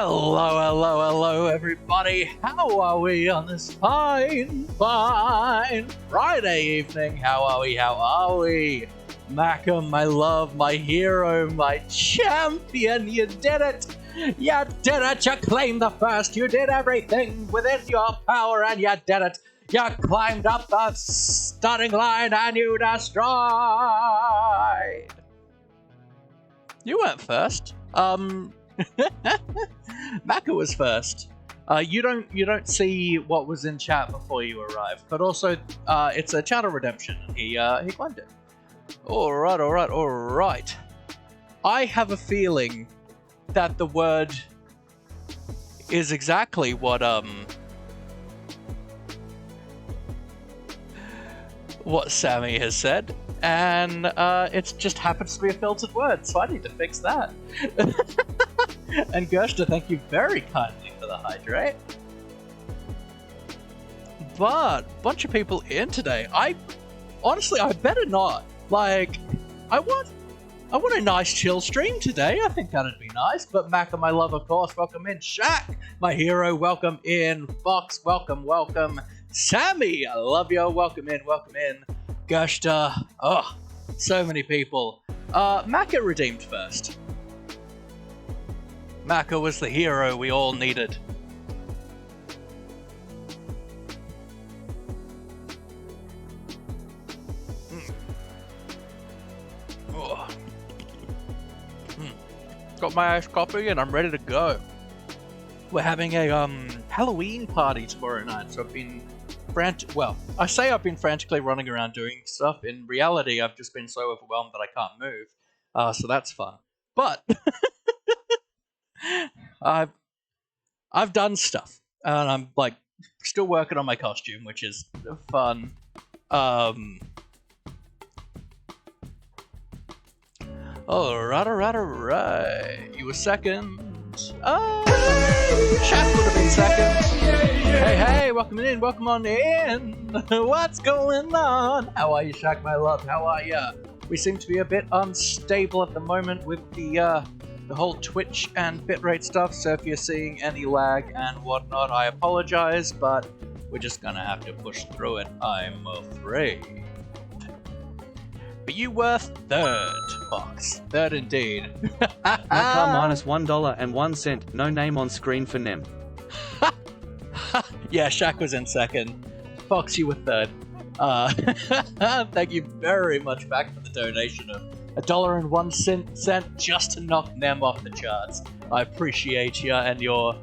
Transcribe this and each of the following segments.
Hello, everybody. How are we on this fine Friday evening? How are we? Macam, my love, my hero, my champion, you did it! You did it! You claimed the first! You did everything within your power and you did it! You climbed up the starting line and you destroyed! You weren't first. Maka was first. You don't see what was in chat before you arrived, but also it's a channel redemption, and he climbed it. All right. I have a feeling that the word is exactly what Sammy has said, and it just happens to be a filtered word, so I need to fix that. And Gershta, thank you very kindly for the hydrate. But bunch of people in today. Honestly, I better not. Like, I want a nice chill stream today. I think that'd be nice. But Maka, my love, of course, welcome in. Shaq, my hero, welcome in. Fox, welcome. Sammy, I love you. Welcome in. Gershta, oh, so many people. Maka redeemed first. Maka was the hero we all needed. Oh. Got my iced coffee and I'm ready to go. We're having a Halloween party tomorrow night, so I've been I've been frantically running around doing stuff. In reality, I've just been so overwhelmed that I can't move. So that's fun. But I've done stuff, and I'm like still working on my costume, which is fun. Alright. You were second. Chat would have been second. Hey, welcome on in. What's going on? How are you, Shaq, my love? How are ya? We seem to be a bit unstable at the moment with the whole Twitch and bitrate stuff, so if you're seeing any lag and whatnot, I apologize, but we're just gonna have to push through it, I'm afraid. But you were third, Fox. Third indeed. Maka minus $1.01, no name on screen for Nem. Yeah, Shaq was in second. Fox, you were third. Thank you very much back for the donation of $1.01 just to knock Nem off the charts. I appreciate you and your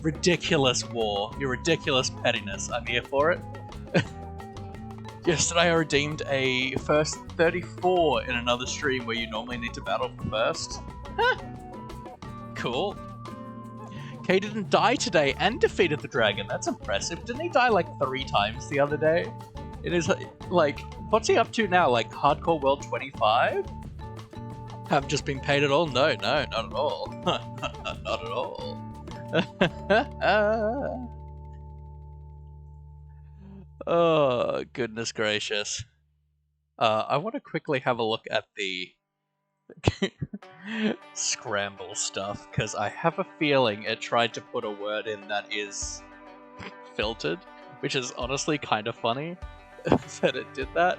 ridiculous war, your ridiculous pettiness. I'm here for it. Yesterday I redeemed a first 34 in another stream where you normally need to battle for first. Cool. Kay didn't die today and defeated the dragon. That's impressive. Didn't he die like 3 times the other day? It is like, what's he up to now? Like Hardcore World 25? Have just been paid at all? No, not at all. Not at all. Oh, goodness gracious. I want to quickly have a look at the scramble stuff, because I have a feeling it tried to put a word in that is filtered, which is honestly kind of funny that it did that.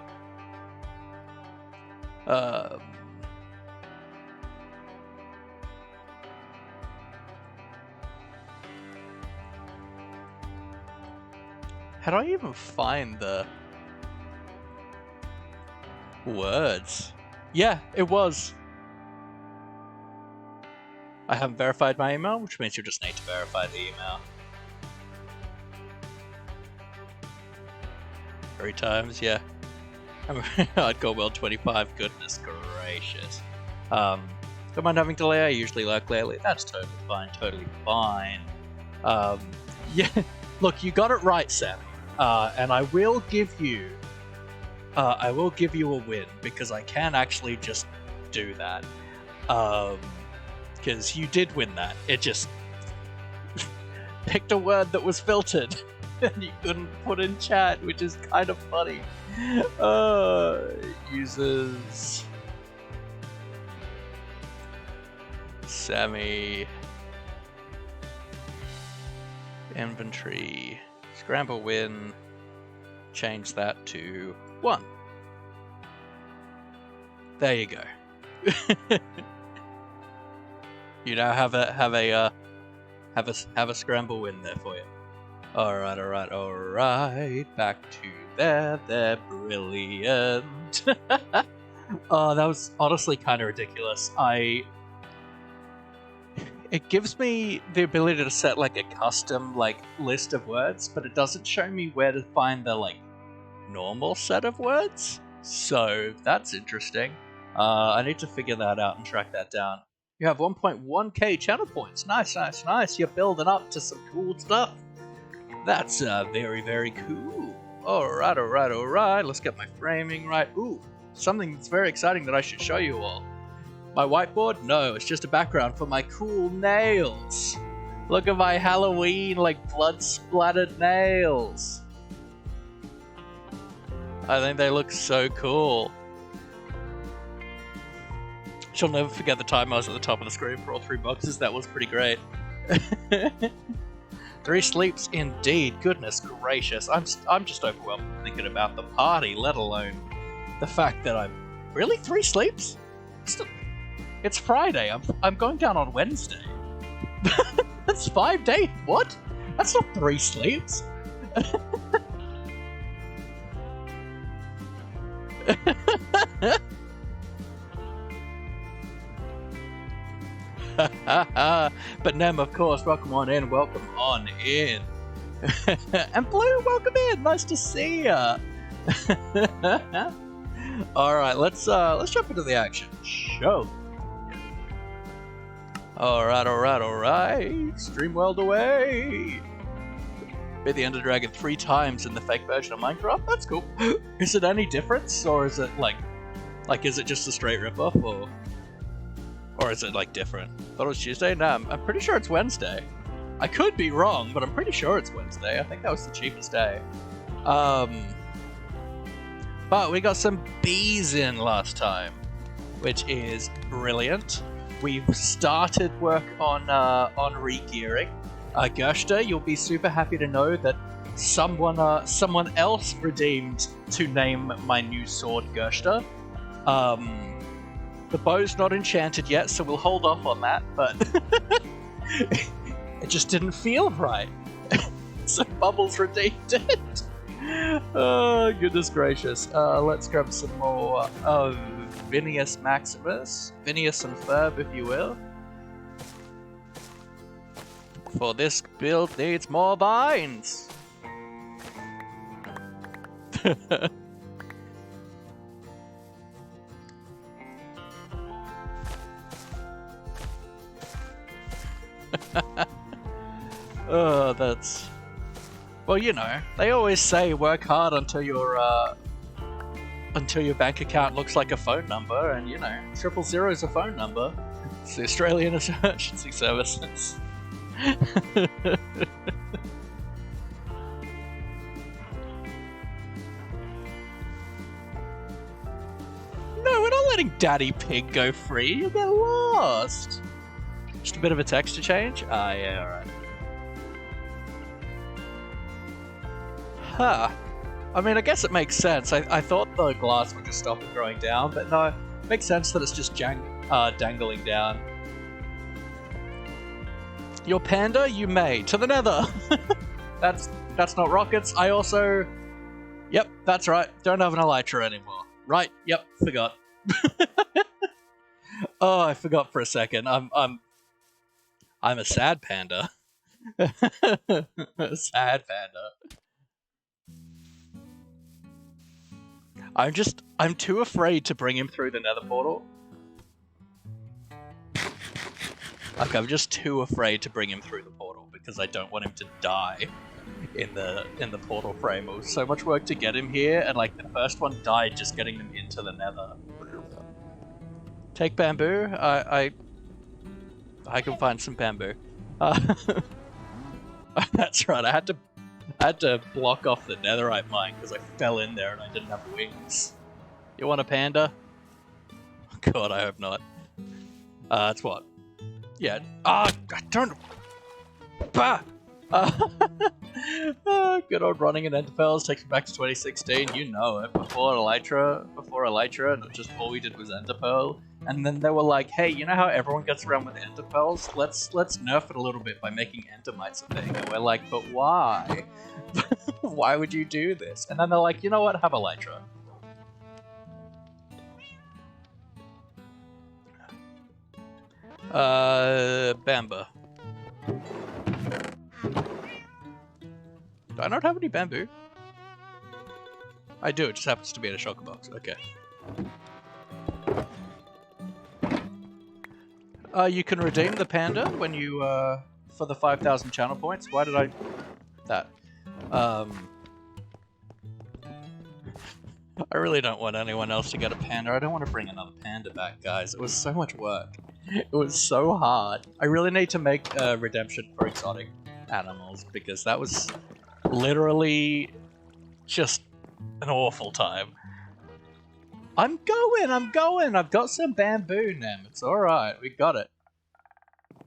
How do I even find the words? Yeah, it was. I haven't verified my email, which means you just need to verify the email. 3 times, yeah. Hardcore World 25, goodness gracious. Don't mind having delay, I usually lurk lately. That's totally fine. Yeah, look, you got it right, Sam. And I will give you a win, because I can actually just do that. Because you did win that. It just picked a word that was filtered and you couldn't put in chat, which is kind of funny. Users Sammy Inventory. Scramble win. Change that to 1. There you go. You now have a scramble win there for you. Alright. Back to there. They're brilliant. Oh, that was honestly kind of ridiculous. It gives me the ability to set like a custom like list of words, but it doesn't show me where to find the like normal set of words. So that's interesting. I need to figure that out and track that down. You have 1.1k channel points. Nice. You're building up to some cool stuff. That's very, very cool. Alright. Let's get my framing right. Ooh, something that's very exciting that I should show you all. My whiteboard? No, it's just a background for my cool nails. Look at my Halloween, like, blood-splattered nails. I think they look so cool. She'll never forget the time I was at the top of the screen for all 3 boxes. That was pretty great. 3 sleeps indeed. Goodness gracious. I'm just overwhelmed thinking about the party, let alone the fact that I'm... Really? 3 sleeps? It's Friday. I'm going down on Wednesday. That's 5 days. What? That's not 3 sleeps. But Nem, of course, welcome on in. And Blue, welcome in. Nice to see ya. All right, let's jump into the action. Show. All right. Stream world away. Beat the Ender Dragon 3 times in the fake version of Minecraft. That's cool. Is it any difference, or is it like is it just a straight ripoff, or is it like different? Thought it was Tuesday. No, I'm pretty sure it's Wednesday. I could be wrong, but I'm pretty sure it's Wednesday. I think that was the cheapest day. But we got some bees in last time, which is brilliant. We've started work on re-gearing. Gerster, you'll be super happy to know that someone else redeemed to name my new sword Gerster. The bow's not enchanted yet, so we'll hold off on that, but it just didn't feel right. So Bubbles redeemed it. Oh, goodness gracious. Let's grab some more Vinius Maximus. Vinius and Ferb, if you will. For this build needs more vines. Oh, that's... Well, you know, they always say work hard until your bank account looks like a phone number, and you know, 000 is a phone number. It's the Australian Emergency Services. No, we're not letting Daddy Pig go free. You'll get lost. Just a bit of a texture change? Ah, yeah, alright. Huh. I mean, I guess it makes sense. I thought the glass would just stop it growing down, but no, it makes sense that it's just dangling down. Your panda, you may. To the nether! That's not rockets. I also... Yep, that's right. Don't have an elytra anymore. Right, yep, forgot. Oh, I forgot for a second. I'm a sad panda. A sad panda. I'm too afraid to bring him through the nether portal. Like, I'm just too afraid to bring him through the portal because I don't want him to die in the portal frame. It was so much work to get him here, and like the first one died just getting them into the nether. Take bamboo. I can find some bamboo. That's right. I had to block off the netherite mine because I fell in there and I didn't have wings. You want a panda? God, I hope not. It's what? Yeah. Ah, I don't. Bah! Good old running in Enderpearls takes me back to 2016. You know it. Before Elytra, and just all we did was Enderpearl. And then they were like, "Hey, you know how everyone gets around with Enderpearls? Let's nerf it a little bit by making Endermites a thing." And we're like, "But why? Why would you do this?" And then they're like, "You know what? Have Elytra." Bamba. Do I not have any bamboo? I do, it just happens to be in a shulker box. Okay. You can redeem the panda when you, for the 5,000 channel points. Why did I... that? I really don't want anyone else to get a panda. I don't want to bring another panda back, guys. It was so much work. It was so hard. I really need to make redemption for exotic animals, because that was literally just an awful time. I'm going! I've got some bamboo, Nem. It's alright, we got it.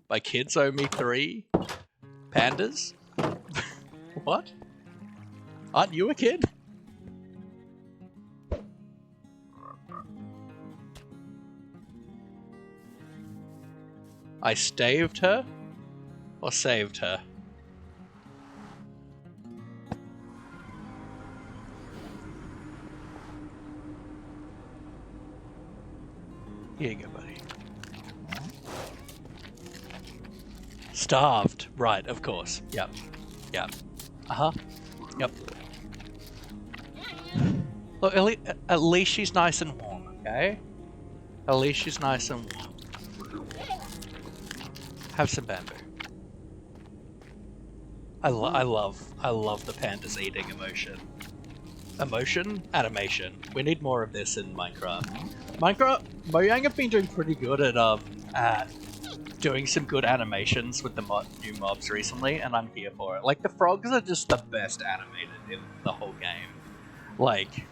My kids owe me 3 pandas? What? Aren't you a kid? I staved her? Or saved her? Here you go, buddy. Starved. Right, of course. Yep. Yep. Uh-huh. Yep. Look, at least she's nice and warm, okay? At least she's nice and warm. Have some bamboo. I love the pandas eating emotion. Emotion? Animation. We need more of this in Minecraft. Mojang have been doing pretty good at doing some good animations with the new mobs recently, and I'm here for it. Like, the frogs are just the best animated in the whole game. Like,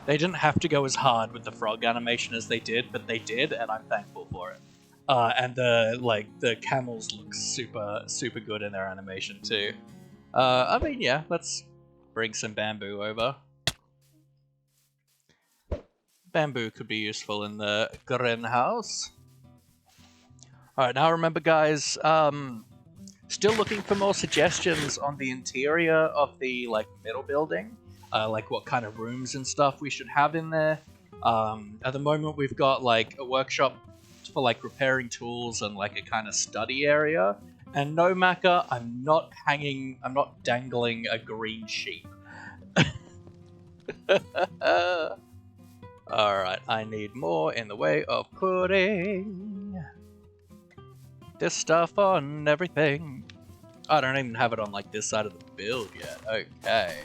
they didn't have to go as hard with the frog animation as they did, but they did, and I'm thankful for it. And the camels look super good in their animation too. I mean, yeah, let's bring some bamboo over. Bamboo could be useful in the greenhouse. Alright, now remember, guys, still looking for more suggestions on the interior of the, middle building. Like what kind of rooms and stuff we should have in there. At the moment, we've got, a workshop for, repairing tools and, a kind of study area. And no, Macca, I'm not dangling a green sheep. Alright, I need more in the way of putting this stuff on everything. I don't even have it on, this side of the build yet. Okay.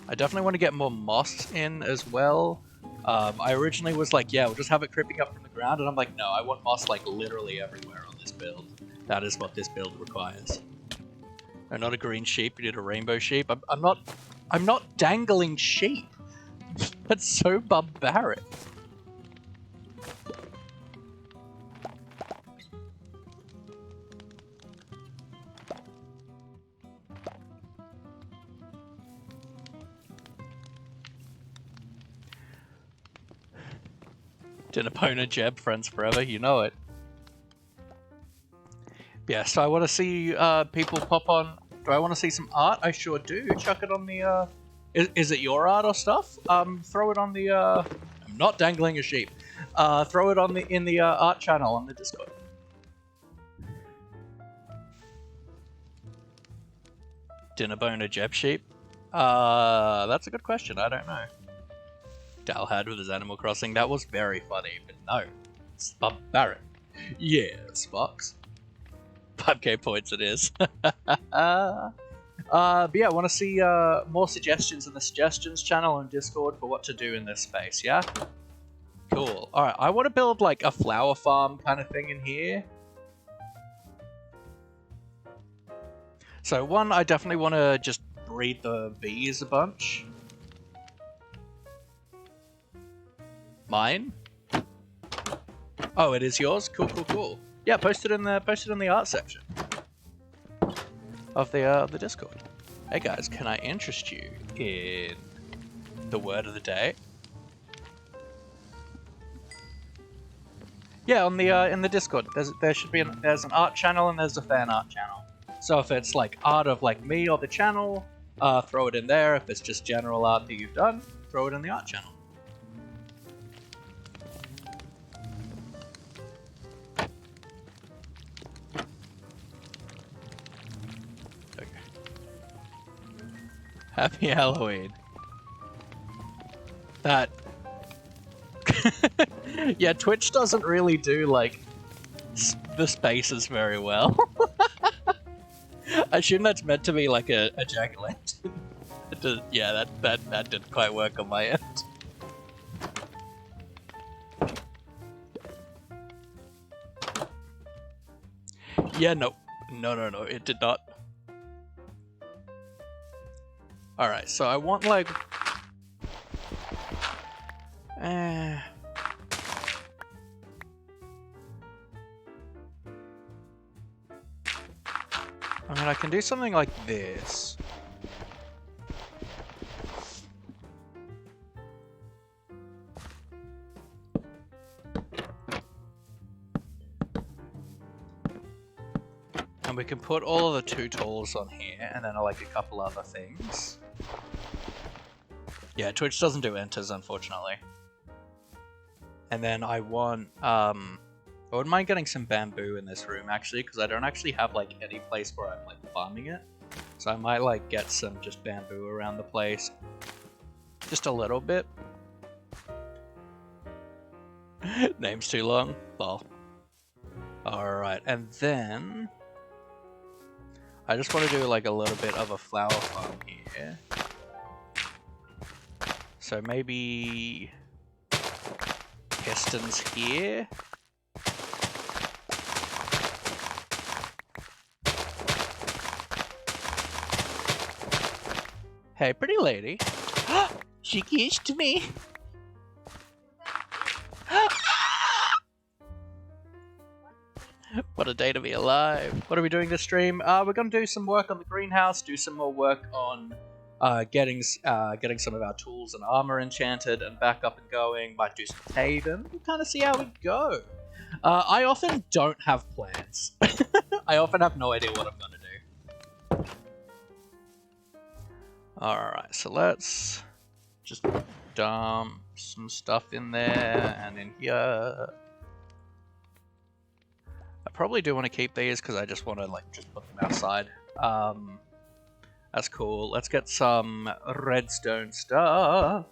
I definitely want to get more moss in as well. I originally was like, yeah, we'll just have it creeping up from the ground, and I'm like, no, I want moss, literally everywhere on this build. That is what this build requires. No, not a green sheep, you need a rainbow sheep. I'm not dangling sheep. That's so barbaric. Dinapona Jeb, friends forever, you know it. Yeah, so I want to see people pop on. Do I want to see some art? I sure do. Chuck it on the. Is it your art or stuff? Throw it on the. I'm not dangling a sheep. Throw it on in the art channel on the Discord. Dinapona Jeb sheep. That's a good question. I don't know. Dalhad with his Animal Crossing. That was very funny, but no. It's barbaric. Yes, Fox. 5k points it is. But yeah, I want to see more suggestions in the suggestions channel on Discord for what to do in this space, yeah? Cool. Alright, I want to build a flower farm kind of thing in here. So one, I definitely want to just breed the bees a bunch. Mine? Oh, it is yours? Cool. Yeah, post it in the art section of the Discord. Hey guys, can I interest you in the word of the day? Yeah, on the in the Discord, there's an art channel and there's a fan art channel. So if it's like art of like me or the channel, throw it in there. If it's just general art that you've done, throw it in the art channel. Okay. Happy Halloween. That. Yeah, Twitch doesn't really do like the spaces very well. I assume that's meant to be like a jack-o'-lantern. Yeah, that didn't quite work on my end. Yeah, no, it did not. All right, so I want like. I mean, I can do something like this. And we can put all of the 2 tools on here, and then like a couple other things. Yeah, Twitch doesn't do enters, unfortunately. And then I want, I wouldn't mind getting some bamboo in this room, actually, because I don't actually have, like, any place where I'm, like, farming it. So I might, like, get some just bamboo around the place. Just a little bit. Name's too long? Lol. Alright, and then... I just want to do, like, a little bit of a flower farm here. So maybe... pistons here. Hey, pretty lady. She kissed me. What a day to be alive. What are we doing this stream? We're going to do some work on the greenhouse, do some more work on getting some of our tools and armor enchanted and back up and going. Might do some caving. We'll kind of see how we go. I often don't have plans. I often have no idea what I'm going to do. Alright, so let's just dump some stuff in there and in here. I probably do want to keep these because I just want to like just put them outside. That's cool. Let's get some redstone stuff.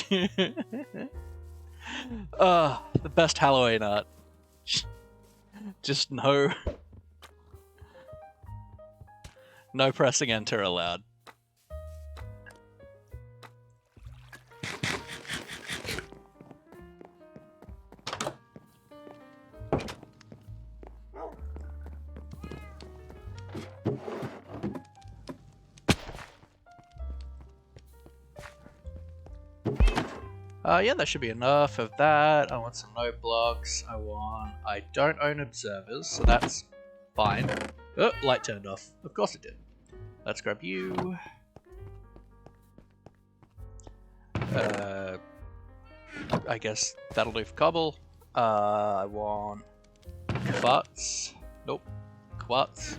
The best Halloween art. Just no pressing enter allowed. Yeah, that should be enough of that. I want some note blocks. I don't own observers, so that's fine. Oh, light turned off. Of course it did. Let's grab you. I guess that'll do for cobble. I want quartz. Nope. Quartz.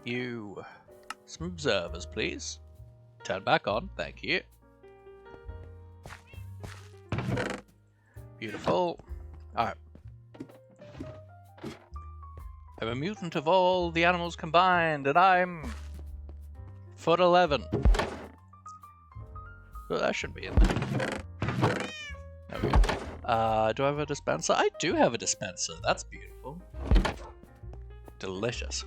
You. Some observers, please. Turn back on. Thank you. Beautiful. Alright. I'm a mutant of all the animals combined, and I'm... foot 11. Oh, that shouldn't be in there. There we go. Do I have a dispenser? I do have a dispenser. That's beautiful. Delicious.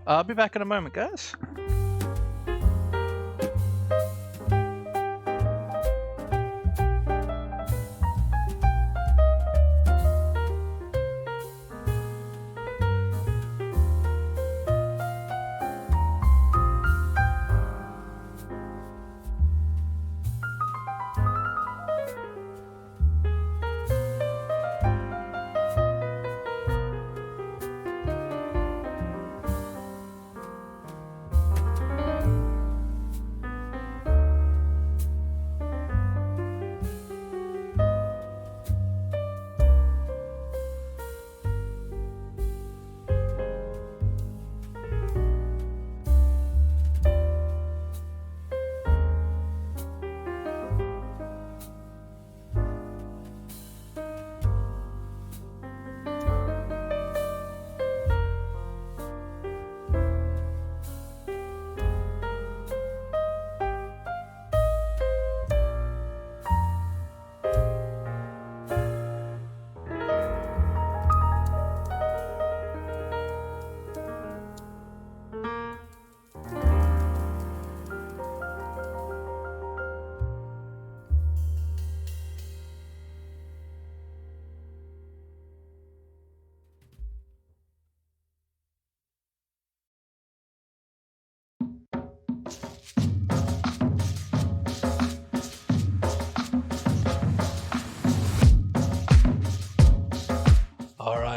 I'll be back in a moment, guys.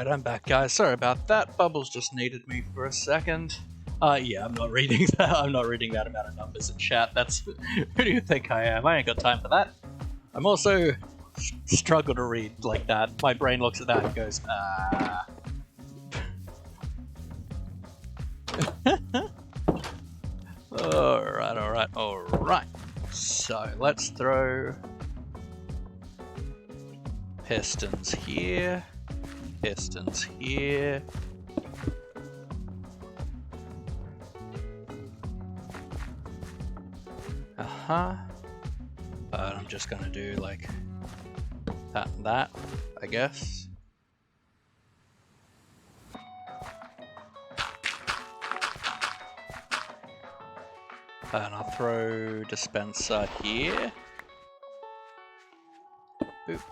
Alright, I'm back, guys. Sorry about that. Bubbles just needed me for a second. Yeah, I'm not reading that. I'm not reading that amount of numbers in chat. That's who do you think I am? I ain't got time for that. I'm also struggle to read like that. My brain looks at that and goes, Alright. So let's throw pistons here. Pistons here. I'm just gonna do like that and that, I guess. And I'll throw dispenser here. Boop.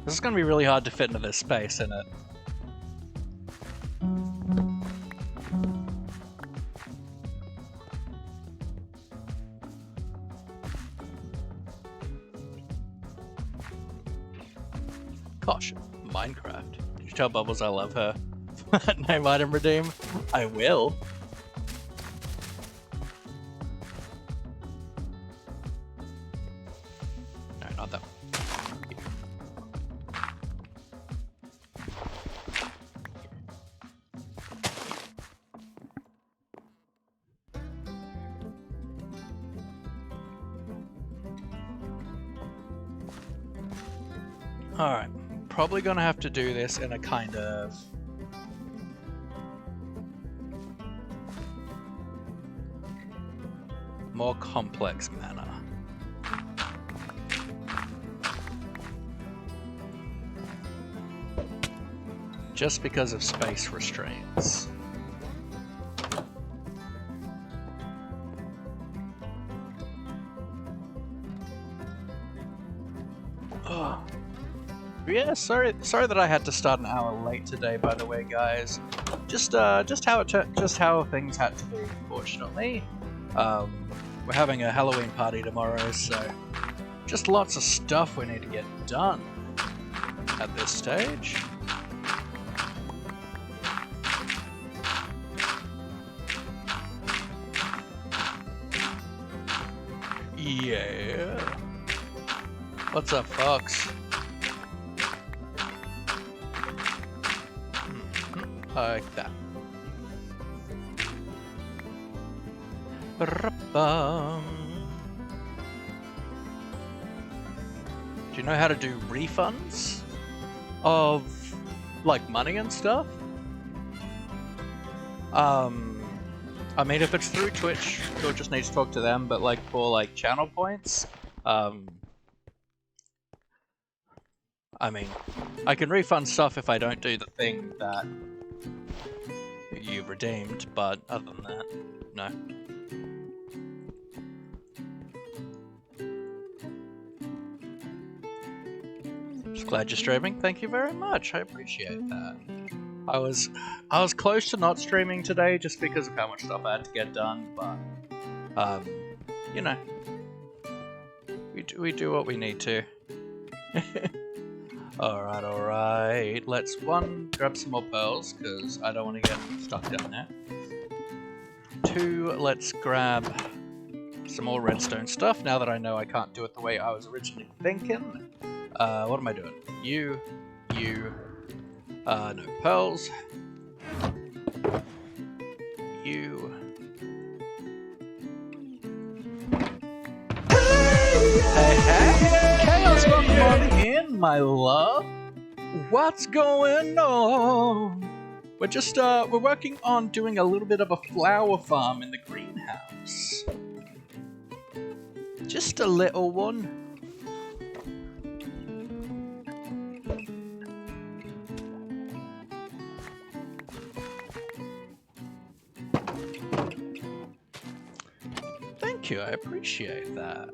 This is going to be really hard to fit into this space, isn't it? Gosh, Minecraft. Did you tell Bubbles I love her? Name item redeem? I will. No, not that one. Alright, probably gonna have to do this in a kind of more complex manner. Just because of space restraints. Oh. Yeah, sorry that I had to start an hour late today, by the way, guys. Just how things had to be, fortunately. We're having a Halloween party tomorrow, so just lots of stuff we need to get done at this stage. Yeah. What's up, Fox? Like that. Do you know how to do refunds of like money and stuff? I mean, if it's through Twitch, you'll just need to talk to them, but like for like channel points, I mean, I can refund stuff if I don't do the thing that you've redeemed, but other than that, no. Just glad you're streaming. Thank you very much. I appreciate that. I was close to not streaming today just because of how much stuff I had to get done, but you know, we do what we need to. Alright. Let's grab some more pearls, because I don't want to get stuck down there. 2, let's grab some more redstone stuff, now that I know I can't do it the way I was originally thinking. What am I doing? No pearls. You. Hey! Chaos, welcome on in, my love. What's going on? We're just, we're working on doing a little bit of a flower farm in the greenhouse. Just a little one. Thank you, I appreciate that.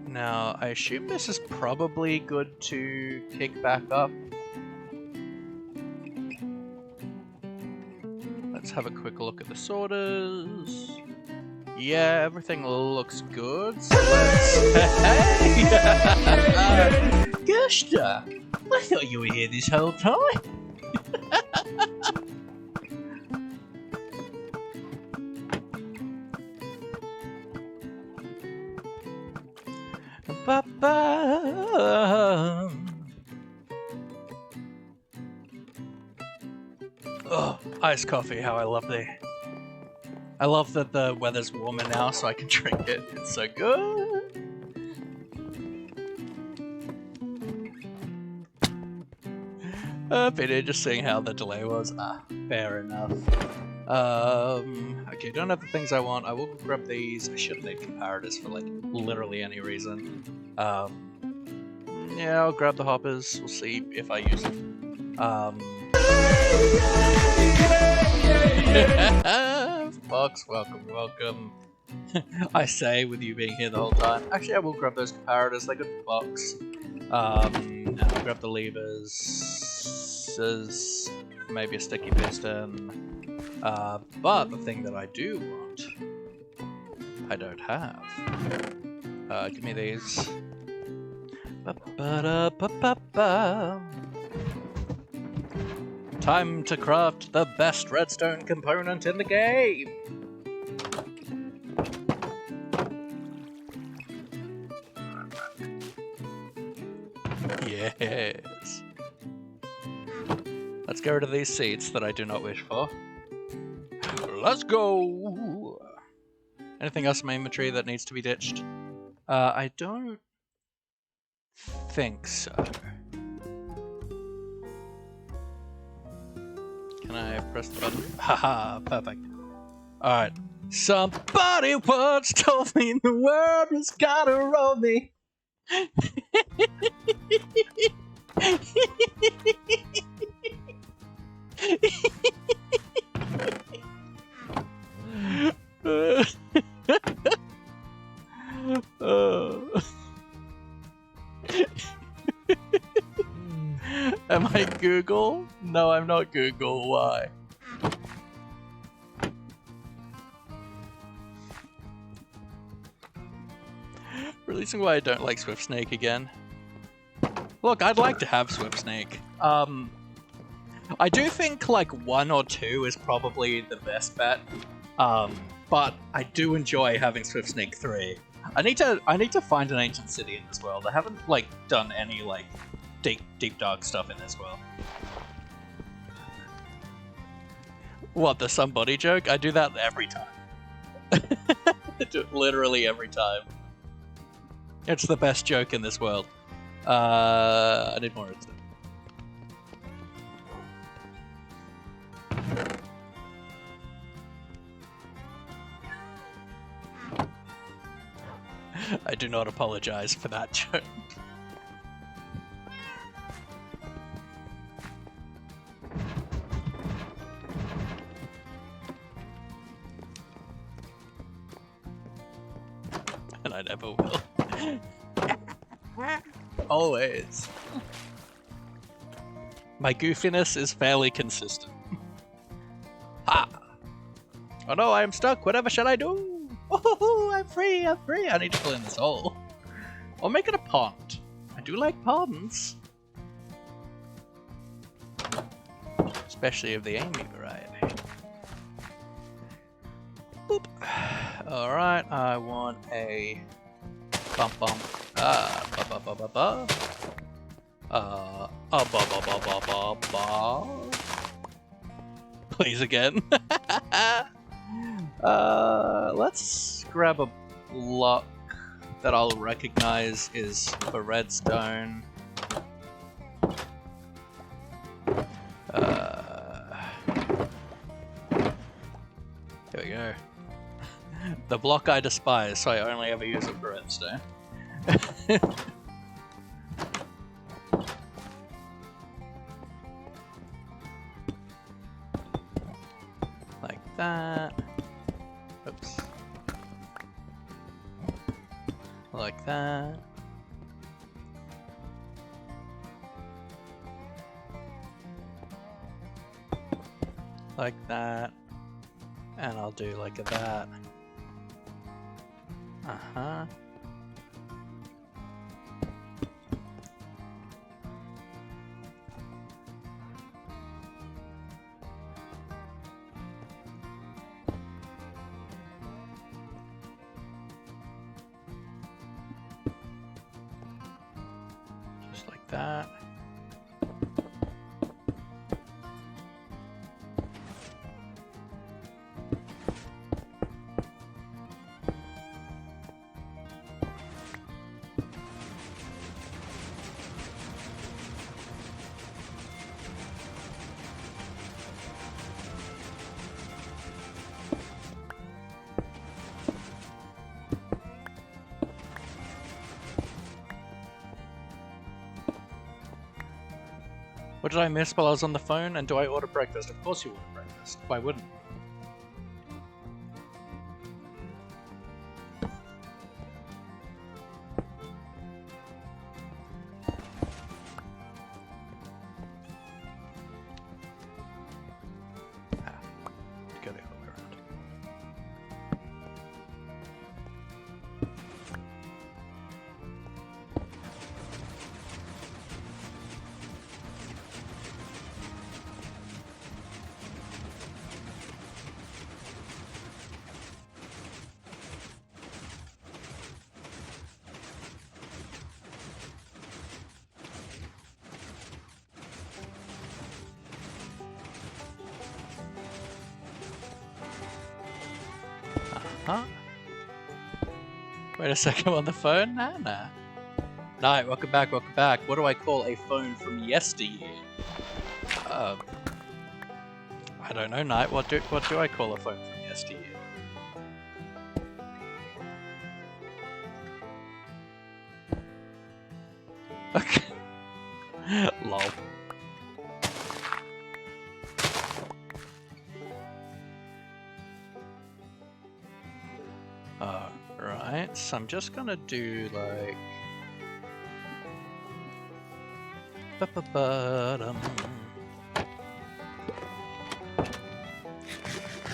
Now, I assume this is probably good to kick back up. Let's have a quick look at the sorters. Yeah, everything looks good. So let's... Hey! Gosh, Doc, I thought you were here this whole time. Ba-ba. Oh, iced coffee, how I love thee. I love that the weather's warmer now so I can drink it. It's so good. Been just seeing how the delay was. Fair enough. Okay, don't have the things I want. I will grab these. I should have made comparators for like literally any reason. Yeah, I'll grab the hoppers. We'll see if I use them. Fox, welcome. I say with you being here the whole time. Actually, I will grab those comparators. They're good for Fox. And I'll grab the levers. Maybe a sticky piston. But the thing that I do want, I don't have. Give me these. Ba-ba-da-ba-ba-ba. Time to craft the best redstone component in the game! Yes! Let's get rid of these seats that I do not wish for. Let's go! Anything else in my inventory that needs to be ditched? I don't think so. Can I press the button? Haha, perfect. Alright. Somebody once told me the world was gonna roll me. Am I Google? No, I'm not Google. Why? Releasing why I don't like Swift Snake again. Look, I'd like to have Swift Snake. I do think like 1 or 2 is probably the best bet. But I do enjoy having Swift Snake 3. I need to find an ancient city in this world. I haven't like done any like deep dark stuff in this world. What, the somebody joke? I do that every time. I do it literally every time. It's the best joke in this world. I need more redstone. I do not apologize for that joke. And I never will. Always. My goofiness is fairly consistent. Ha! Oh no, I am stuck. Whatever shall I do? Oh, I'm free, I'm free. I need to fill in this hole. Or make it a pond. I do like ponds. Especially of the Amy variety. Boop. Alright, I want a bump bump. Ba ba ba ba ba. Ba ba ba ba ba ba. Please again. Let's grab a block that I'll recognize is for redstone. There we go. The block I despise, so I only ever use it for redstone. Like that. Oops. Like that. Like that. And I'll do like that. Uh-huh. Just like that. What did I miss while I was on the phone? And do I order breakfast? Of course you order breakfast. Why wouldn't? Go the other way around. Huh? Wait a second, I'm on the phone? Nah. Night, welcome back, welcome back. What do I call a phone from yesteryear? I don't know, Night. What do I call a phone from yesteryear? Okay. Lol. Right, so I'm just gonna do like ba-ba-ba-dum.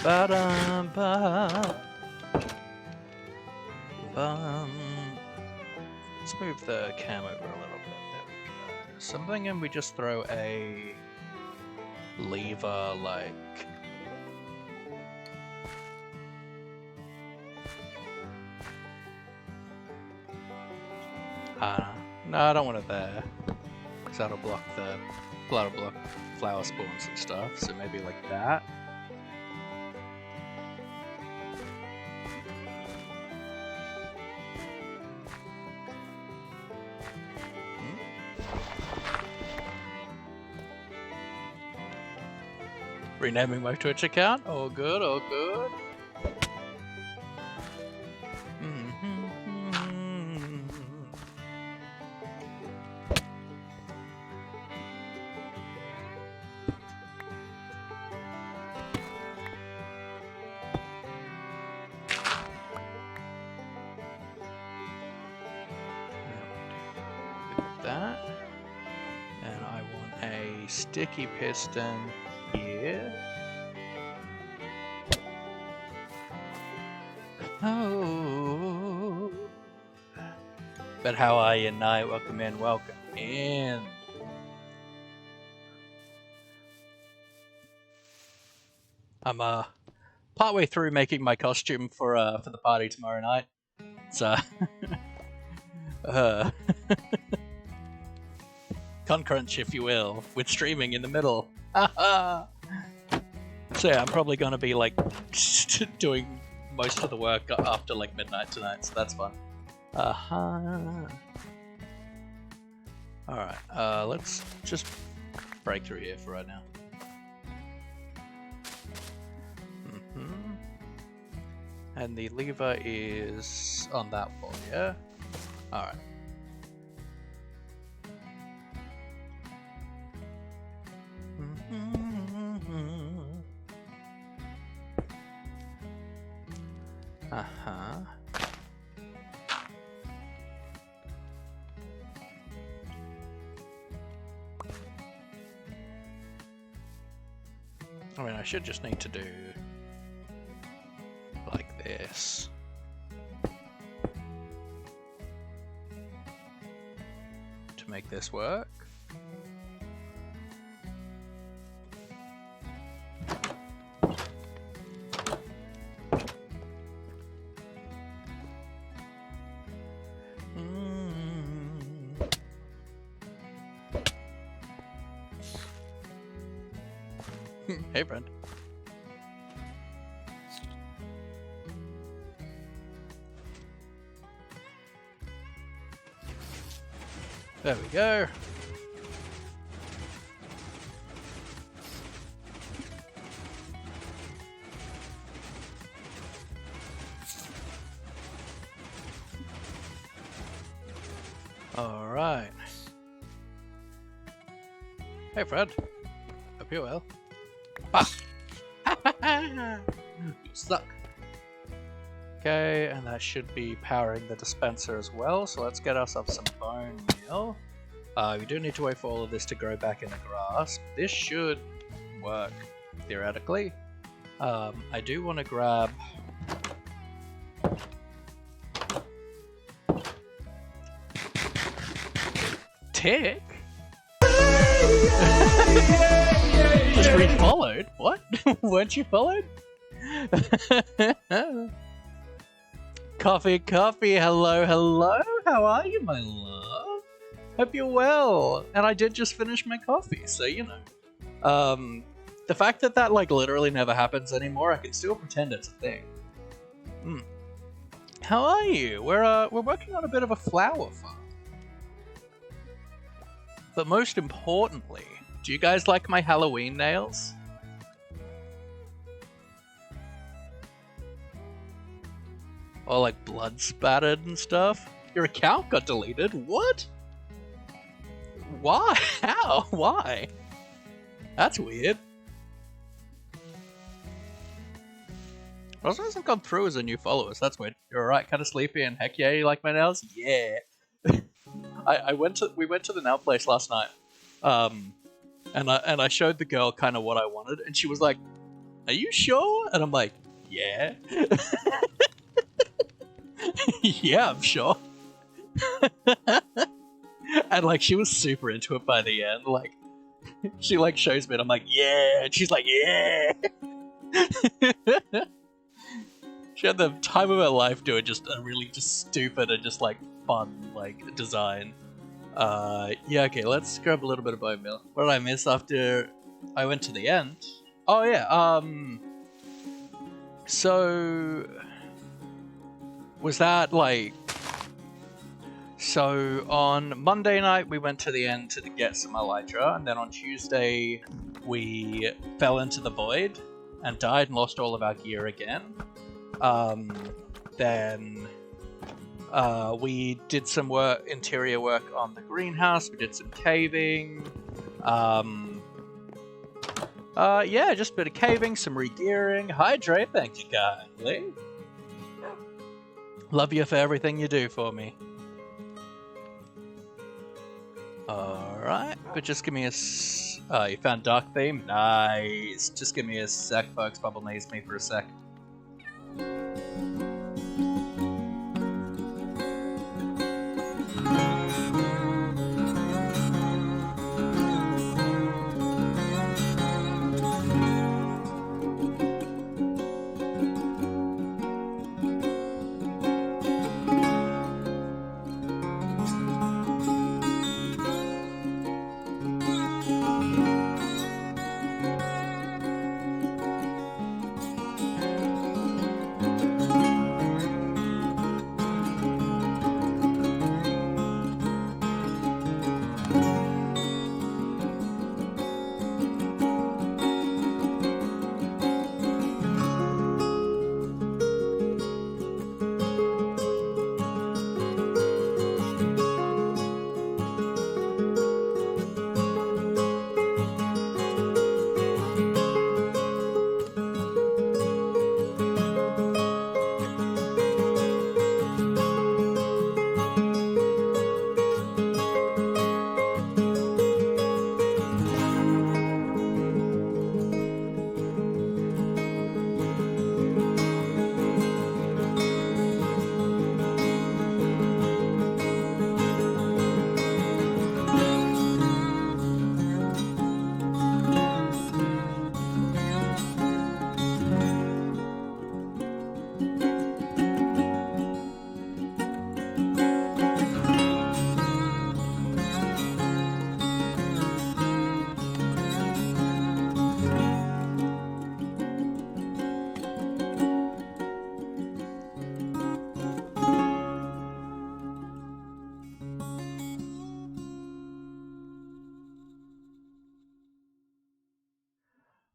Ba-dum-ba. Let's move the cam over a little bit. There we go. Something, and we just throw a lever like. No, I don't want it there, because that'll block flower spawns and stuff. So maybe like that. Renaming my Twitch account. All good, all good. That, and I want a sticky piston here. Oh, but how are you, Night? Welcome in, welcome in. I'm partway through making my costume for the party tomorrow night. So concurrent, if you will, with streaming in the middle. So yeah, I'm probably gonna be like doing most of the work after like midnight tonight, so that's fun. Alright, let's just break through here for right now. And the lever is on that wall, yeah? Alright. I mean, I should just need to do this. To make this work. Hey, friend. There we go. All right. Hey, Fred. Hope you're well. Ah! You suck. Okay, and that should be powering the dispenser as well, so let's get ourselves some bone meal. We do need to wait for all of this to grow back in the grass. This should work, theoretically. I do want to grab... Tick? Just re-followed? What? Weren't you followed? Coffee, coffee, hello, hello. How are you, my love? Hope you're well. And I did just finish my coffee, so you know. The fact that that like literally never happens anymore, I can still pretend it's a thing. How are you? We're working on a bit of a flower farm. But most importantly, do you guys like my Halloween nails? Or like blood spattered and stuff? Your account got deleted? What? Why? How? Why? That's weird. Also hasn't gone through as a new follower, so that's weird. You're alright, kinda sleepy, and heck yeah, you like my nails? Yeah. We went to the nail place last night. And I showed the girl kind of what I wanted, and she was like, "Are you sure?" And I'm like, "Yeah." Yeah, I'm sure. And like she was super into it by the end. Like she like shows me and I'm like, "Yeah," and she's like, "Yeah." She had the time of her life doing just a really just stupid and just like fun like design. Yeah, okay, let's grab a little bit of bone meal. What did I miss after I went to the end? Oh yeah, so was that like... So on Monday night we went to the end to get some elytra, and then on Tuesday we fell into the void and died and lost all of our gear again. Then we did some interior work on the greenhouse, we did some caving, yeah, just a bit of caving, some re-gearing. Hydrate, thank you kindly. Love you for everything you do for me. Alright, but just give me a you found Dark Theme? Nice. Just give me a sec, folks. Bubble needs me for a sec.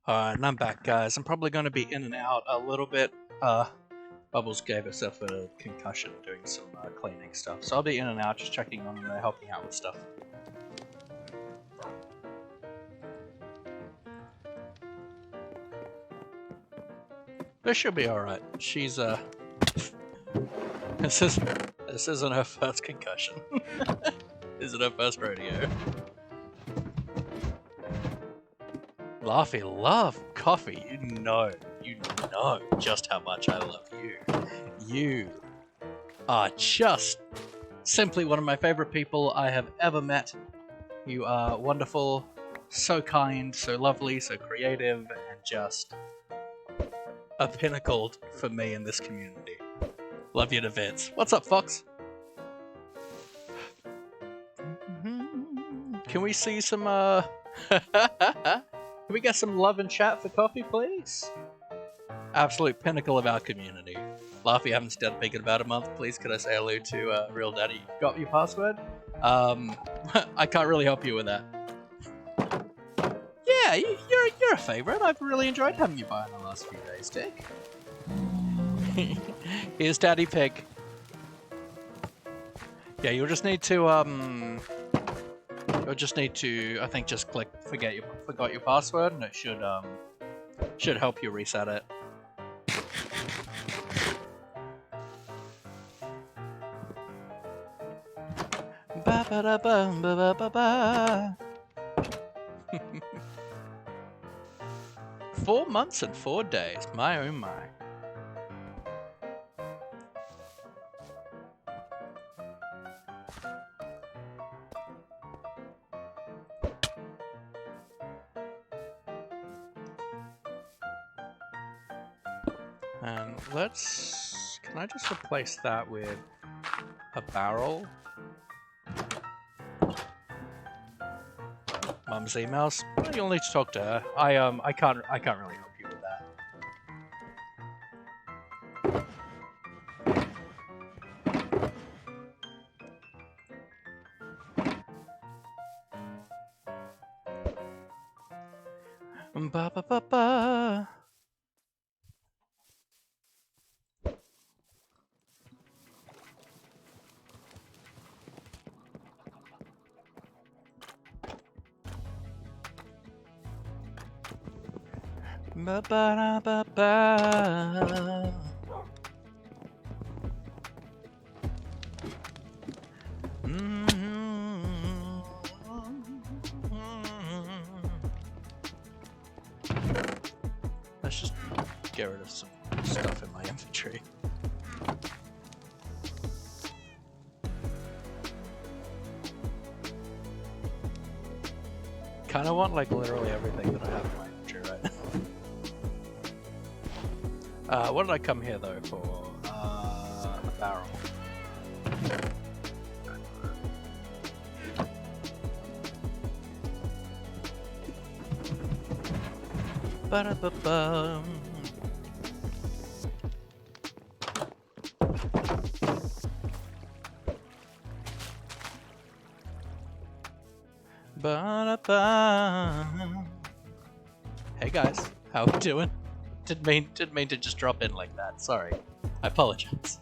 Alright, and I'm back, guys. I'm probably going to be in and out a little bit. Bubbles gave herself a concussion doing some cleaning stuff, so I'll be in and out, just checking on her, helping out with stuff. But she'll be alright. She's, This isn't her first concussion. This isn't her first rodeo. Laffy love coffee. You know just how much I love you. You are just simply one of my favorite people I have ever met. You are wonderful, so kind, so lovely, so creative, and just a pinnacle for me in this community. Love you to bits. What's up, Fox? Can we see some, Can we get some love and chat for coffee, please? Absolute pinnacle of our community. Laffy, haven't started speaking about a month. Please, could I say hello to Real Daddy? Got your password? I can't really help you with that. Yeah, you're a favorite. I've really enjoyed having you by in the last few days, Dick. Here's Daddy Pig. Yeah, you'll just need to I think just click forgot your password, and it should help you reset it. Ba ba da ba ba ba ba. 4 months and 4 days. My oh my. And can I just replace that with a barrel? Mum's emails? Well, you'll need to talk to her. I can't really help you with that. Ba ba ba ba. Ba ba da ba ba. Let's just get rid of some stuff in my inventory. Kinda want like literally everything that I have in my inventory right now. What did I come here though for? A barrel. Ba-da-ba-bum. Ba-da-bum. Hey guys, how we doing? Didn't mean to just drop in like that. Sorry, I apologize.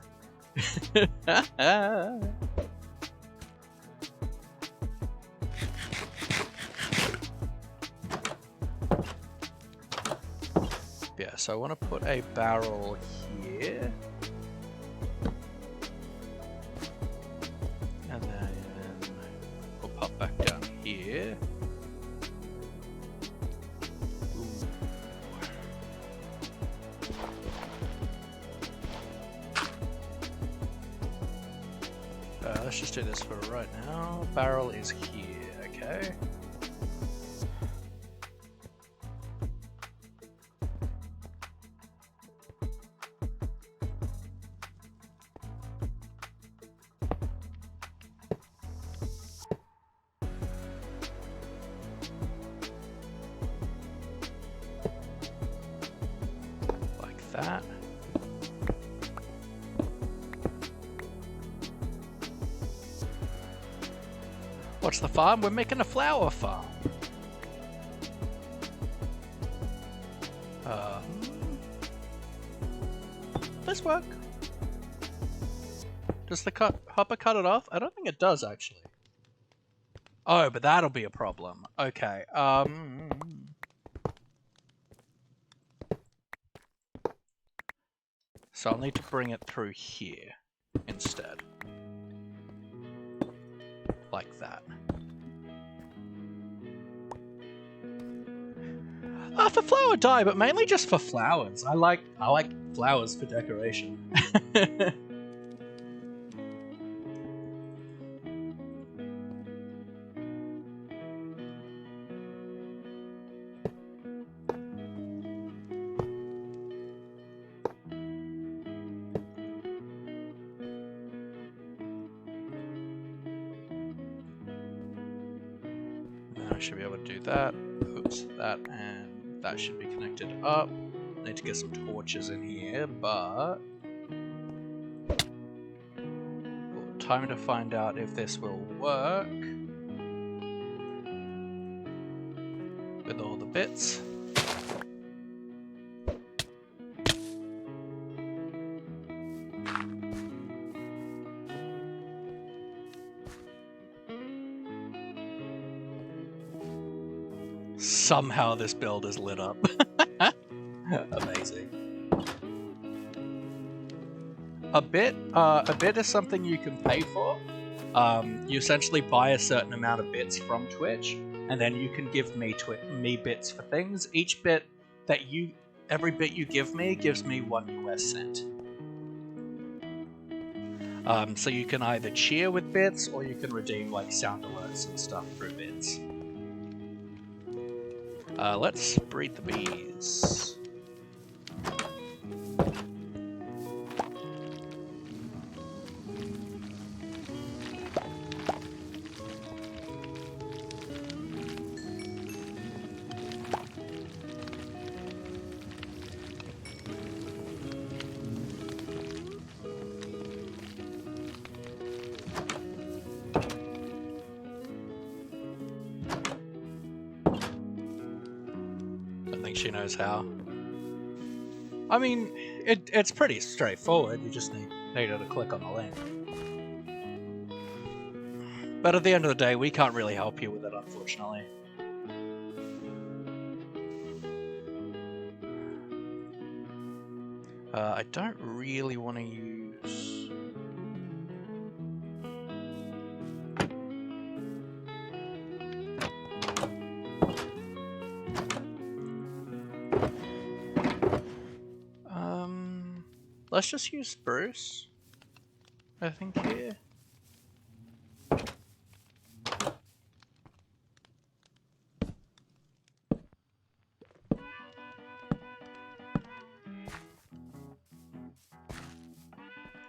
Yeah, so I want to put a barrel here, and then we'll pop back down here. Let's just do this for right now. Barrel is here, okay. Like that. What's the farm? We're making a flower farm. this work? Does the hopper cut it off? I don't think it does, actually. Oh, but that'll be a problem. Okay, so I'll need to bring it through here instead. Like that. For flower dye, but mainly just for flowers. I like flowers for decoration. I should be able to do that. Oops, that, and that should be connected up. Need to get some torches in here, but time to find out if this will work with all the bits. Somehow this build is lit up. Amazing. A bit is something you can pay for. You essentially buy a certain amount of bits from Twitch, and then you can give me bits for things. Every bit you give me gives me 1 US cent. So you can either cheer with bits, or you can redeem like sound alerts and stuff through bits. Let's breed the bees. She knows how. I mean, it's pretty straightforward. You just need her to click on the link. But at the end of the day, we can't really help you with it, unfortunately. I don't really want to use... let's just use spruce, I think, here.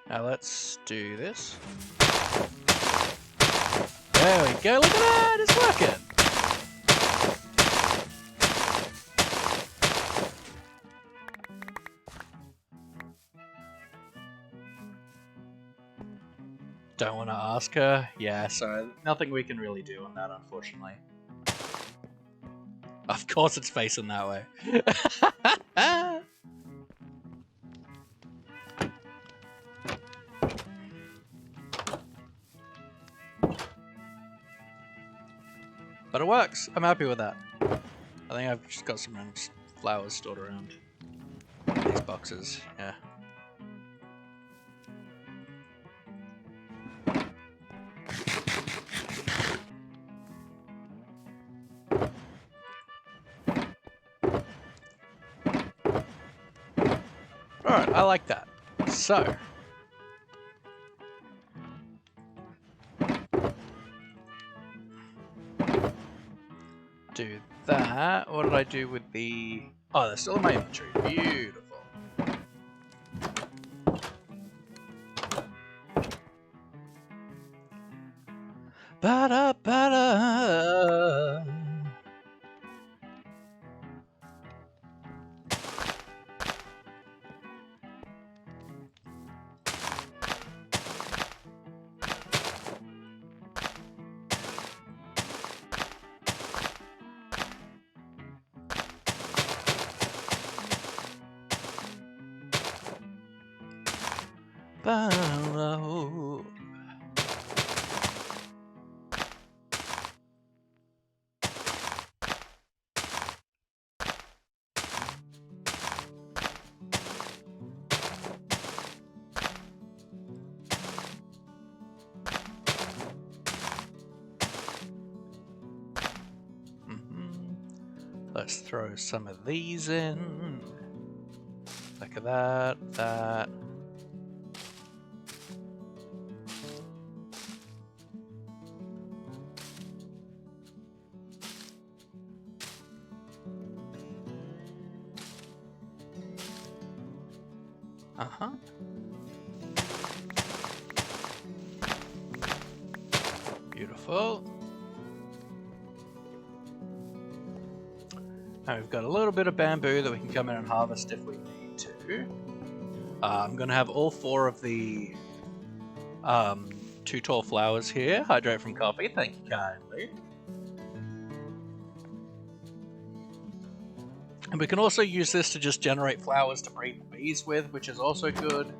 Now let's do this. There we go, look at that, it's working! Don't want to ask her. Yeah, so nothing we can really do on that, unfortunately. Of course it's facing that way. But it works. I'm happy with that. I think I've just got some random flowers stored around these boxes. Yeah. Alright, I like that. So. Do that. What did I do with the... Oh, they're still in my inventory. Beautiful. Ba-da-ba-da. Ba-lo. Let's throw some of these in. Like that, that. Uh-huh. Beautiful. And we've got a little bit of bamboo that we can come in and harvest if we need to. I'm going to have all 4 of the 2 tall flowers here. Hydrate from coffee, thank you kindly. And we can also use this to just generate flowers to breed the bees with, which is also good.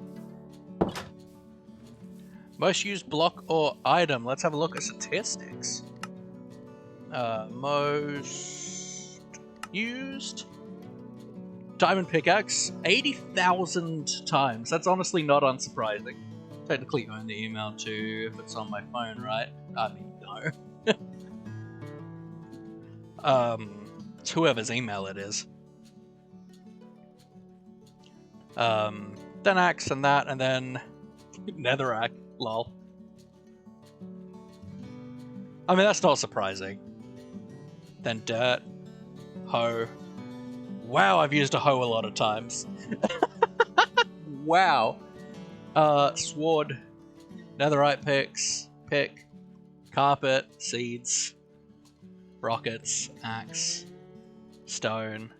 Most used block or item. Let's have a look at statistics. Most used diamond pickaxe 80,000 times. That's honestly not unsurprising. Technically own the email too if it's on my phone, right? I mean, no. It's whoever's email it is. Then axe and that, and then netherrack. Lol. I mean, that's not surprising. Then dirt, hoe. Wow, I've used a hoe a lot of times. Wow. Sword, netherite pick, carpet, seeds, rockets, axe, stone.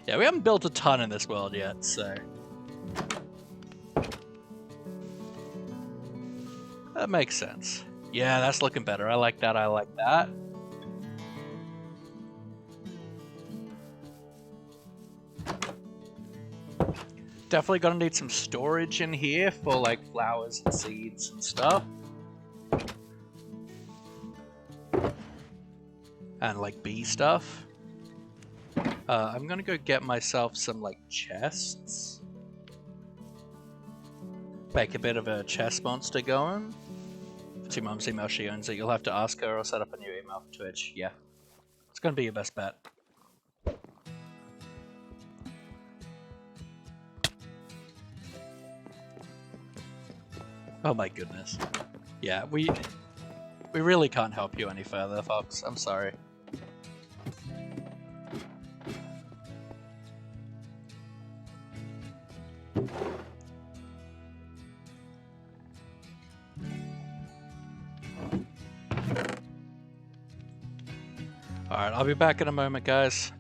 Yeah, we haven't built a ton in this world yet, so... that makes sense. Yeah, that's looking better. I like that, I like that. Definitely gonna need some storage in here for like flowers and seeds and stuff. And like bee stuff. I'm gonna go get myself some like chests. Make a bit of a chest monster going. To Mum's email, she owns it. You'll have to ask her or set up a new email for Twitch. Yeah. It's gonna be your best bet. Oh my goodness. Yeah, we really can't help you any further, Fox. I'm sorry. Alright, I'll be back in a moment, guys.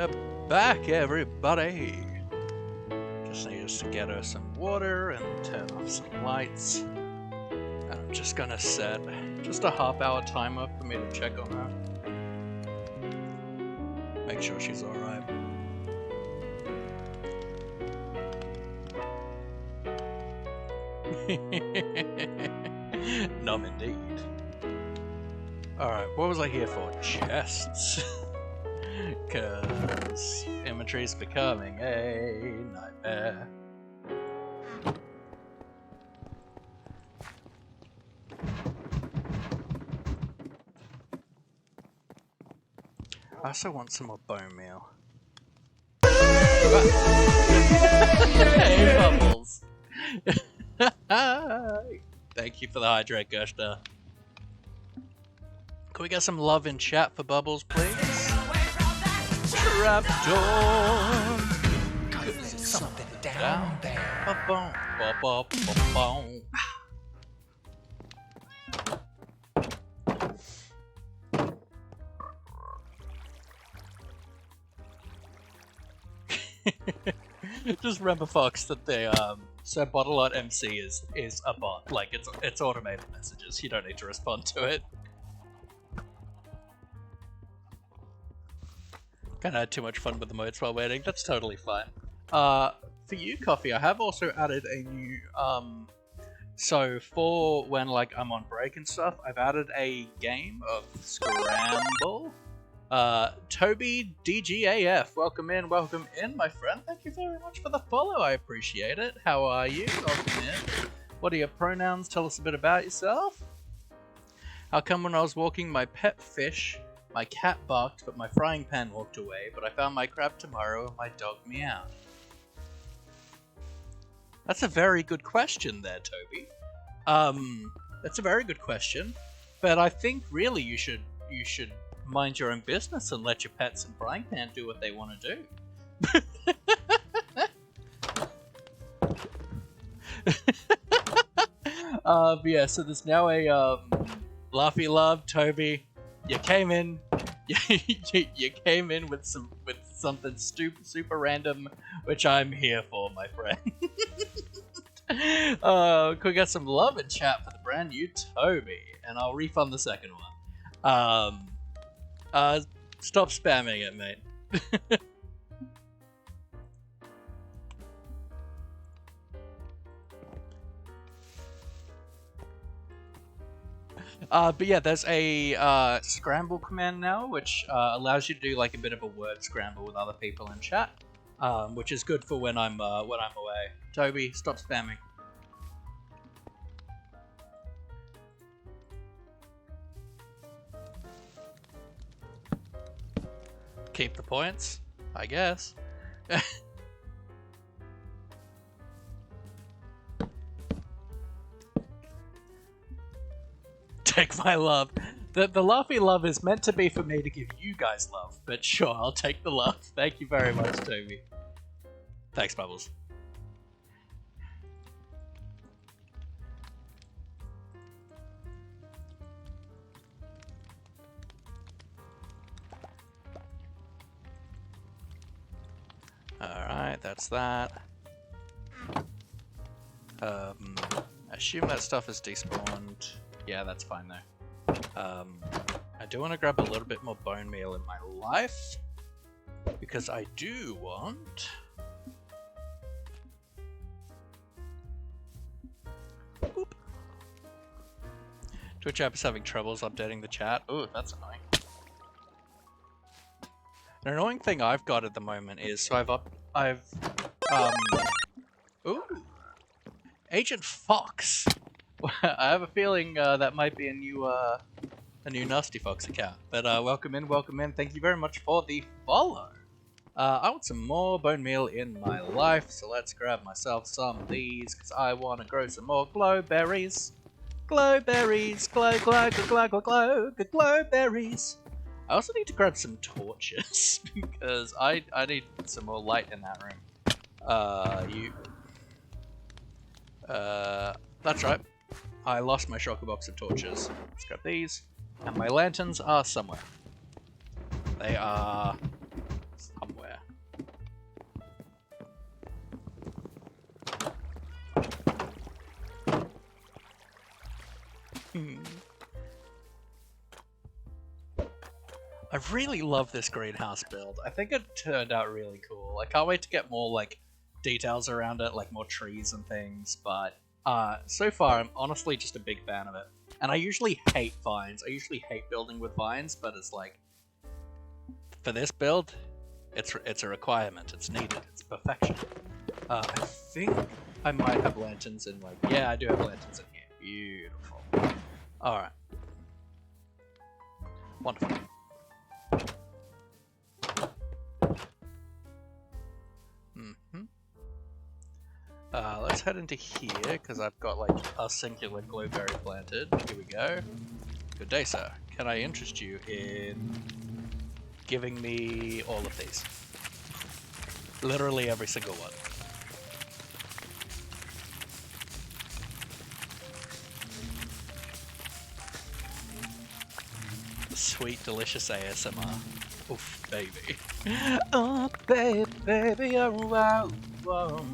We're back, everybody. Just need us to get her some water and turn off some lights. And I'm just gonna set just a half-hour timer for me to check on her. Make sure she's alright. Numb indeed. Alright, what was I here for? Chests. Cause inventory's becoming a nightmare. I also want some more bone meal. Hey, Bubbles! Thank you for the hydrate, Gushta. Can we get some love in chat for Bubbles, please? Trapdoor! Cause there's something down there. Ba-boom, ba-ba-ba-boom. Just remember, Fox, that the so Bottle Art MC is a bot. Like it's automated messages. You don't need to respond to it. Kinda had too much fun with the modes while waiting. That's totally fine. For you, Coffee, I have also added a new so for when like I'm on break and stuff, I've added a game of Scramble. Toby DGAF, welcome in, my friend. Thank you very much for the follow, I appreciate it. How are you? Welcome in. What are your pronouns? Tell us a bit about yourself. How come when I was walking my pet fish, my cat barked, but my frying pan walked away, but I found my crab tomorrow and my dog meowed? That's a very good question there, Toby. That's a very good question, but I think really you should mind your own business and let your pets and frying pan do what they want to do. But yeah, so there's now a Laffy Love, Toby. You came in, you came in with something super random, which I'm here for, my friend. Could we get some love in chat for the brand new Toby, and I'll refund the second one. Stop spamming it, mate. But yeah, there's a scramble command now, which allows you to do like a bit of a word scramble with other people in chat, which is good for when I'm away. Toby, stop spamming. Keep the points, I guess. Take my love. The Laffy love is meant to be for me to give you guys love, but sure, I'll take the love. Thank you very much, Toby. Thanks, Bubbles. Alright, that's that. I assume that stuff is despawned. Yeah, that's fine though. I do want to grab a little bit more bone meal in my life, because I do want... Boop. Twitch app is having troubles updating the chat. Ooh, that's annoying. An annoying thing I've got at the moment is, so ooh! Agent Fox! I have a feeling that might be a new Nasty Fox account. But welcome in, thank you very much for the follow! I want some more bone meal in my life, so let's grab myself some of these, because I want to grow some more glowberries. Glowberries, glow, glow, glow, glow, glow, glowberries. I also need to grab some torches, because I need some more light in that room. That's right. I lost my shulker box of torches. Let's grab these. And my lanterns are somewhere. They are... somewhere. I really love this greenhouse build. I think it turned out really cool. I can't wait to get more like details around it, like more trees and things, but so far I'm honestly just a big fan of it. And I usually hate vines. I usually hate building with vines, but it's like, for this build, it's a requirement. It's needed. It's perfection. I think I might have lanterns in like... Yeah, I do have lanterns in here. Beautiful. Alright. Wonderful. Let's head into here, because I've got like a singular glowberry planted. Here we go. Good day, sir. Can I interest you in giving me all of these? Literally every single one. The sweet, delicious ASMR. Oof, baby. Oh, baby, baby, oh, wow, wow.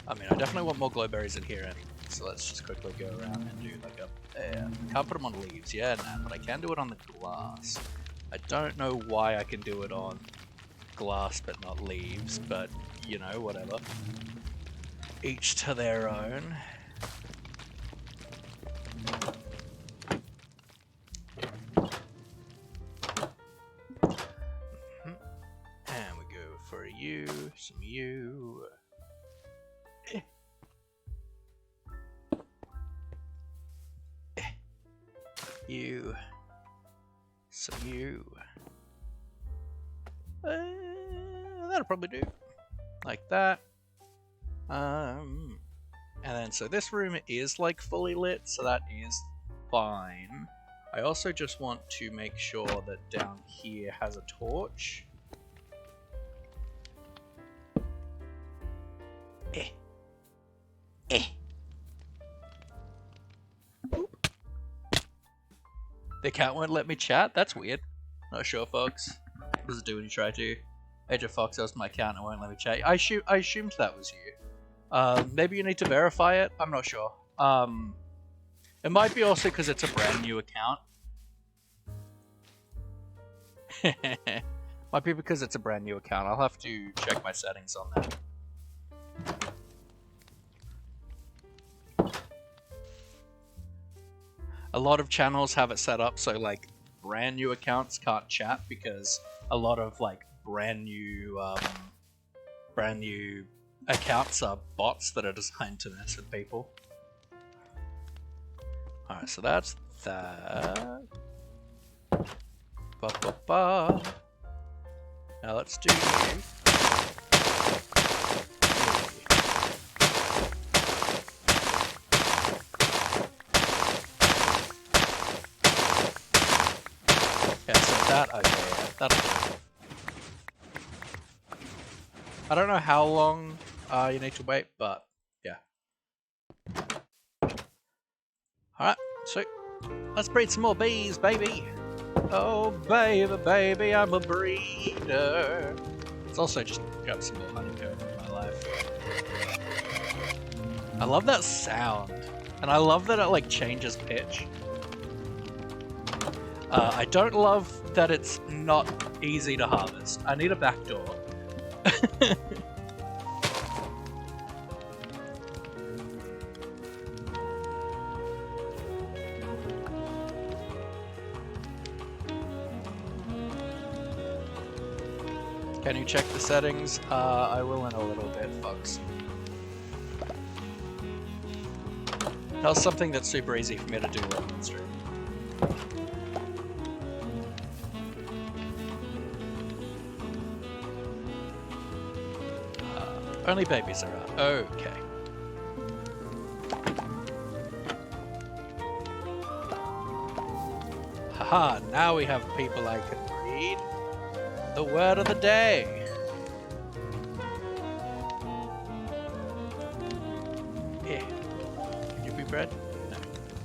I mean, I definitely want more glowberries in here anyway, so let's just quickly go around and do like a... Can't put them on leaves, yeah, nah, but I can do it on the glass. I don't know why I can do it on glass but not leaves, but, you know, whatever. Each to their own. And we go for you, some you... You, some you. That'll probably do. Like that. And then so this room is like fully lit, so that is fine. I also just want to make sure that down here has a torch. The account won't let me chat? That's weird. Not sure, folks. What does it do when you try to? Age of Fox owes my account and won't let me chat. I assumed that was you. Maybe you need to verify it? I'm not sure. It might be also because it's a brand new account. Might be because it's a brand new account. I'll have to check my settings on that. A lot of channels have it set up so like brand new accounts can't chat because a lot of like brand new accounts are bots that are designed to mess with people. Alright, so that's that. Ba. Now let's do you. Okay, yeah, that'll do. I don't know how long you need to wait, but yeah. Alright, so let's breed some more bees, baby. Oh, baby, baby, I'm a breeder. Let's also just grab some more honeycomb in my life. I love that sound, and I love that it like changes pitch. I don't love that it's not easy to harvest. I need a back door. Can you check the settings? I will in a little bit, folks. That was something that's super easy for me to do on stream. Only babies are out. Okay. Haha, now we have people I can read. The word of the day. Yeah. Can you be bred? No.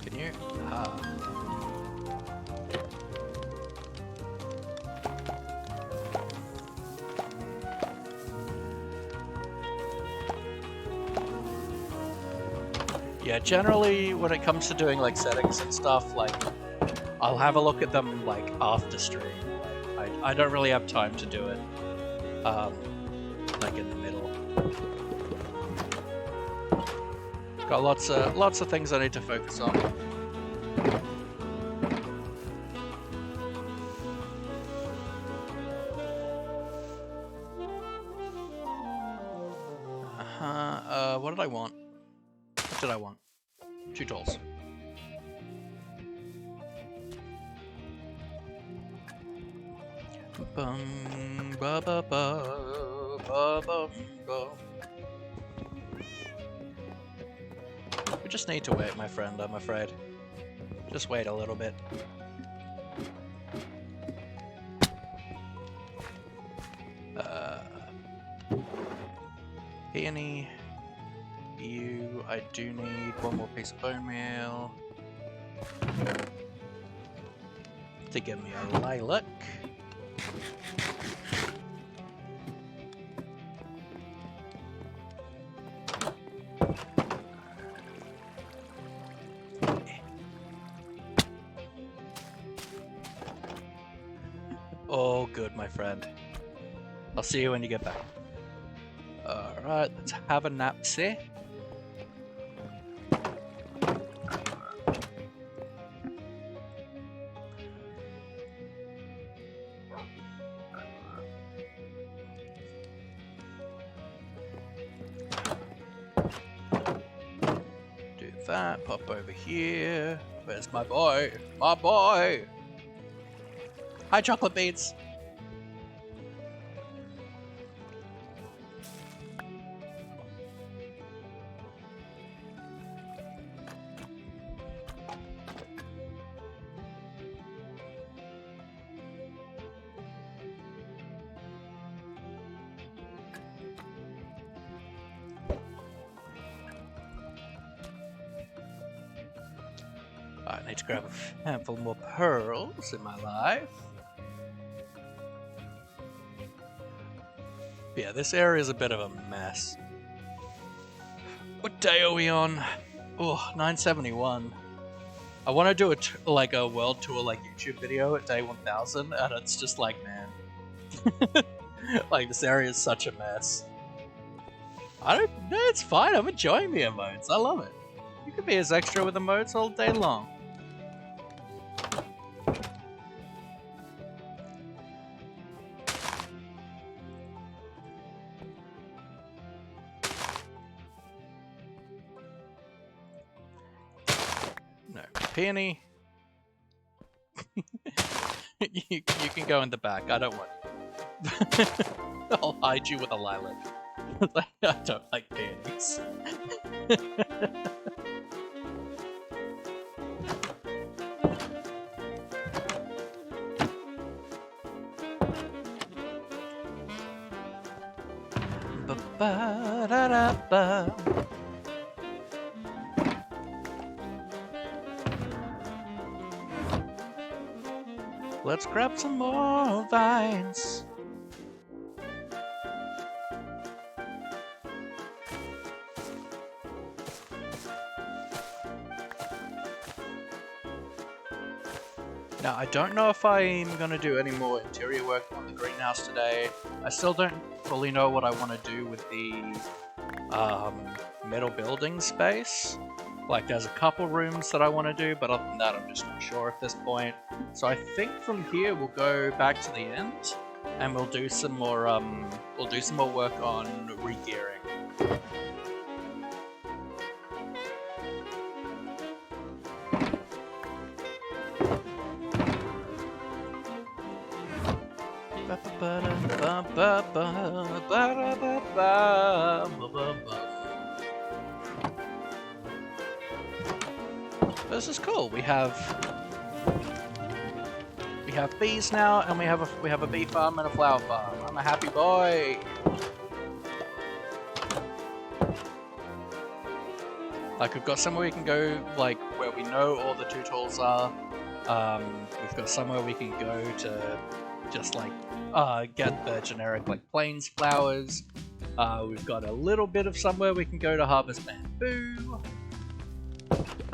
Can you? Ah. Yeah, generally when it comes to doing like settings and stuff, like I'll have a look at them like after stream. I don't really have time to do it like in the middle. Got lots of things I need to focus on. What did I want? What did I want? 2 tools. Bum, ba, ba, ba, ba, bum, bum. We just need to wait, my friend, I'm afraid. Just wait a little bit. Peony. I do need 1 more piece of bone meal to give me a lilac. Oh, good, my friend. I'll see you when you get back. Alright, let's have a nap, see? Do that, pop over here. Where's my boy? My boy! Hi, chocolate beads! I need to grab a handful more pearls in my life. Yeah, this area is a bit of a mess. What day are we on? Oh, 971. I want to do like a world tour like YouTube video at day 1000, and it's just like, man, like this area is such a mess. It's fine. I'm enjoying the emotes. I love it. You could be as extra with emotes all day long. No, Peony. you can go in the back. I don't want you. I'll hide you with a lilac. I don't like peonies. Ba-ba-da-da-ba. Let's grab some more vines. Now, I don't know if I'm going to do any more interior work on the greenhouse today. I still don't fully know what I want to do with the metal building space. Like, there's a couple rooms that I want to do, but other than that, I'm just not sure at this point. So I think from here we'll go back to the end, and we'll do some more work on re-gearing. This is cool. We have bees now, and we have a bee farm and a flower farm. I'm a happy boy. Like, we've got somewhere we can go, like where we know all the tutorials are. We've got somewhere we can go to just like get the generic like plains flowers. We've got a little bit of somewhere we can go to harvest bamboo.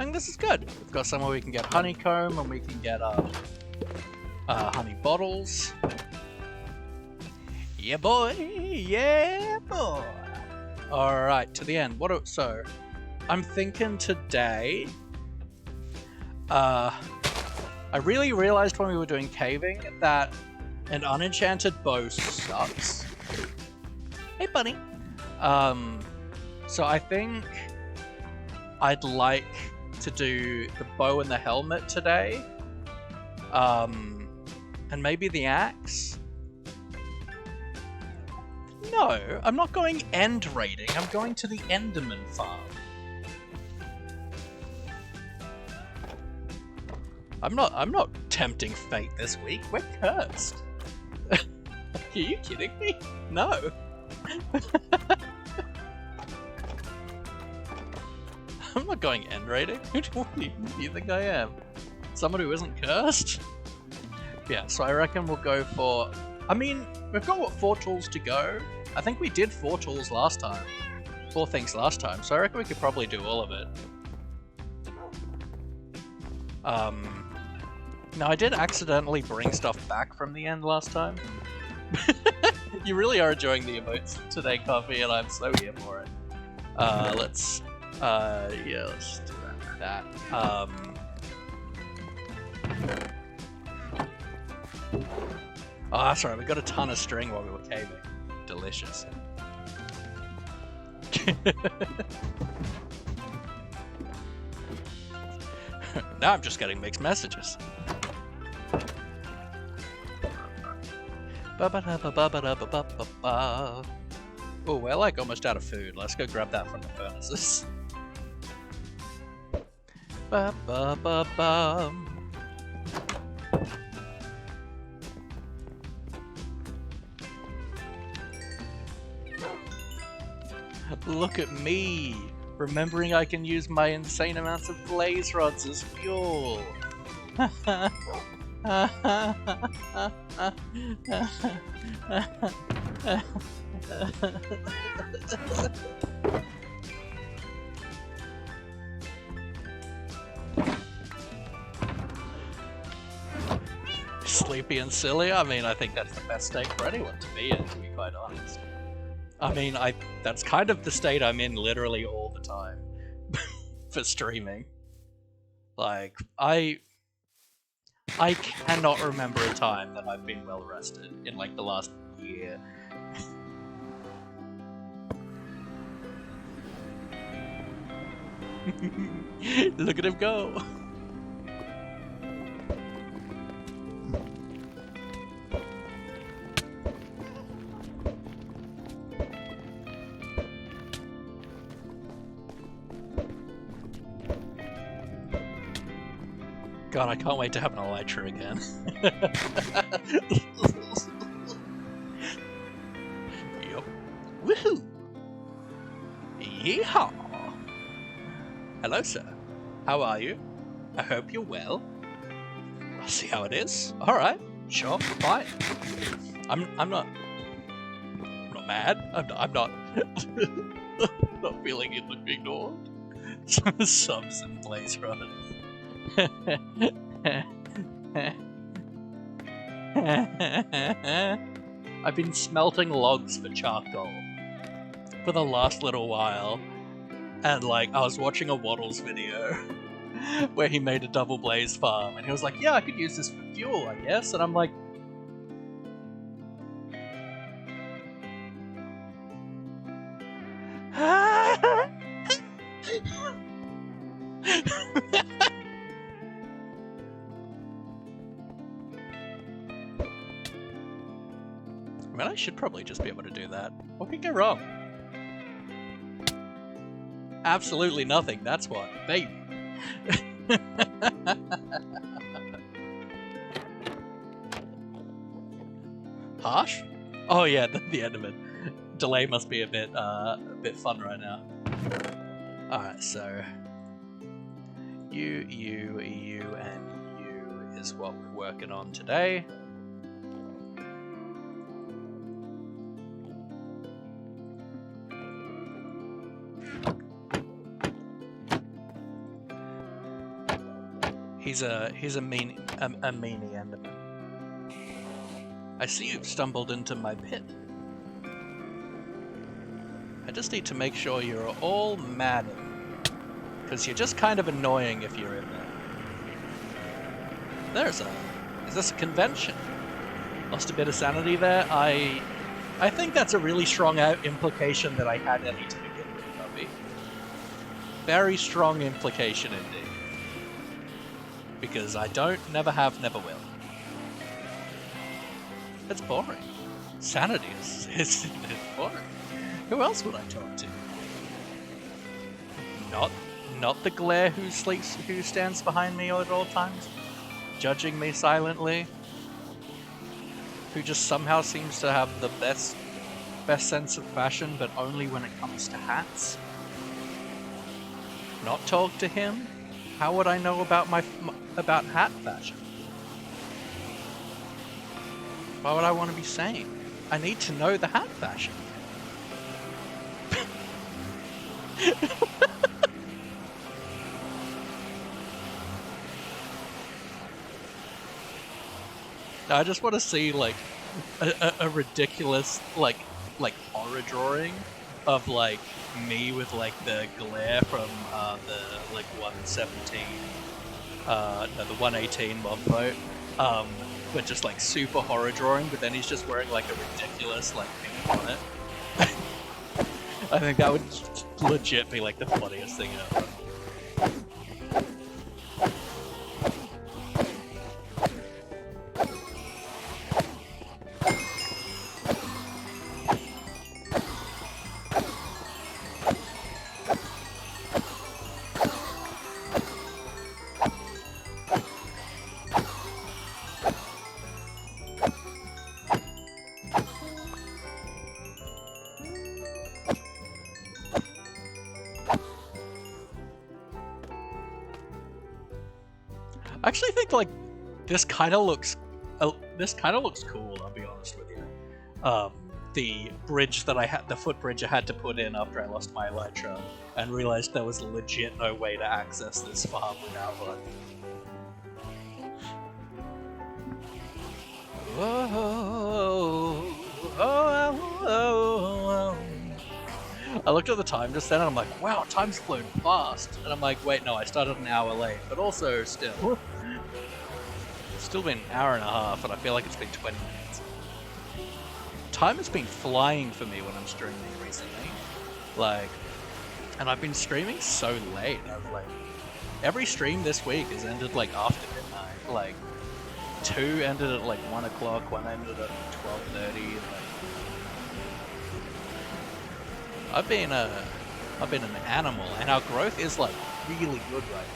think this is good. We've got somewhere we can get honeycomb and we can get honey bottles. Yeah, boy. Yeah, boy. All right, to the end. So, I'm thinking today. I really realized when we were doing caving that an unenchanted bow sucks. Hey, bunny. So I think I'd like to do the bow and the helmet today. And maybe the axe. No, I'm not going end raiding. I'm going to the Enderman farm. I'm not tempting fate this week. We're cursed. Are you kidding me? No. I'm not going end raiding. Who do you think I am? Someone who isn't cursed? Yeah, so I reckon we'll go for... I mean, we've got, what, 4 tools to go? I think we did 4 tools last time. 4 things last time, so I reckon we could probably do all of it. Now, I did accidentally bring stuff back from the end last time. You really are enjoying the emotes today, Coffee, and I'm so here for it. Let's do that. Oh, that's right, we got a ton of string while we were caving. Delicious. Now I'm just getting mixed messages. Oh, we're like almost out of food. Let's go grab that from the furnaces. Look at me, remembering I can use my insane amounts of blaze rods as fuel. Sleepy and silly? I mean, I think that's the best state for anyone to be in, to be quite honest. I mean, that's kind of the state I'm in literally all the time for streaming. Like, I cannot remember a time that I've been well rested in like the last year. Look at him go. God, I can't wait to have an elytra again. Yup. Woohoo! Yeehaw! Hello, sir. How are you? I hope you're well. I'll see how it is. Alright, sure, fine. I'm not mad. I'm not not feeling ignored. Subs and blaze rods. I've been smelting logs for charcoal for the last little while, and like I was watching a Waddles video where he made a double blaze farm, and he was like, "Yeah, I could use this for fuel, I guess," and I'm like, I mean, I should probably just be able to do that. What could go wrong? Absolutely nothing, that's what. Baby. Harsh? Oh yeah, the Enderman. Delay must be a bit fun right now. Alright, so... You, and you is what we're working on today. He's a meanie Enderman. I see you've stumbled into my pit. I just need to make sure you're all mad at me, because you're just kind of annoying if you're in there. Is this a convention? Lost a bit of sanity there. I think that's a really strong implication that I had any to begin with, Bubby. Very strong implication indeed. Because I don't, never have, never will. It's boring. Sanity is boring. Who else would I talk to? Not the glare who stands behind me at all times, judging me silently. Who just somehow seems to have the best sense of fashion, but only when it comes to hats. Not talk to him? How would I know about about hat fashion? Why would I want to be sane? I need to know the hat fashion. I just want to see like a ridiculous like horror drawing of like me with like the glare from the like 117 no, the 118 mob boat, but just like super horror drawing, but then he's just wearing like a ridiculous like pink bonnet. I think that would legit be like the funniest thing ever. I actually think like this kind of looks cool. I'll be honest with you. The bridge that the footbridge I had to put in after I lost my elytra and realized there was legit no way to access this farm without one. Whoa, oh. I looked at the time just then and I'm like, wow, time's flown fast. And I'm like, wait, no, I started an hour late, but also still. It's still been an hour and a half, and I feel like it's been 20 minutes. Time has been flying for me when I'm streaming recently. Like, and I've been streaming so late. I've like, every stream this week has ended like after midnight. Like, 2 ended at like 1 o'clock, 1 ended at 12:30. I've been an animal, and our growth is like really good right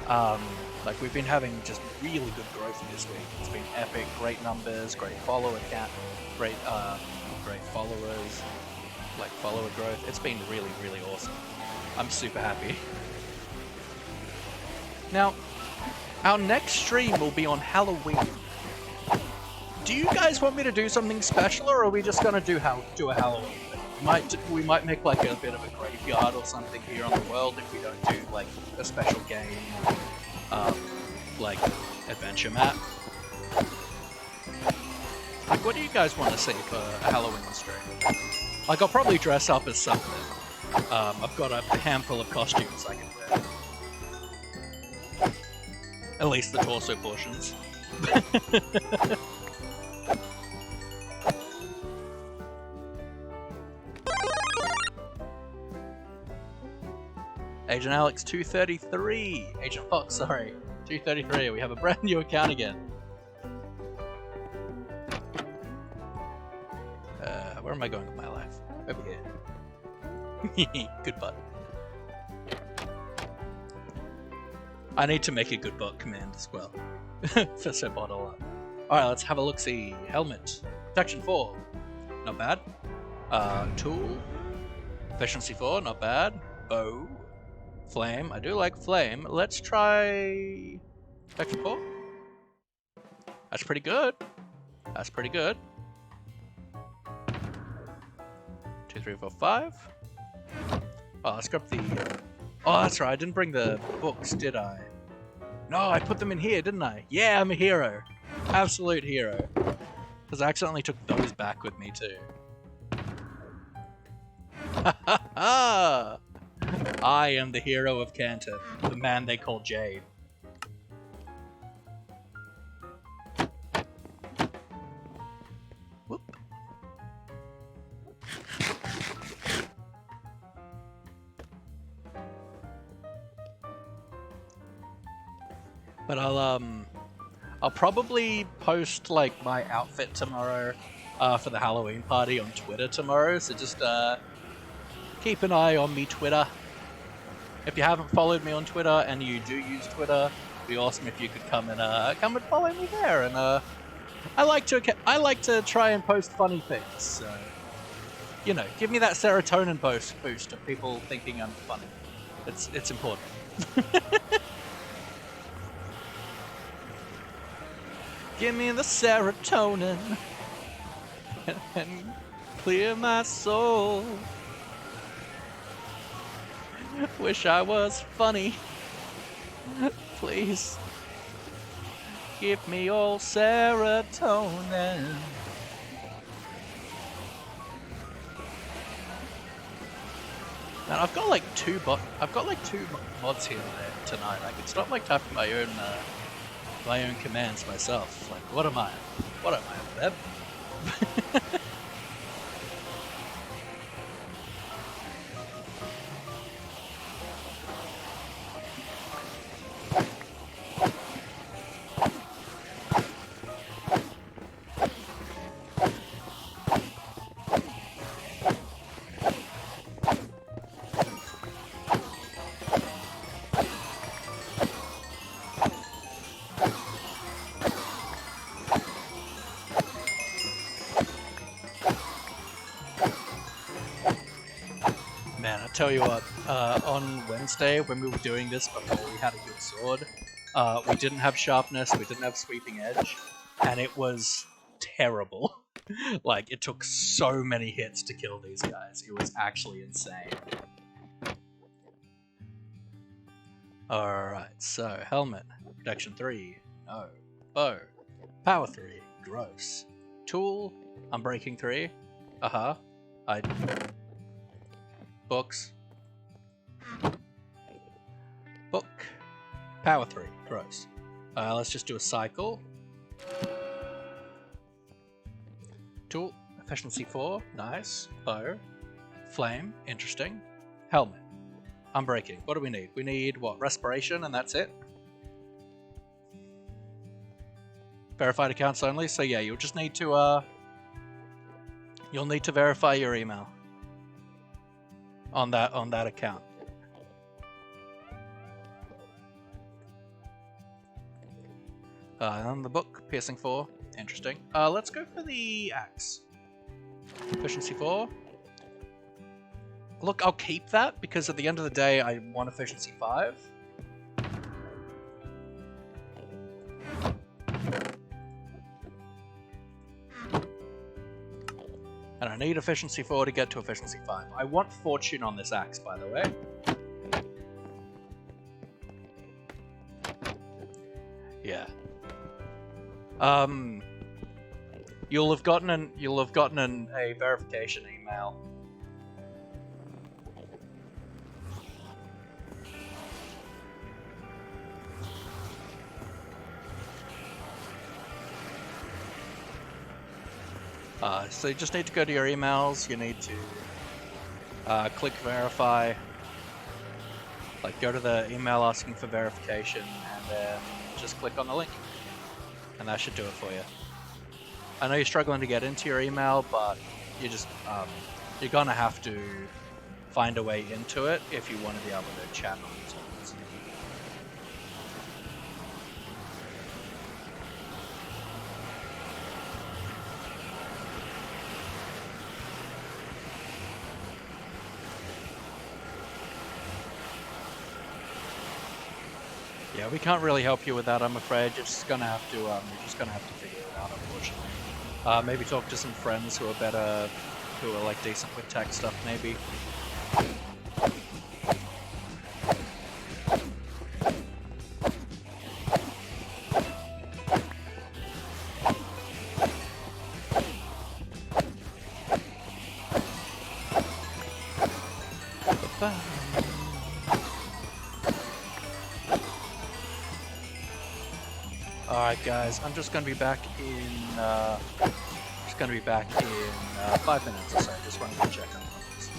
now. Like we've been having just really good growth this week. It's been epic, great numbers, great follower count, great followers, like follower growth. It's been really, really awesome. I'm super happy. Now, our next stream will be on Halloween. Do you guys want me to do something special, or are we just gonna do a Halloween thing? We might make like a bit of a graveyard or something here on the world if we don't do like a special game, like adventure map. Like, what do you guys want to see for a Halloween stream? Like, I'll probably dress up as something. I've got a handful of costumes I can wear. At least the torso portions. Agent Alex 233. Agent Fox, sorry. 233. We have a brand new account again. Where am I going with my life? Over here. Good butt. I need to make a good butt command as well. For so bottle up. Alright, let's have a look-see. Helmet. Protection 4. Not bad. Tool. Efficiency 4. Not bad. Bow. Flame. I do like flame. Let's try Protection 4. That's pretty good. That's pretty good. 2, 3, 4, 5. Oh, let's grab the... Oh, that's right. I didn't bring the books, did I? No, I put them in here, didn't I? Yeah, I'm a hero. Absolute hero. Because I accidentally took those back with me too. Ha ha ha! I am the hero of Canton, the man they call Jade. Whoop. But I'll probably post like my outfit tomorrow for the Halloween party on Twitter tomorrow, so just keep an eye on me Twitter. If you haven't followed me on Twitter and you do use Twitter, it'd be awesome if you could come and follow me there. And I like to try and post funny things. So, you know, give me that serotonin boost of people thinking I'm funny. It's important. Give me the serotonin and clear my soul. Wish I was funny. Please. Give me all serotonin. Man, I've got like two mods here tonight. I could start like typing my own commands myself. Like, what am I? What am I, web? Tell you what, on Wednesday when we were doing this before we had a good sword, we didn't have sharpness, we didn't have sweeping edge, and it was terrible. Like, it took so many hits to kill these guys. It was actually insane. Alright, so helmet, protection 3, no. Bow, power 3, gross. Tool, unbreaking 3, Books. Book. Power 3. Gross. Let's just do a cycle. Tool. Efficiency 4. Nice. Bow. Flame. Interesting. Helmet. Unbreaking. What do we need? We need, what? Respiration, and that's it? Verified accounts only? So yeah, you'll just need to, you'll need to verify your email. On that account. On the book, piercing 4, interesting. Let's go for the axe. Efficiency 4. Look, I'll keep that because at the end of the day, I want efficiency 5. And I need efficiency 4 to get to efficiency 5. I want fortune on this axe, by the way. Yeah. You'll have gotten a verification email. So you just need to go to your emails, you need to click verify, like go to the email asking for verification, and then just click on the link. And that should do it for you. I know you're struggling to get into your email, but you just, you're gonna have to find a way into it if you want to be able to chat on these ones. Yeah, we can't really help you with that, I'm afraid. You're just gonna have to figure it out, unfortunately. Maybe talk to some friends who are better, who are like decent with tech stuff, maybe. Alright guys, I'm just gonna be back in 5 minutes or so. Just wanted to check on things.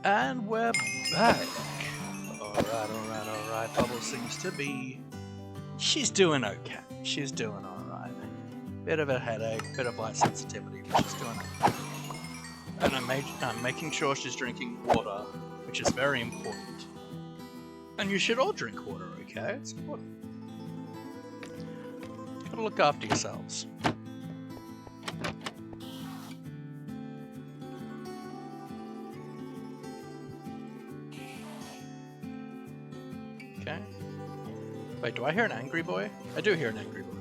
And we're back. Alright. Bubble seems to be... She's doing okay. She's doing alright. Bit of a headache, bit of light sensitivity, but she's doing okay. And I'm making sure she's drinking water, which is very important. And you should all drink water, okay? It's important. Gotta look after yourselves. Okay. Wait, do I hear an angry boy? I do hear an angry boy.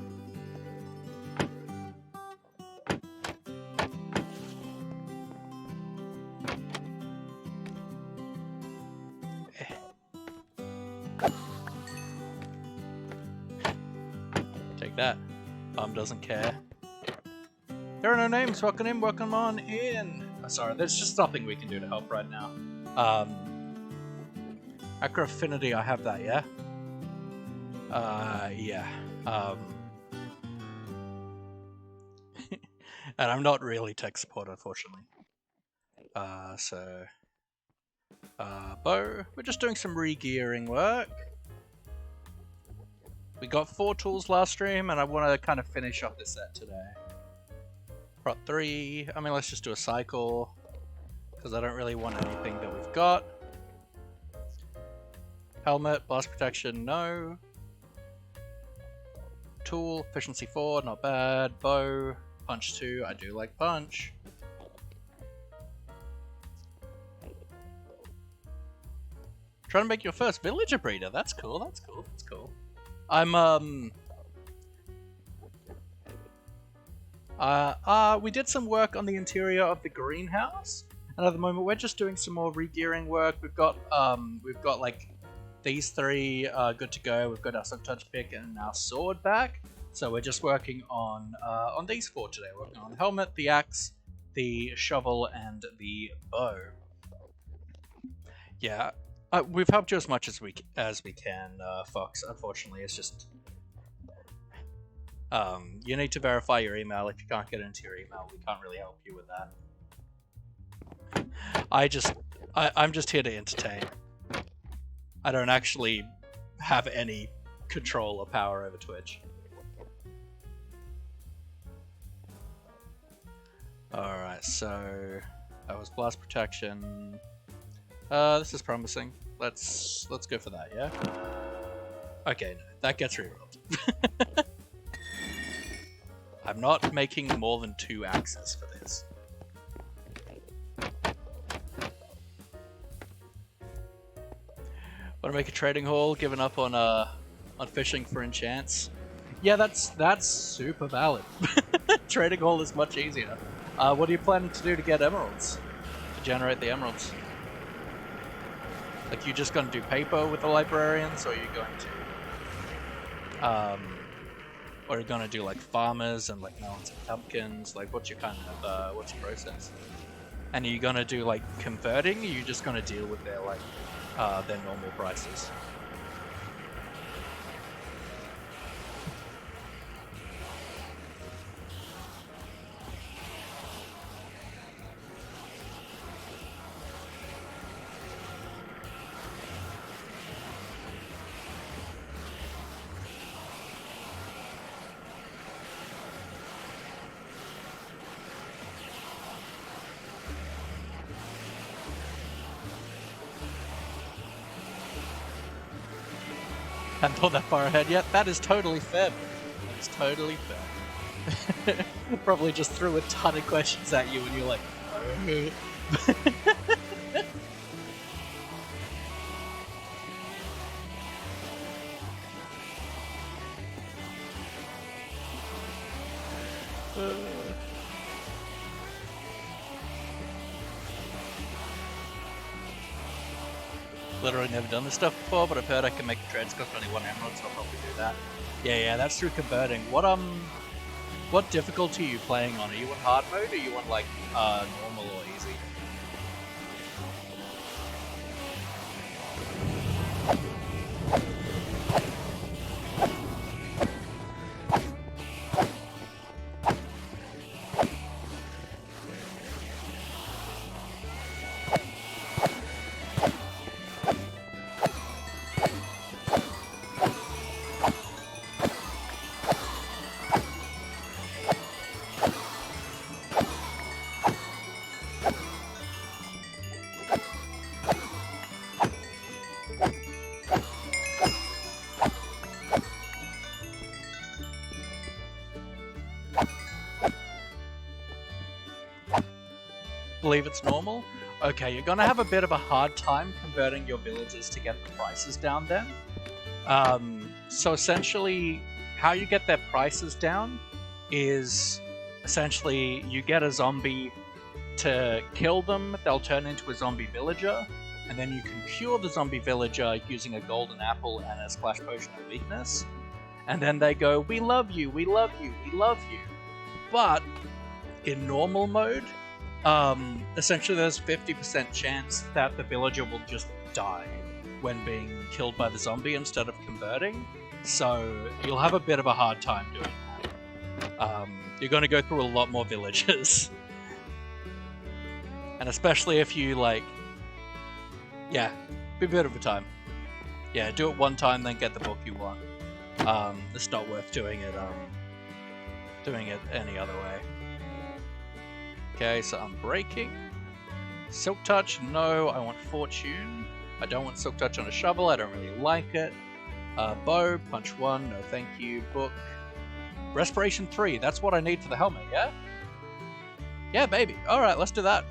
Take that. Doesn't care. There are no names. Welcome on in. Oh, sorry, there's just nothing we can do to help right now. Acro Affinity, I have that, yeah? Yeah. And I'm not really tech support, unfortunately. Bo, we're just doing some re-gearing work. We got 4 tools last stream, and I want to kind of finish off this set today. Prot 3, I mean, let's just do a cycle, because I don't really want anything that we've got. Helmet, blast protection, no. Tool, efficiency 4, not bad. Bow, punch 2, I do like punch. Trying to make your first villager breeder, that's cool, that's cool, that's cool. I'm We did some work on the interior of the greenhouse, and at the moment we're just doing some more regearing work. We've got like these three good to go. We've got our silk touch pick and our sword back. So we're just working on these four today. We're working on the helmet, the axe, the shovel, and the bow. Yeah, we've helped you as much as we can, Fox. Unfortunately, it's just you need to verify your email. If you can't get into your email, we can't really help you with that. I'm just here to entertain. I don't actually have any control or power over Twitch. Alright, so that was blast protection. This is promising. Let's go for that, yeah? Okay, no, that gets rerolled. I'm not making more than 2 axes for this. Want to make a trading haul? Giving up on fishing for enchants? Yeah, that's super valid. Trading haul is much easier. What are you planning to do to get emeralds? To generate the emeralds? Like, you just gonna do paper with the librarians, or are you going to or are you gonna do like farmers and like melons and pumpkins? Like, what's your kind of what's your process? And are you gonna do like converting, or are you just gonna deal with their like their normal prices? Haven't thought that far ahead yet. That is totally fair. That is totally fair. Probably just threw a ton of questions at you and you're like, literally never done this stuff before, but I've heard I can make the trades cost only 1 emerald, so I'll probably do that. Yeah, that's through converting. What difficulty are you playing on? Are you on hard mode, or are you on like normal or easy? Believe it's normal? Okay, you're gonna have a bit of a hard time converting your villagers to get the prices down then. So essentially, how you get their prices down is essentially you get a zombie to kill them, they'll turn into a zombie villager, and then you can cure the zombie villager using a golden apple and a splash potion of weakness. And then they go, we love you, we love you, we love you. But in normal mode, essentially there's 50% chance that the villager will just die when being killed by the zombie instead of converting. So you'll have a bit of a hard time doing that. You're going to go through a lot more villagers. And especially if you like, yeah, be a bit of a time. Yeah, do it one time, then get the book you want. It's not worth doing it any other way. Okay, so I'm breaking. Silk touch, no, I want fortune. I don't want silk touch on a shovel, I don't really like it. Bow, punch 1, no thank you. Book. Respiration 3, that's what I need for the helmet, yeah? Yeah, baby. Alright, let's do that.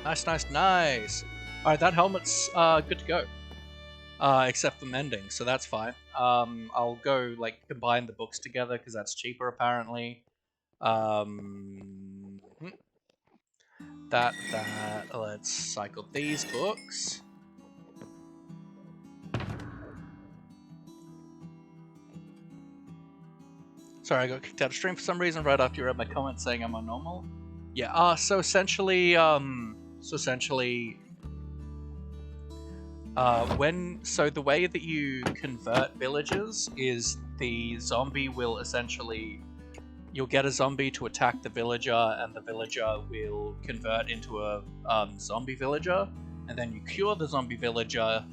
Nice, nice, nice. Alright, that helmet's good to go. Except for mending, so that's fine. I'll go, like, combine the books together, because that's cheaper, apparently. That. Let's cycle these books. Sorry, I got kicked out of stream for some reason right after you read my comment saying I'm on normal. Yeah. So essentially, the way that you convert villagers is the zombie will essentially, you'll get a zombie to attack the villager, and the villager will convert into a zombie villager, and then you cure the zombie villager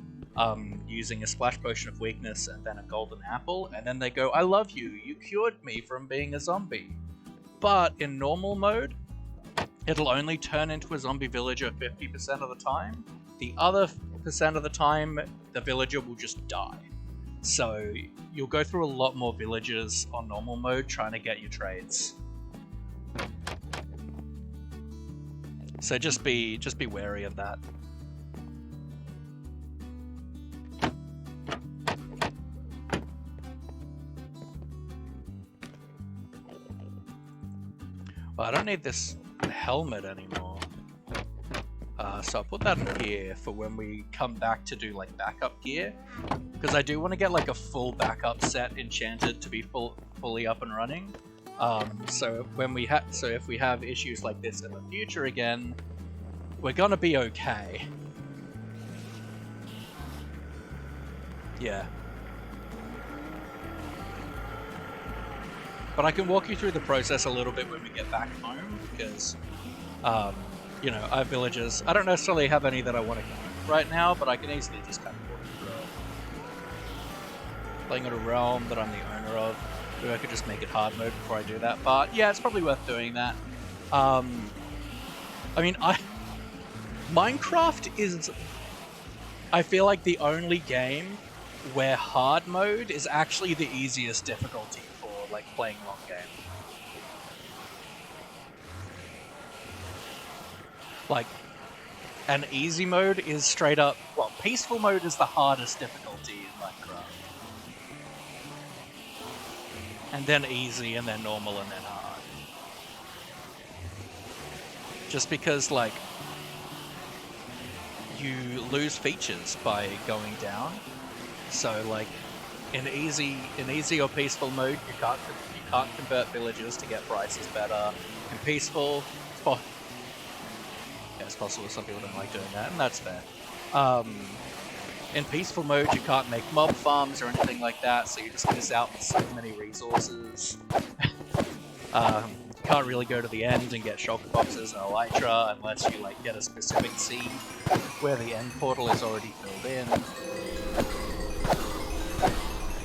using a splash potion of weakness and then a golden apple, and then they go, I love you, you cured me from being a zombie. But in normal mode, it'll only turn into a zombie villager 50% of the time. The other percent of the time, the villager will just die. So you'll go through a lot more villagers on normal mode trying to get your trades. So just be wary of that. Well, I don't need this helmet anymore. So I'll put that in here for when we come back to do like backup gear, because I do want to get like a full backup set enchanted to be fully up and running. So if we have issues like this in the future again, we're gonna be okay. Yeah. But I can walk you through the process a little bit when we get back home, because you know, I have villagers. I don't necessarily have any that I want to keep right now, but I can easily just kind of walk you through it. Playing at a realm that I'm the owner of. Maybe I could just make it hard mode before I do that. But yeah, it's probably worth doing that. I mean, Minecraft is, I feel like, the only game where hard mode is actually the easiest difficulty for like playing long game. Like, an easy mode is straight up, well, peaceful mode is the hardest difficulty in Minecraft. And then easy, and then normal, and then hard. Just because, like, you lose features by going down. So, like, in easy or peaceful mode, you can't convert villagers to get prices better. In peaceful, it's possible some people don't like doing that, and that's fair. In peaceful mode, you can't make mob farms or anything like that, so you just miss out on so many resources. You can't really go to the end and get shulker boxes and elytra unless you like get a specific seed where the end portal is already filled in.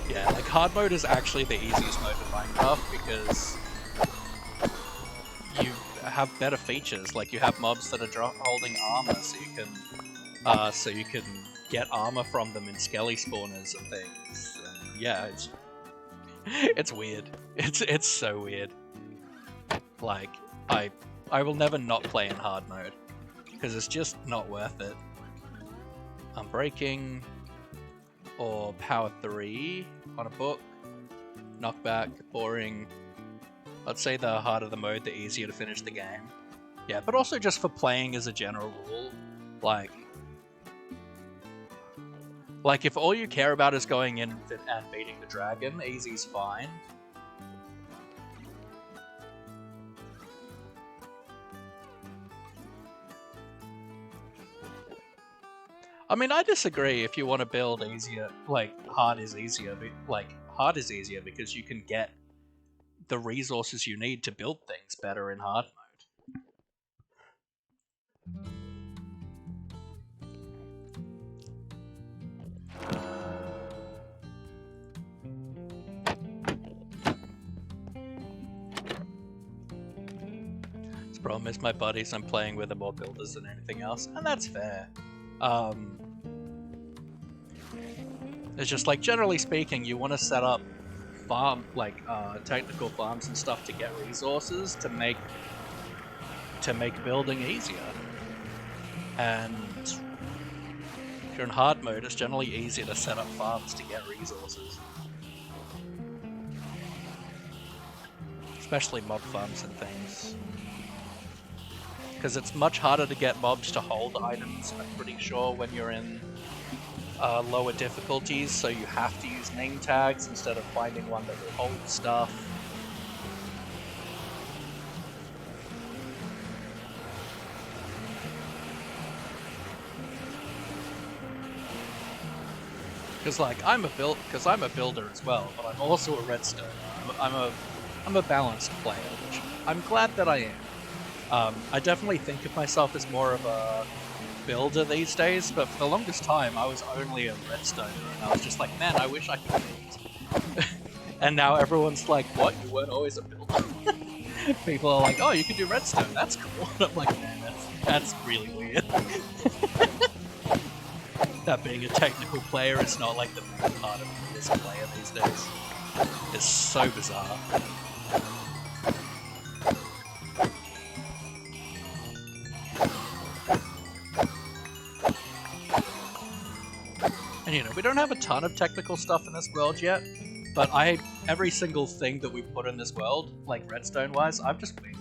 Yeah, like hard mode is actually the easiest mode in Minecraft because you have better features. Like you have mobs that are holding armor, so you can get armor from them in skelly spawners and things. And yeah, it's weird. It's so weird. Like I will never not play in hard mode because it's just not worth it. Unbreaking or power 3 on a book. Knockback, boring. I'd say the harder the mode, the easier to finish the game. Yeah, but also just for playing as a general rule, like if all you care about is going in and beating the dragon, easy's fine. I mean, I disagree if you want to build easier, like, hard is easier, hard is easier because you can get the resources you need to build things better in hard mode. The problem is my buddies I'm playing with are more builders than anything else, and that's fair. It's just like, generally speaking, you want to set up technical farms and stuff to get resources to make building easier. And if you're in hard mode, it's generally easier to set up farms to get resources. especially mob farms and things. Because it's much harder to get mobs to hold items, I'm pretty sure, when you're in lower difficulties, so you have to use name tags instead of finding one that will hold stuff. Because like I'm a builder as well, but I'm also a redstone. I'm a balanced player, which I'm glad that I am. I definitely think of myself as more of a builder these days, but for the longest time I was only a redstoner, and I was just like, man, I wish I could build. And now everyone's like, what? You weren't always a builder? People are like, oh, you can do redstone. That's cool. And I'm like, man, that's really weird. That being a technical player is not like the main part of being a player these days. It's so bizarre. And you know, we don't have a ton of technical stuff in this world yet, but every single thing that we put in this world, like redstone wise, I've just winged.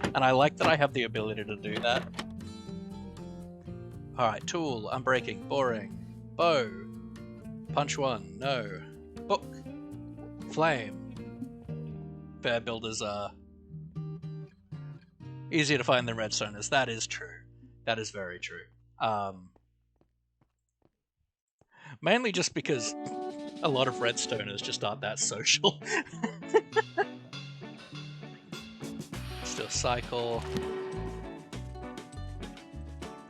And I like that I have the ability to do that. Alright, tool, unbreaking, boring, bow, punch one, no, book, flame. Bear builders are easier to find than redstoners. That is true. That is very true. Mainly just because a lot of redstoners just aren't that social. Still cycle.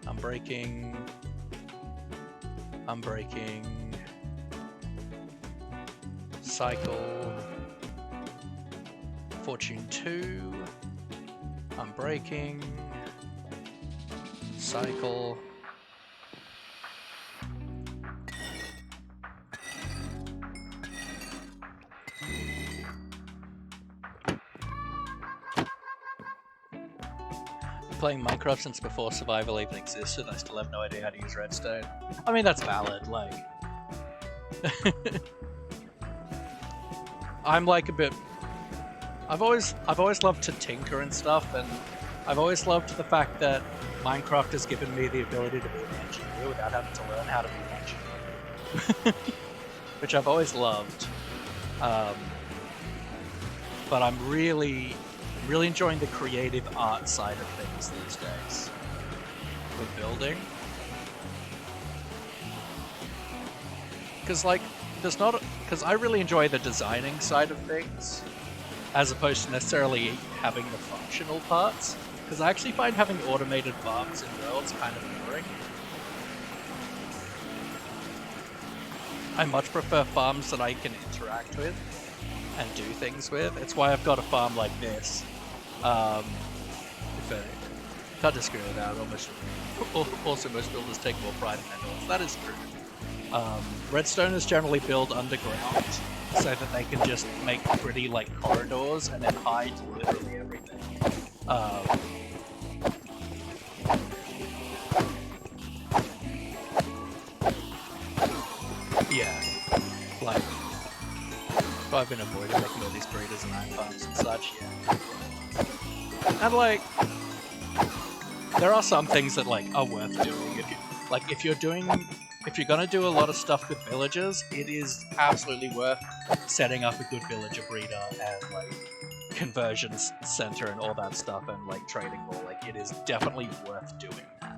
Unbreaking. Unbreaking. Cycle. Fortune 2. Unbreaking. Cycle. Playing Minecraft since before survival even existed. I still have no idea how to use redstone. I mean, that's valid, like... I'm like a bit... I've always loved to tinker and stuff, and I've always loved the fact that Minecraft has given me the ability to be an engineer without having to learn how to be an engineer. Which I've always loved. But I'm really enjoying the creative art side of things these days with building. Because I really enjoy the designing side of things as opposed to necessarily having the functional parts. Because I actually find having automated farms in worlds kind of boring. I much prefer farms that I can interact with and do things with. It's why I've got a farm like this. If I can't disagree with that. Also, most builders take more pride in their builds. That is true. Redstoners generally build underground so that they can just make pretty like corridors and then hide literally everything. Yeah, like I've been avoiding making all these breeders and iron farms and such. Yeah. And like, there are some things that like are worth doing. If you're gonna do a lot of stuff with villagers, it is absolutely worth setting up a good villager breeder and like conversions center and all that stuff and like trading hall. Like, it is definitely worth doing that.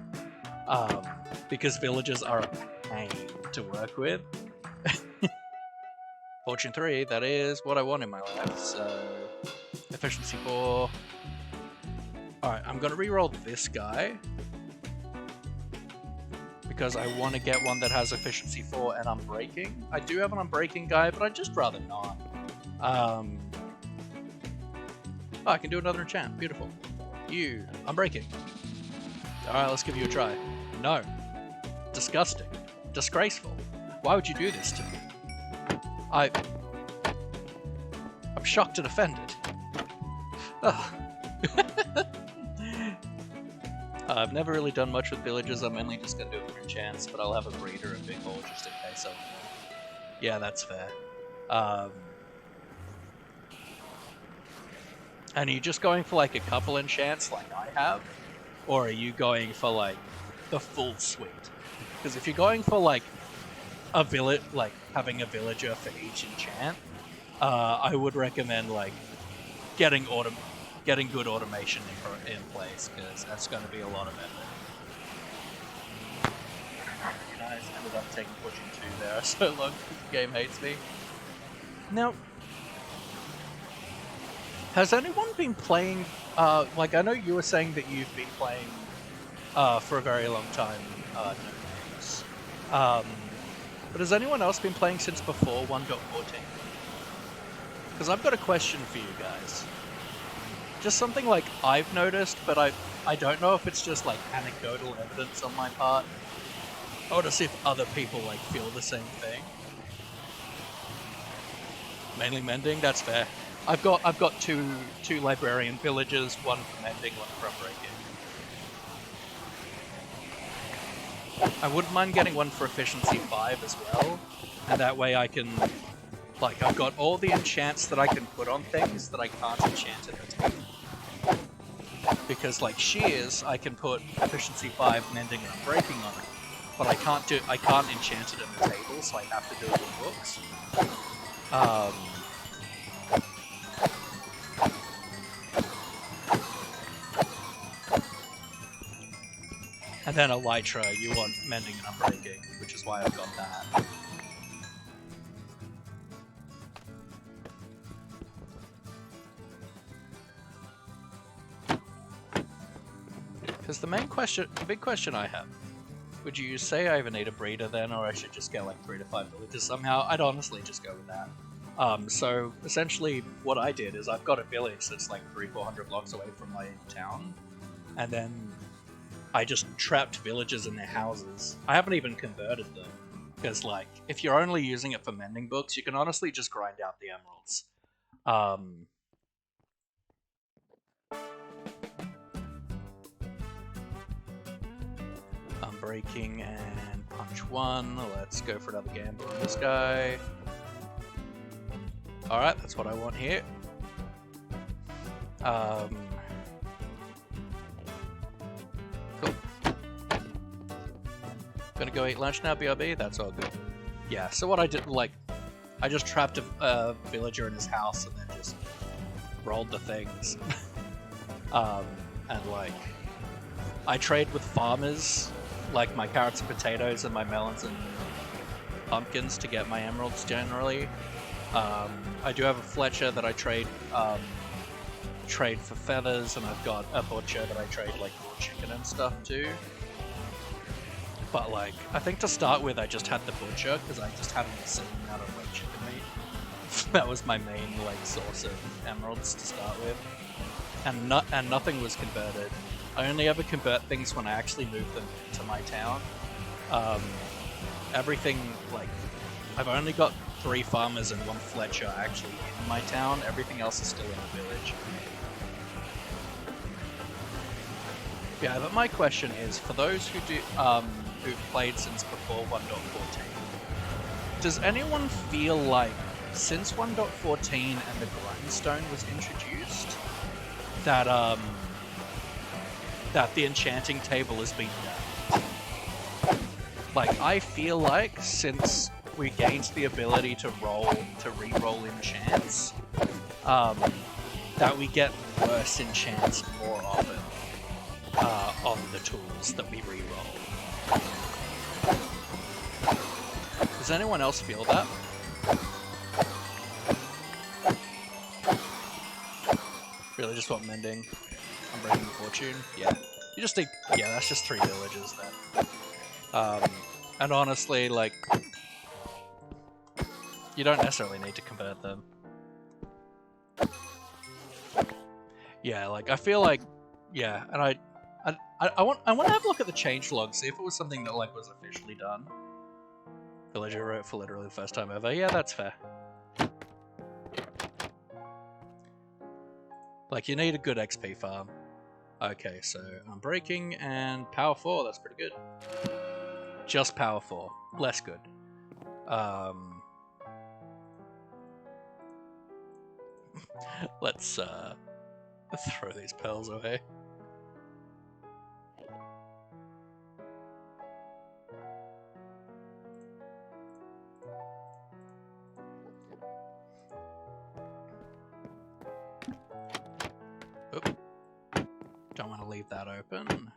Because villagers are a pain to work with. Fortune 3, that is what I want in my life. So efficiency 4. Alright, I'm gonna reroll this guy because I want to get one that has efficiency 4 and unbreaking. I do have an unbreaking guy, but I'd just rather not. Oh, I can do another enchant. Beautiful. You, unbreaking. Alright, let's give you a try. No. Disgusting. Disgraceful. Why would you do this to me? I'm shocked and offended. Ugh. I've never really done much with villagers. I'm mainly just gonna do it for enchants, but I'll have a breeder and big hole just in case. Yeah, that's fair. And are you just going for like a couple enchants like I have? Or are you going for like the full suite? Because if you're going for like a village, like having a villager for each enchant, I would recommend like getting good automation in place, because that's going to be a lot of effort. You guys ended up taking pushing 2 there so long because the game hates me. Now, has anyone been playing, like I know you were saying that you've been playing for a very long time, no names. But has anyone else been playing since before 1.14? Because I've got a question for you guys. Just something like I've noticed, but I don't know if it's just like anecdotal evidence on my part. I want to see if other people like feel the same thing. Mainly mending, that's fair. I've got two librarian villages, one for mending, one for unbreaking. I wouldn't mind getting one for efficiency 5 as well, and that way I can, like, I've got all the enchants that I can put on things that I can't enchant at the table. Because like shears, I can put efficiency 5, mending, and unbreaking on it, but I can't enchant it at the table, so I have to do it with books. And then elytra, you want mending and unbreaking, which is why I've got that. Because the big question I have, would you say I even need a breeder then, or I should just get like 3 to 5 villages somehow? I'd honestly just go with that. So essentially what I did is I've got a village that's like 300-400 blocks away from my town, and then I just trapped villagers in their houses. I haven't even converted them, because like, if you're only using it for mending books, you can honestly just grind out the emeralds. Unbreaking and punch 1. Let's go for another gamble on this guy. Alright, that's what I want here. Cool. Gonna go eat lunch now, BRB? That's all good. Yeah, so what I did, like, I just trapped a villager in his house and then just rolled the things. And like, I trade with farmers, like my carrots and potatoes and my melons and pumpkins to get my emeralds generally. I do have a Fletcher that I trade for feathers, and I've got a butcher that I trade like raw chicken and stuff too. But like, I think to start with I just had the butcher because I just had an insane amount of like chicken meat. That was my main like source of emeralds to start with, and nothing was converted. I only ever convert things when I actually move them to my town. Everything, like, I've only got 3 farmers and 1 Fletcher actually in my town. Everything else is still in the village. Yeah, but my question is, for those who who've played since before 1.14, does anyone feel like, since 1.14 and the grindstone was introduced, that that the enchanting table has been nerfed? Like, I feel like since we gained the ability to re-roll enchants, that we get worse enchants more often on the tools that we re-roll. Does anyone else feel that? Really just want mending. I'm breaking fortune. Yeah. You just need, yeah, that's just 3 villages then. And honestly, like, you don't necessarily need to convert them. Yeah, like, I feel like, yeah, and I want to have a look at the changelog, see if it was something that like was officially done. Villager wrote for literally the first time ever. Yeah, that's fair. Like, you need a good XP farm. Okay, so Unbreaking and Power 4, that's pretty good. Just Power 4, less good. Let's Throw these pearls away. Oop. Don't want to leave that open.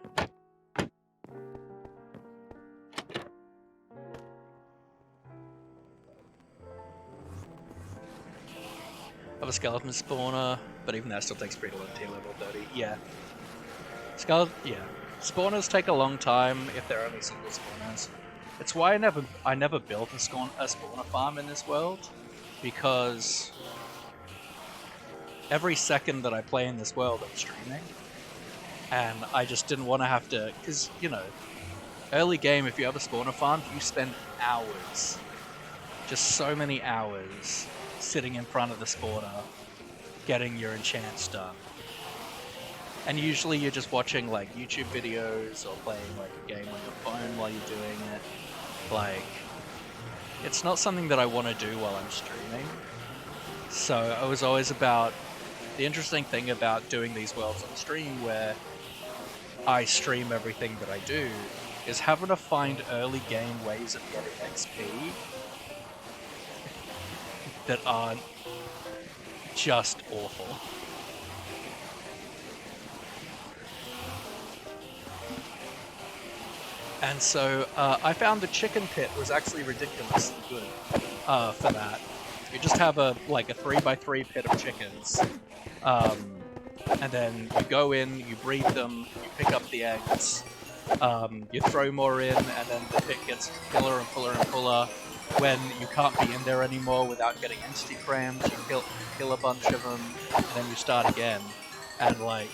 I have a skeleton spawner, but even that still takes pretty long to level 30. Yeah. Spawners take a long time if they're only single spawners. It's why I never built a spawner farm in this world, because every second that I play in this world I'm streaming, and I just didn't want to have to, because, you know, early game, if you have a spawner farm, you spend hours, just so many hours, sitting in front of the spawner, getting your enchants done. And usually you're just watching like YouTube videos or playing like a game on your phone while you're doing it. Like, it's not something that I want to do while I'm streaming. So I was always about, the interesting thing about doing these worlds on stream where I stream everything that I do is having to find early game ways of getting XP that aren't just awful. And so I found the chicken pit was actually ridiculously good for that. You just have a 3x3 pit of chickens, and then you go in, you breed them, you pick up the eggs, you throw more in, and then the pit gets fuller and fuller and fuller. When you can't be in there anymore without getting entity crammed, you kill a bunch of them, and then you start again. And like,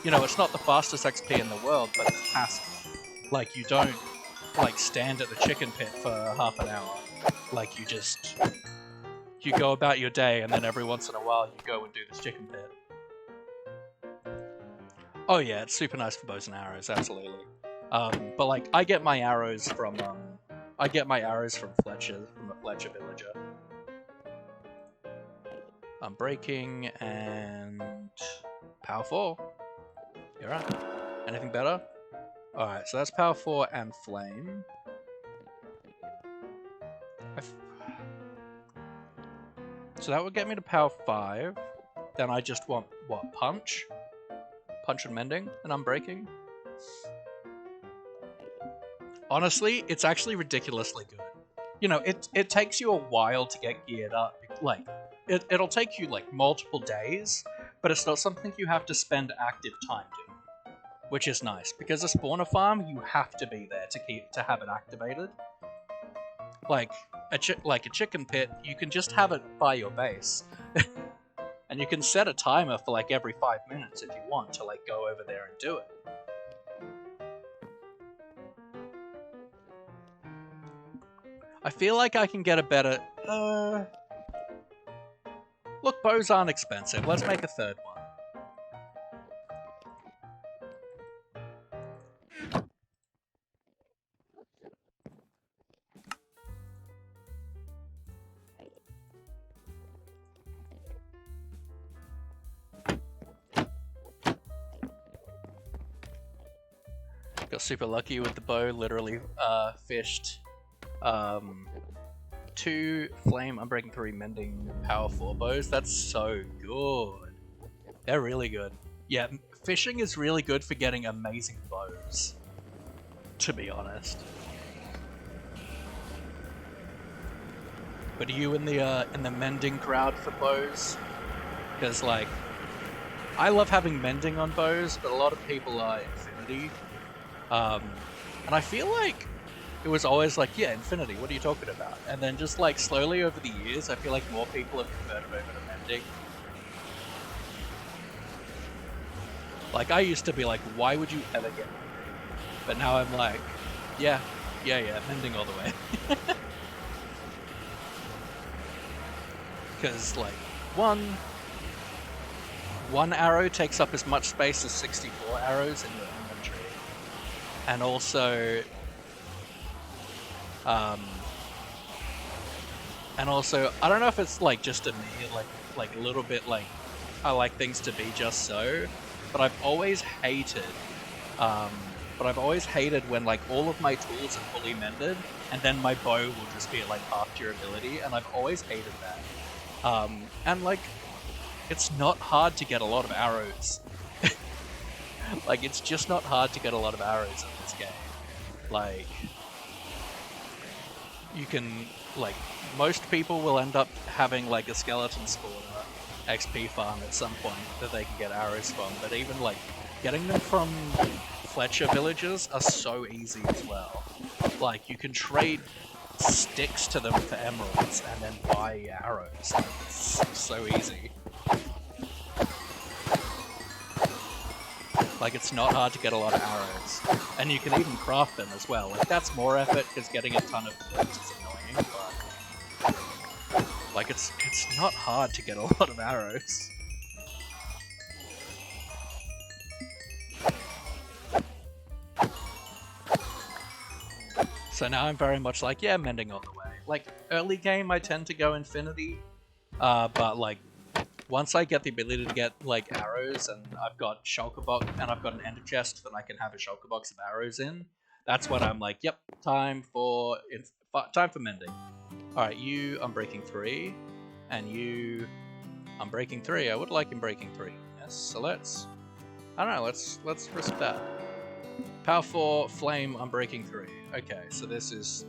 you know, it's not the fastest XP in the world, but it's passive. Like, you don't like stand at the chicken pit for half an hour. Like, you go about your day, and then every once in a while you go and do this chicken pit. Oh yeah, it's super nice for bows and arrows, absolutely. But like, I get my arrows from Fletcher, from a Fletcher villager. I'm breaking and power 4. You're right. Anything better? Alright, so that's power 4 and flame. So that would get me to power 5. Then I just want, what, punch? Punch and mending, and unbreaking. Honestly, it's actually ridiculously good. You know, it takes you a while to get geared up. Like, it'll take you, like, multiple days, but it's not something you have to spend active time doing. Which is nice, because a spawner farm, you have to be there to have it activated. Like a chicken pit, you can just have it by your base. And you can set a timer for like every 5 minutes if you want to like go over there and do it. I feel like I can get a better... Look, bows aren't expensive. Let's make a third one. Got super lucky with the bow, literally fished 2 flame, unbreaking 3, mending, power 4 bows. That's so good. They're really good. Yeah, fishing is really good for getting amazing bows, to be honest. But are you in the mending crowd for bows? Because like, I love having mending on bows, but a lot of people are infinity. And I feel like it was always like, yeah, infinity, what are you talking about? And then just like slowly over the years, I feel like more people have converted over to mending. Like, I used to be like, why would you ever get mending? But now I'm like, yeah, mending all the way. Because like, one arrow takes up as much space as 64 arrows in your inventory. And also, I don't know if it's like just a me, like a little bit like I like things to be just so, but I've always hated when like all of my tools are fully mended and then my bow will just be at like half durability, and I've always hated that. And like, it's not hard to get a lot of arrows. Like, it's just not hard to get a lot of arrows in this game. Like, you can, like, most people will end up having like a skeleton spawner XP farm at some point that they can get arrows from, but even like getting them from Fletcher villages are so easy as well. Like, you can trade sticks to them for emeralds and then buy arrows. Like, it's so easy. Like, it's not hard to get a lot of arrows. And you can even craft them as well. Like, that's more effort because getting a ton of bullets is annoying, but like, it's not hard to get a lot of arrows. So now I'm very much like, yeah, mending all the way. Like, early game I tend to go infinity, but like, once I get the ability to get like arrows and I've got shulker box and I've got an ender chest that I can have a shulker box of arrows in, that's when I'm like, yep, time for mending. Alright, you Unbreaking 3, and you Unbreaking 3. I would like Unbreaking 3. Yes, so let's risk that. Power 4, Flame, Unbreaking 3. Okay, so this is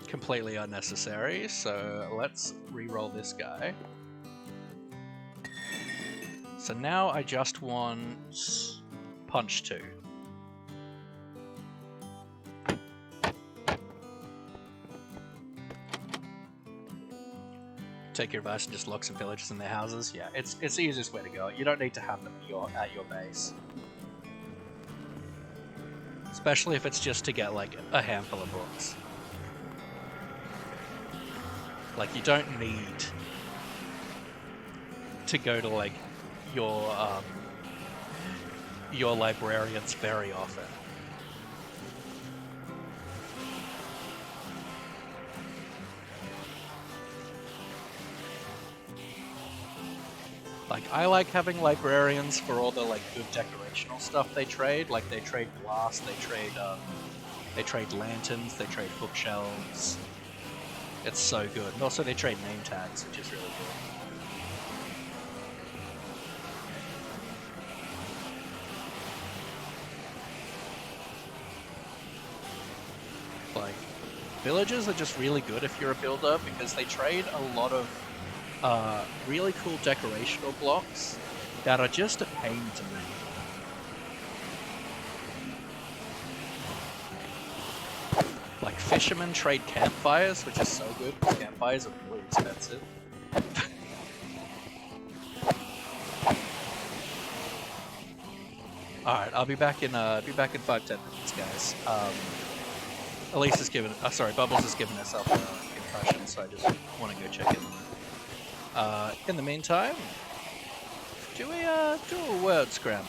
completely unnecessary, so let's re-roll this guy. So now I just want Punch 2. Take your advice and just lock some villagers in their houses. Yeah, it's the easiest way to go. You don't need to have them at your base. Especially if it's just to get like a handful of books. Like, you don't need to go to like your librarians very often. Like, I like having librarians for all the like good decorational stuff they trade. Like, they trade glass, they trade lanterns, they trade bookshelves. It's so good. And also they trade name tags, which is really good. Like, villagers are just really good if you're a builder because they trade a lot of really cool decorational blocks that are just a pain to make. Like, fishermen trade campfires, which is so good because campfires are really expensive. Alright, I'll be back in 5-10 minutes, guys. Elise has given, Bubbles has given herself a concussion, so I just want to go check in. In the meantime, do a word scramble.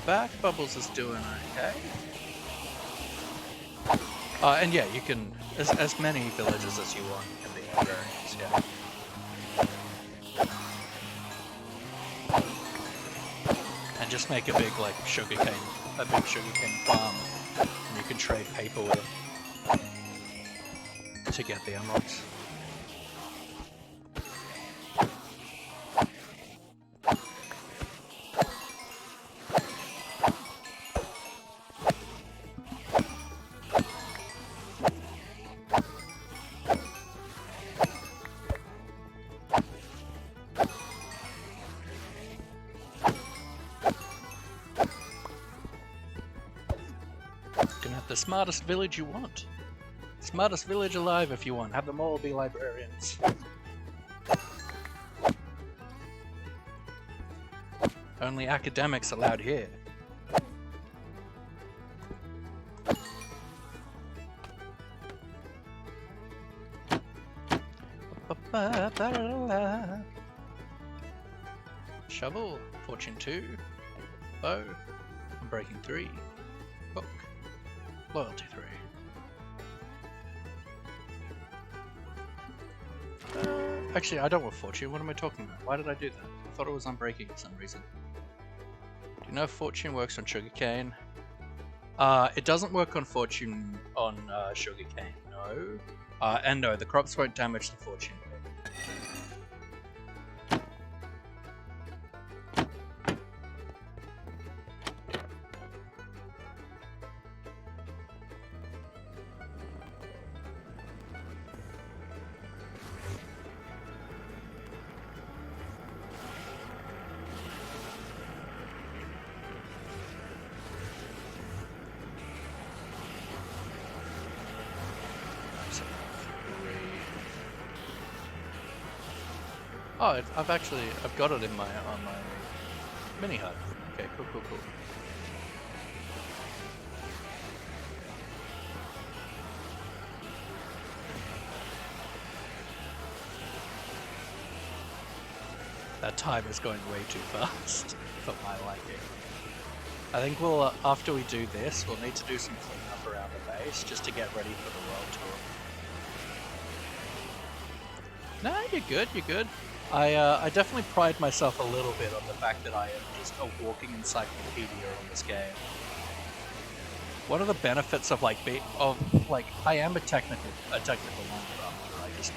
back. Bubbles is doing okay. And yeah, you can, as many villages as you want can be librarians, yeah. And just make a big, like, sugarcane farm, and you can trade paper with them to get the emeralds. The smartest village you want. Smartest village alive if you want. Have them all be librarians. Only academics allowed here. Shovel, fortune 2, bow, I'm breaking 3, hook. Loyalty 3. Actually, I don't want fortune. What am I talking about? Why did I do that? I thought it was unbreaking for some reason. Do you know if fortune works on sugarcane? It doesn't work on fortune on sugarcane, no. And no, the crops won't damage the fortune. Oh, I've got it in on my mini hut. Okay, cool. That time is going way too fast for my liking. I think we'll, after we do this, we'll need to do some cleanup around the base just to get ready for the world tour. Nah, you're good. I definitely pride myself a little bit on the fact that I am just a walking encyclopedia on this game. One of the benefits of I am a technical Minecrafter. I just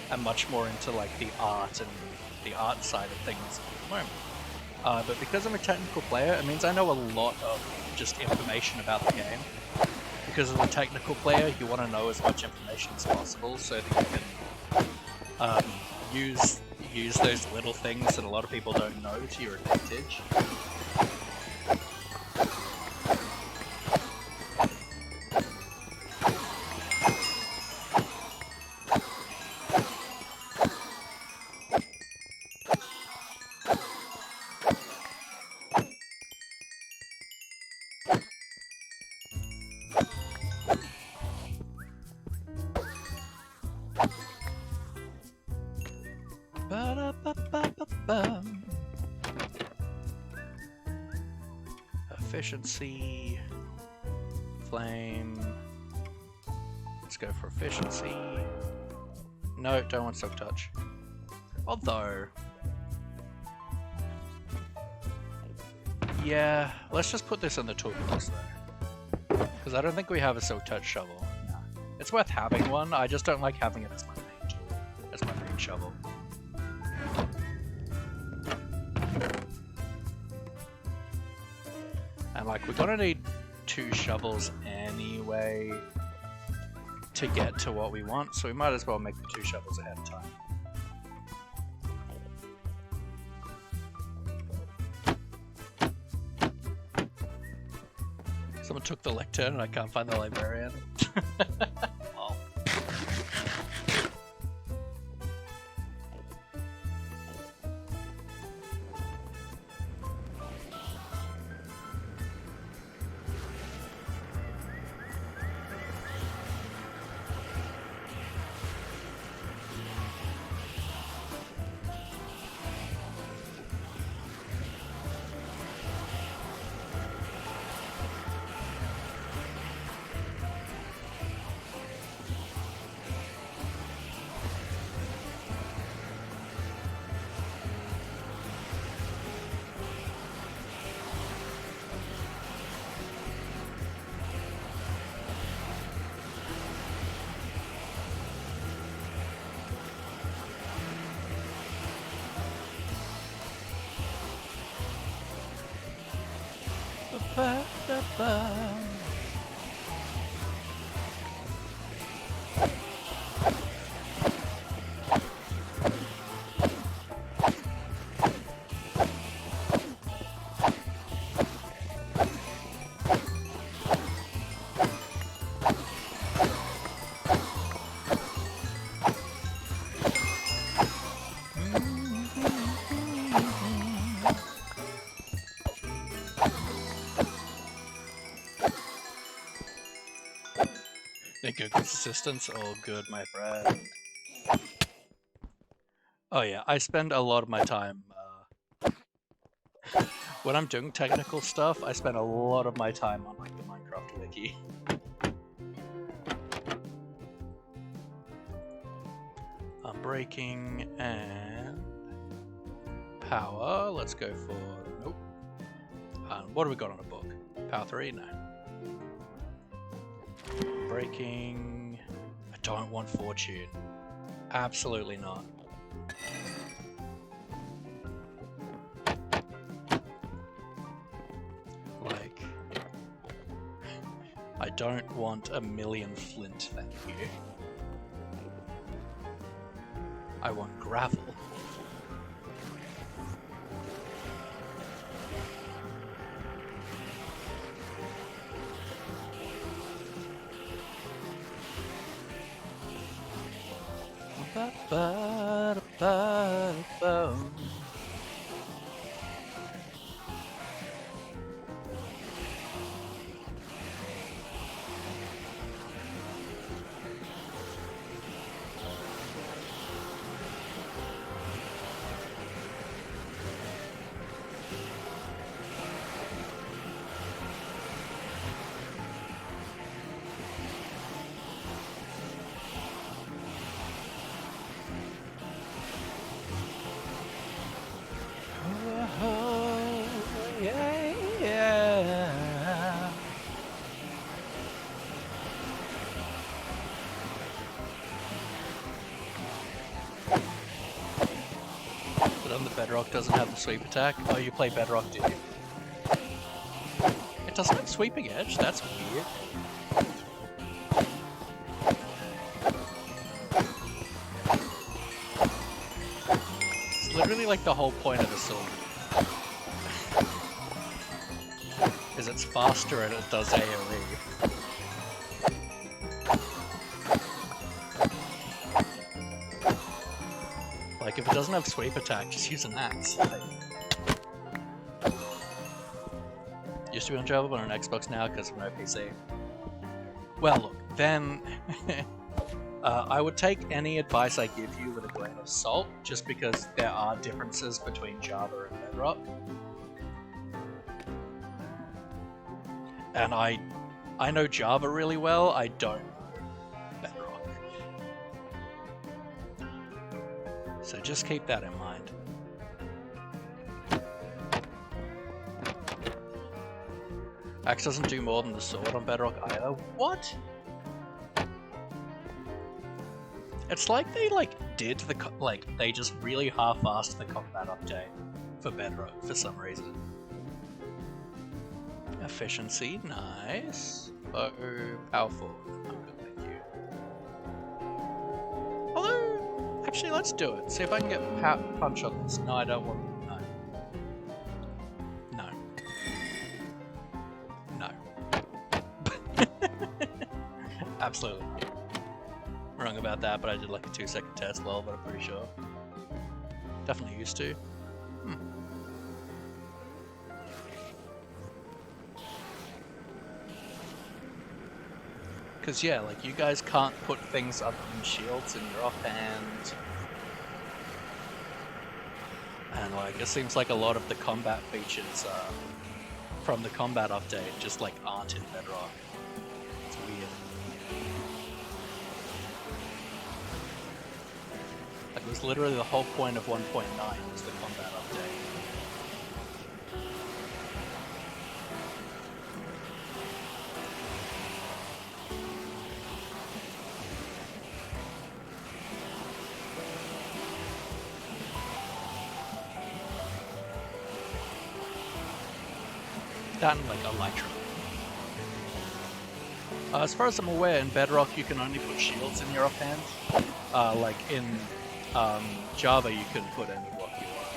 am much more into like the art side of things at the moment. But because I'm a technical player, it means I know a lot of just information about the game. Because as a technical player, you want to know as much information as possible so that you can use those little things that a lot of people don't know to your advantage. Efficiency, flame. Let's go for efficiency. No, don't want silk touch. Although, yeah, let's just put this in the toolbox though, because I don't think we have a silk touch shovel. Nah. It's worth having one. I just don't like having it as my main tool, as my main shovel. And like, we're gonna need 2 shovels anyway to get to what we want, so we might as well make the 2 shovels ahead of time. Someone took the lectern and I can't find the librarian. Lol. Need Google's assistance? Oh, good, my friend. Oh yeah, I spend a lot of my time when I'm doing technical stuff. I spend a lot of my time on like the Minecraft wiki. Breaking and power. Let's go for nope. What do we got on a book? Power 3? No. Breaking. I don't want fortune. Absolutely not. Like, I don't want a million flint, thank you. I want gravel. But on the Bedrock doesn't have the sweep attack. Oh, you play Bedrock, do you? It doesn't have sweeping edge. That's weird. It's literally like the whole point of the sword. Is it's faster and it does AoE. Like if it doesn't have sweep attack, just use an axe. Used to be untravelable, but on Xbox now because of no PC. Well, look, then I would take any advice I give you with a grain of salt, just because there are differences between Java and Bedrock. And I know Java really well, I don't know Bedrock. So just keep that in mind. Axe doesn't do more than the sword on Bedrock either. What? It's like they did the they just really half-assed the combat update for Bedrock for some reason. Efficiency, nice. Oh, powerful. Oh, good, thank you. Hello. Actually, let's do it. See if I can get punch on this. No, I don't want. No. No. Absolutely not. Wrong about that, but I did like a 2-second test lol, but I'm pretty sure. Definitely used to. Because yeah, like you guys can't put things other than shields in your offhand. And like it seems like a lot of the combat features from the combat update just like aren't in Bedrock. It's weird. Like it was literally the whole point of 1.9 was the combat update. That and like elytra. As far as I'm aware, in Bedrock you can only put shields in your offhand. Like in Java you can put any block you want.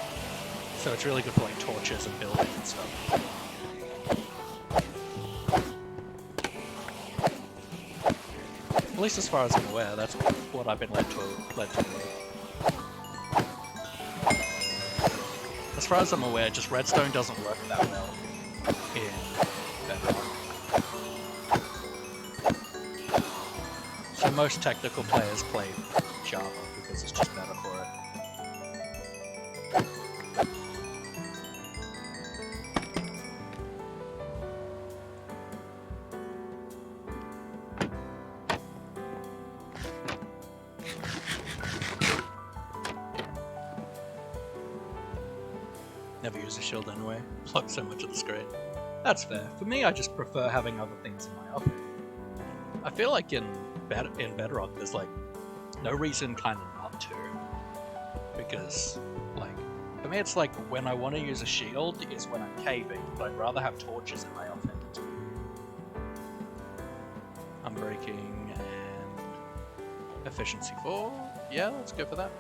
So it's really good for like torches and building and stuff. At least as far as I'm aware, that's what I've been led to believe. As far as I'm aware, just redstone doesn't work that well in Bedrock. So most technical players play Java because it's just better for it. Never use a shield anyway. Block so much of the screen. That's fair. For me, I just prefer having other things in my offhand. I feel like in Bedrock, there's like no reason kind of not to. Because, like, for me it's like when I want to use a shield is when I'm caving, but I'd rather have torches in my offhand. Unbreaking and efficiency 4. Yeah, let's go for that.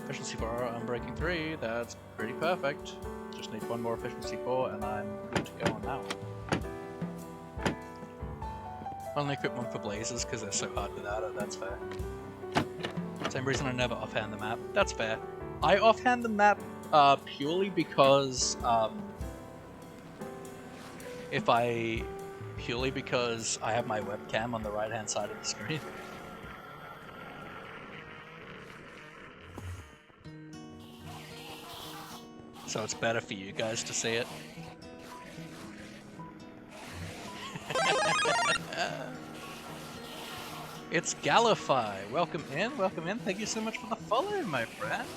Efficiency 4, Unbreaking 3, that's pretty perfect. Just need one more efficiency 4 and I'm good to go on that one. Only equip one for blazes because they're so hard without it, that's fair. Same reason I never offhand the map, that's fair. I offhand the map purely because I have my webcam on the right hand side of the screen. So it's better for you guys to see it. It's Gallify. Welcome in, welcome in. Thank you so much for the follow, my friend.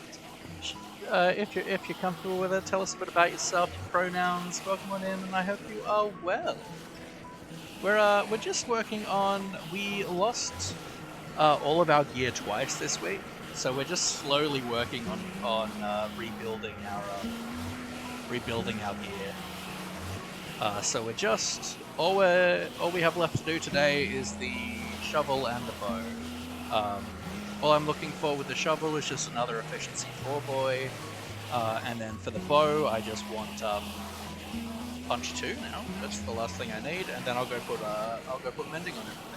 If you're comfortable with it, tell us a bit about yourself, your pronouns. Welcome on in, and I hope you are well. We're just working on. We lost all of our gear twice this week. So we're just slowly working on rebuilding our gear. So we're just all we have left to do today is the shovel and the bow. All I'm looking for with the shovel is just another efficiency 4 boy, and then for the bow I just want punch 2 now. That's the last thing I need, and then I'll go put mending on everything.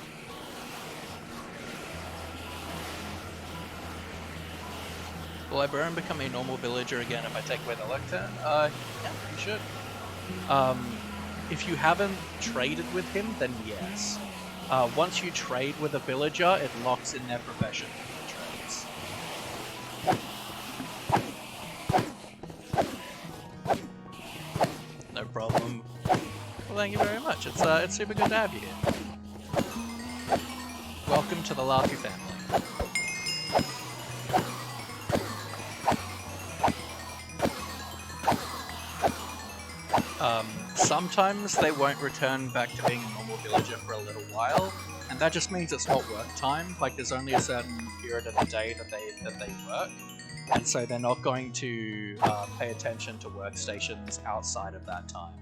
Will Librarian become a normal villager again if I take away the lectern? Yeah, you should. If you haven't traded with him, then yes. Once you trade with a villager, it locks in their profession for trades. No problem. Well, thank you very much. It's super good to have you here. Welcome to the Larky family. Sometimes they won't return back to being a normal villager for a little while, and that just means it's not work time. Like there's only a certain period of the day that they work, and so they're not going to pay attention to workstations outside of that time.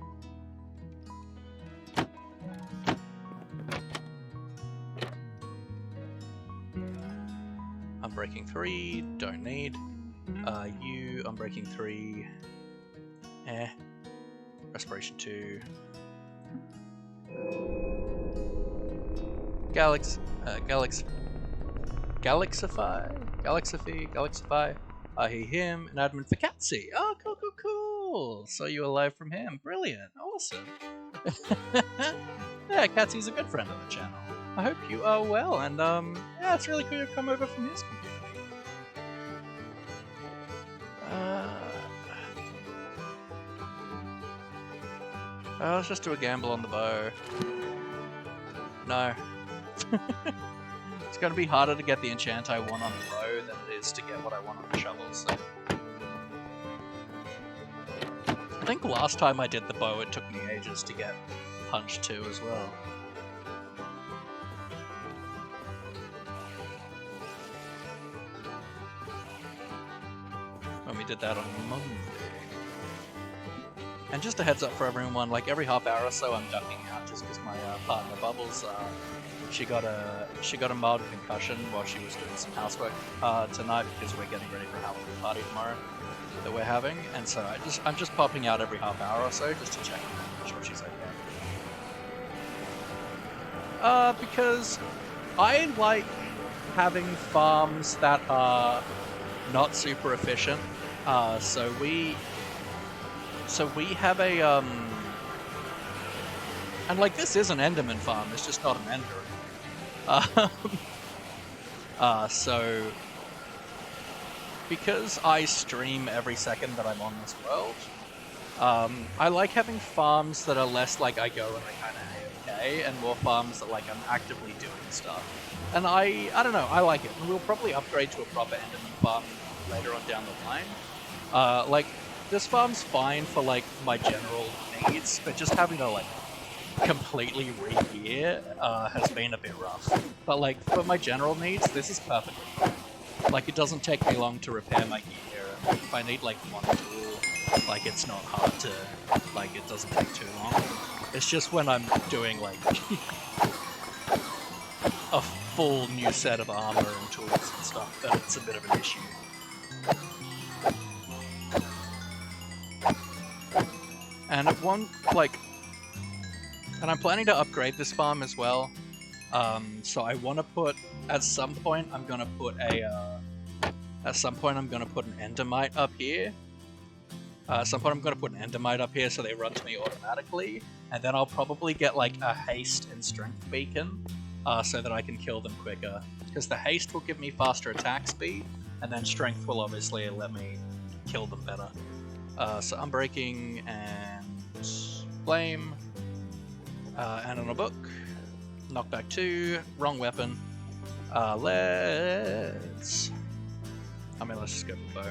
Unbreaking 3, don't need. You, Unbreaking 3, Respiration 2. Galaxify. Him, an admin for Catsy. Oh, cool. Saw you alive from him. Brilliant. Awesome. Yeah, Catsy's a good friend of the channel. I hope you are well, and yeah, it's really cool you've come over from his community. Let's just do a gamble on the bow. No. It's going to be harder to get the enchant I want on the bow than it is to get what I want on the shovel, so... I think last time I did the bow it took me ages to get punch 2 as well. When we did that on Monday. And just a heads up for everyone, like every half hour or so I'm ducking out just because my partner Bubbles, she got a mild concussion while she was doing some housework tonight because we're getting ready for a Halloween party tomorrow that we're having, and so I'm just popping out every half hour or so just to check on her, make sure she's okay. Because I like having farms that are not super efficient. So we have a and like this is an Enderman farm, it's just not an Ender. So because I stream every second that I'm on this world, I like having farms that are less like I go and I kind of AFK, and more farms that like I'm actively doing stuff. And I don't know, I like it. And we'll probably upgrade to a proper Enderman farm later on down the line. Like, this farm's fine for like my general needs, but just having to like completely re-gear has been a bit rough. But like for my general needs, this is perfect. Like it doesn't take me long to repair my gear. And if I need like one tool, like it's not hard to, like it doesn't take too long. It's just when I'm doing like a full new set of armor and tools and stuff that it's a bit of an issue. And at one, like, and I'm planning to upgrade this farm as well. So I want to put, at some point I'm gonna put an endermite up here. At some point I'm gonna put an endermite up here so they run to me automatically, and then I'll probably get like a haste and strength beacon, so that I can kill them quicker. Because the haste will give me faster attack speed, and then strength will obviously let me kill them better. So Unbreaking and Flame, and on a book, Knockback 2, wrong weapon. Let's just go for bow.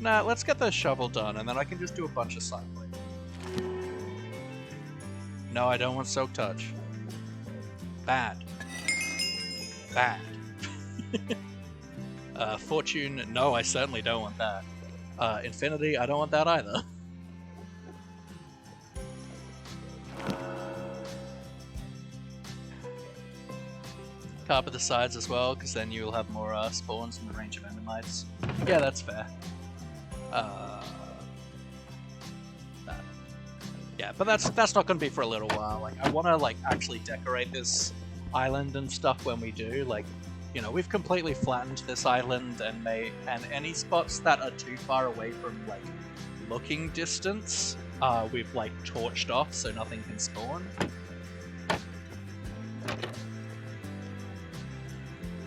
Nah, let's get the shovel done, and then I can just do a bunch of cycling. No, I don't want Soak Touch. Bad. Bad. Fortune, no, I certainly don't want that. Infinity, I don't want that either. Carpet the sides as well, because then you'll have more spawns in the range of endermites. Yeah, that's fair. Yeah, but that's not going to be for a little while. Like, I want to like actually decorate this island and stuff when we do. Like, you know, we've completely flattened this island and any spots that are too far away from like looking distance, we've like torched off so nothing can spawn.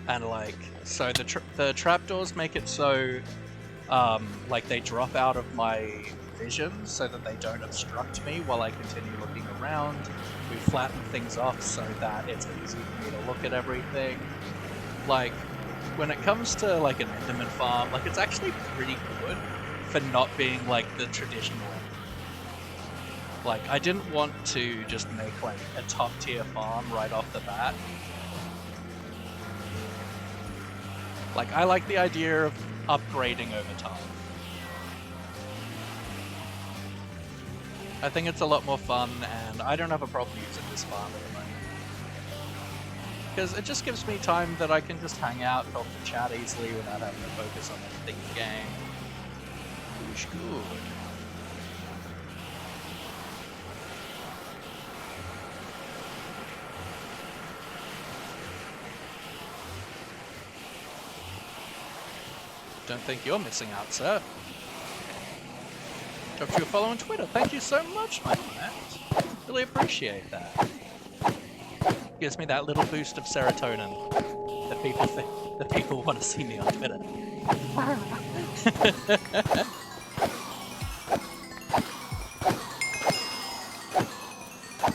And like, so the trapdoors make it so like they drop out of my vision so that they don't obstruct me while I continue looking around. We flatten things off so that it's easy for me to look at everything. Like, when it comes to like an Enderman farm, like it's actually pretty good for not being like the traditional Enderman. Like, I didn't want to just make like a top tier farm right off the bat. Like, I like the idea of upgrading over time. I think it's a lot more fun, and I don't have a problem using this farm at the moment. Because it just gives me time that I can just hang out, talk to chat easily without having to focus on anything in the game. Which is good. Don't think you're missing out, sir. Dropped you a follow on Twitter. Thank you so much, my friend. Really appreciate that. Gives me that little boost of serotonin that people want to see me on Twitter.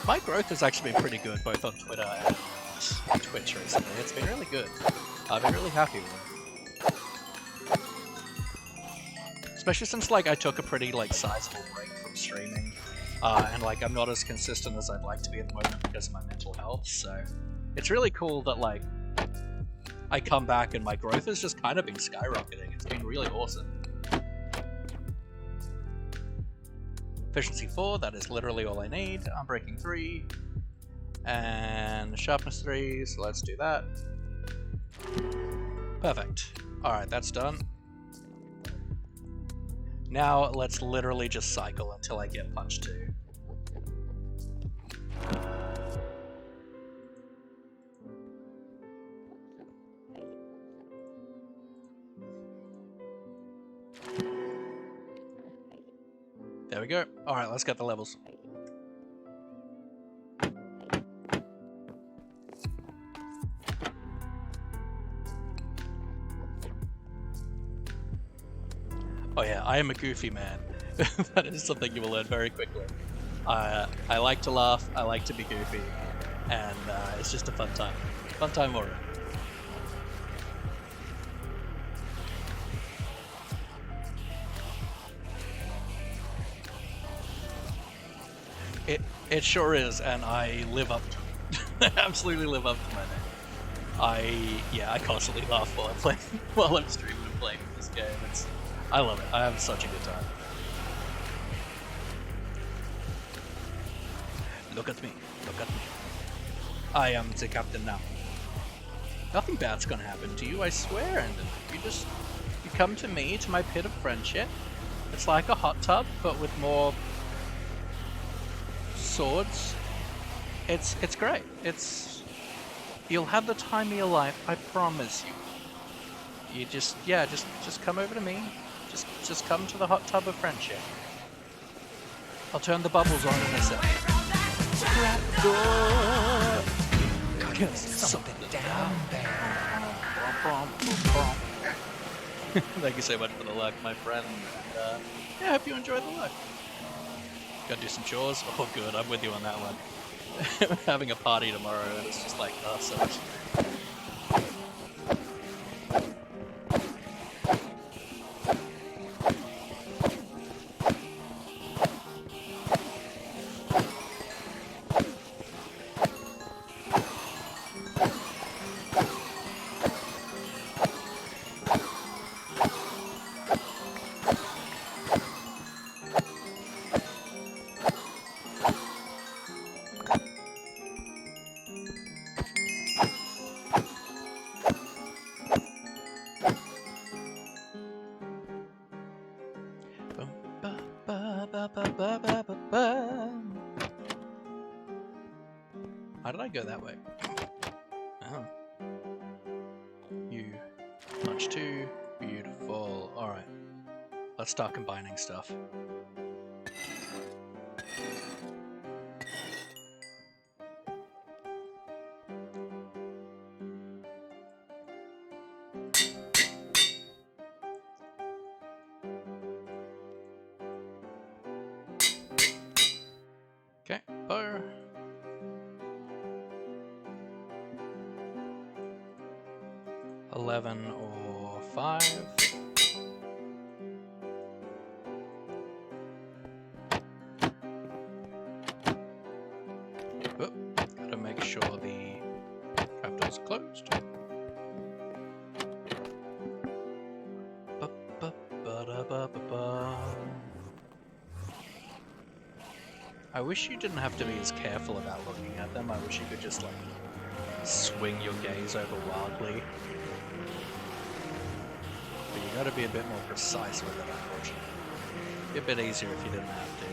My growth has actually been pretty good, both on Twitter and Twitch recently. It's been really good. I've been really happy with it. Especially since like I took a pretty like sizable break from streaming, and like I'm not as consistent as I'd like to be at the moment because of my mental health. So it's really cool that like I come back and my growth has just kind of been skyrocketing. It's been really awesome. Efficiency 4, that is literally all I need. Unbreaking 3. And sharpness 3, so let's do that. Perfect. Alright, that's done. Now let's literally just cycle until I get punch 2. There we go. Alright, let's get the levels. Oh yeah, I am a goofy man. That is something you will learn very quickly. I like to laugh, I like to be goofy, and it's just a fun time. Fun time already. It sure is, and I live up to it. Absolutely live up to my name. I constantly laugh while I'm streaming and playing this game. I love it. I have such a good time. Look at me. Look at me. I am the captain now. Nothing bad's gonna happen to you, I swear, and you come to me, to my pit of friendship. It's like a hot tub, but with more swords. It's great. You'll have the time of your life, I promise you. You just come over to me. Just come to the hot tub of friendship. I'll turn the bubbles on in a sec. Trapdoor! There's something down there. Thank you so much for the luck, my friend. And, yeah, I hope you enjoy the luck. Gotta do some chores. Oh, good. I'm with you on that one. We're having a party tomorrow, and it's just like, oh, so much. How did I go that way? Oh. You. Punch 2. Beautiful. Alright. Let's start combining stuff. Okay, bow. $11 or $5. Oh, gotta make sure the trapdoor's closed. I wish you didn't have to be as careful about looking at them. I wish you could just, like, swing your gaze over wildly. But you gotta be a bit more precise with it, unfortunately. Be a bit easier if you didn't have to.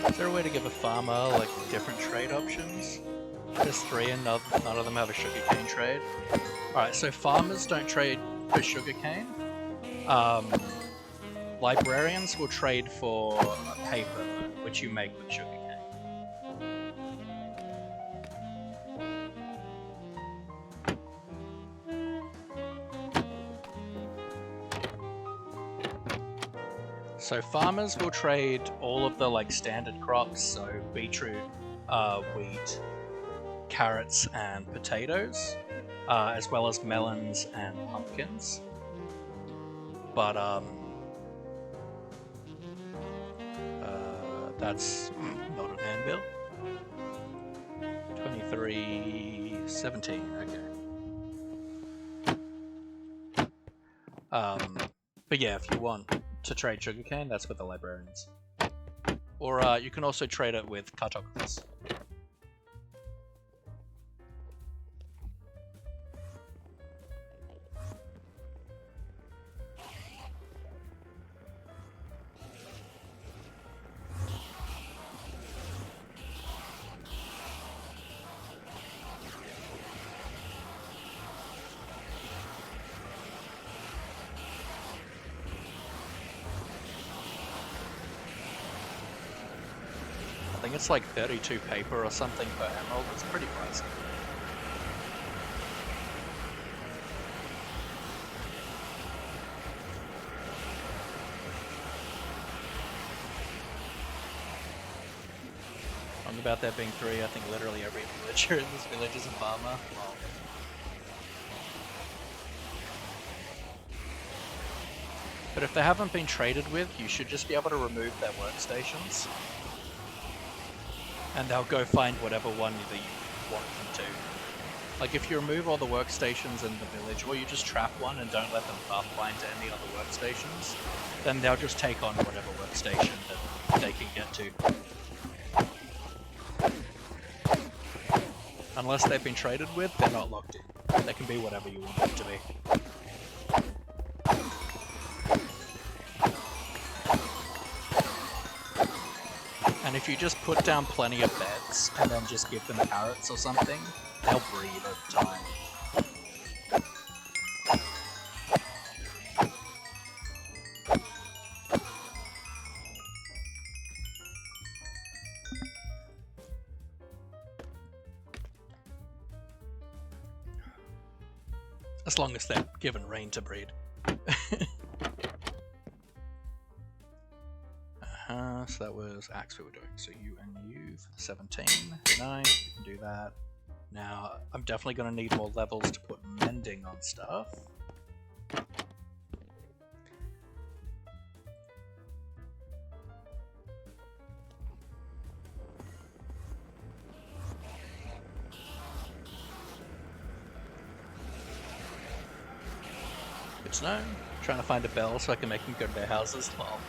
Is there a way to give a farmer like different trade options? There's 3 and none of them have a sugarcane trade. Alright, so farmers don't trade for sugarcane, Librarians will trade for paper, which you make with sugarcane. So farmers will trade all of the like standard crops, so beetroot, wheat, carrots, and potatoes, as well as melons and pumpkins. But that's not an anvil. 2317. Okay. But yeah, if you want to trade sugarcane, that's with the librarians. Or you can also trade it with cartographers. I think it's like 32 paper or something per emerald. It's pretty pricey. Wrong about there being 3. I think literally every villager in this village is a farmer. Well, but if they haven't been traded with, you should just be able to remove their workstations. And they'll go find whatever one that you want them to. Like if you remove all the workstations in the village, or you just trap one and don't let them pathfind to any other workstations, then they'll just take on whatever workstation that they can get to. Unless they've been traded with, they're not locked in. They can be whatever you want them to be. And if you just put down plenty of beds and then just give them carrots or something, they'll breed over time. As long as they're given rain to breed. So that was axe we were doing. So you and you for the 17. Nice, you can do that. Now, I'm definitely going to need more levels to put mending on stuff. Good to know. Trying to find a bell so I can make them go to their houses. Well,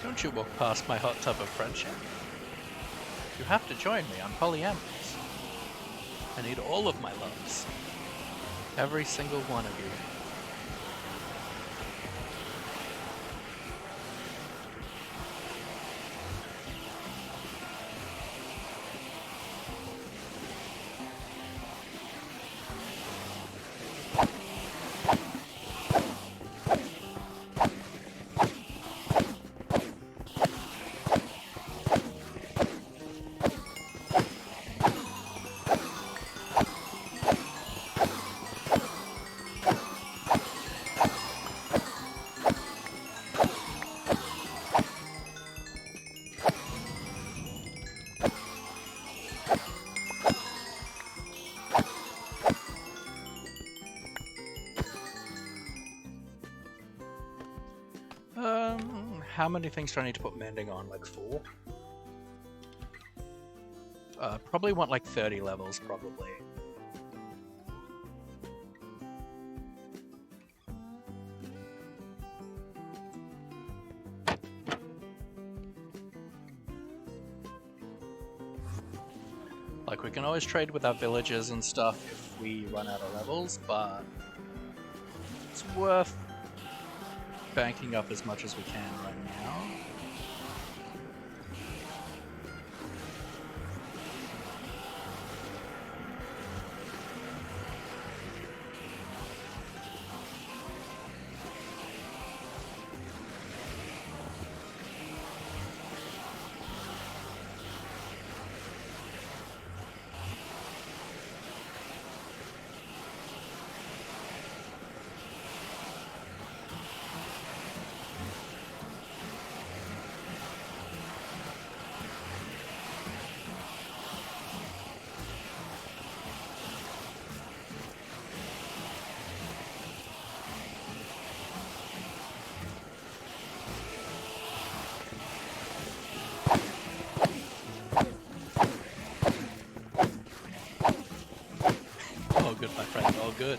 don't you walk past my hot tub of friendship. You have to join me, I'm polyamorous. I need all of my loves. Every single one of you. How many things do I need to put mending on? Like 4? Probably want like 30 levels, probably. Like, we can always trade with our villagers and stuff if we run out of levels, but it's worth banking up as much as we can right now. All good, my friend, all good.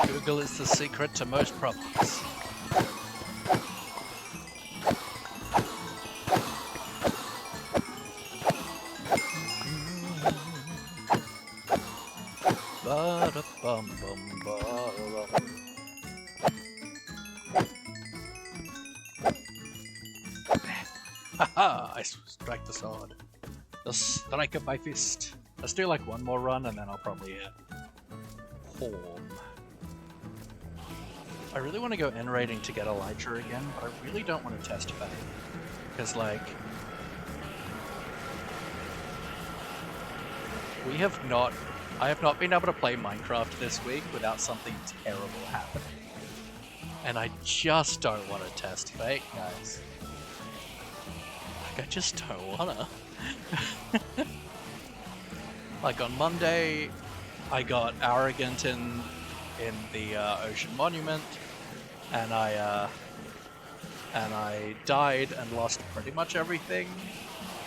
Google is the secret to most problems. Haha! I strike the sword. The strike of my fist. Let's do like one more run and then I'll probably hit home. I really want to go N rating to get Elytra again, but I really don't want to test Fate. Because like, I have not been able to play Minecraft this week without something terrible happening. And I just don't want to test Fate, guys. Like, I just don't wanna. Like on Monday, I got arrogant in the Ocean Monument, and I died and lost pretty much everything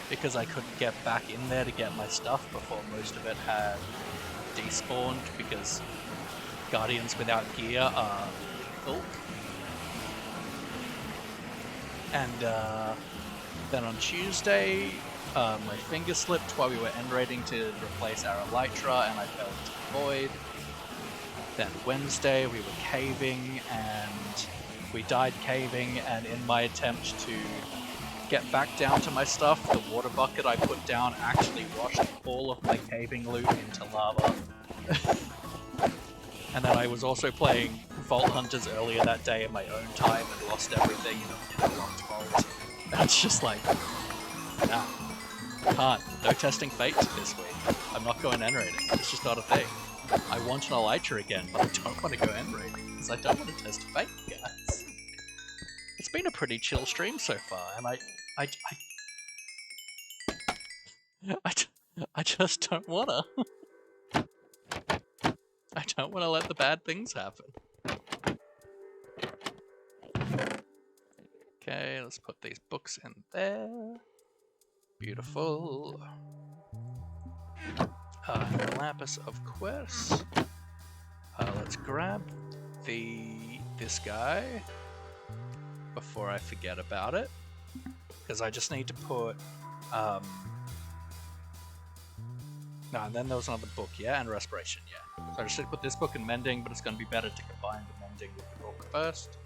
because I couldn't get back in there to get my stuff before most of it had despawned because Guardians without gear are lethal. And then on Tuesday, my finger slipped while we were end-raiding to replace our Elytra, and I fell into the void. Then Wednesday, we were caving, and we died caving, and in my attempt to get back down to my stuff, the water bucket I put down actually washed all of my caving loot into lava. And then I was also playing Vault Hunters earlier that day in my own time and lost everything in a locked vault. That's just like, nah. Can't. No testing Fate this week. I'm not going N-rating. It's just not a thing. I want an Elytra again, but I don't want to go N-rating because I don't want to test Fate, guys. It's been a pretty chill stream so far, and I just don't wanna. I don't want to let the bad things happen. Okay, let's put these books in there. Beautiful. Lapis, of course. Let's grab this guy before I forget about it, because I just need to put no, and then there was another book, yeah, and respiration, yeah. So I just need to put this book in mending, but it's going to be better to combine the mending with the book first.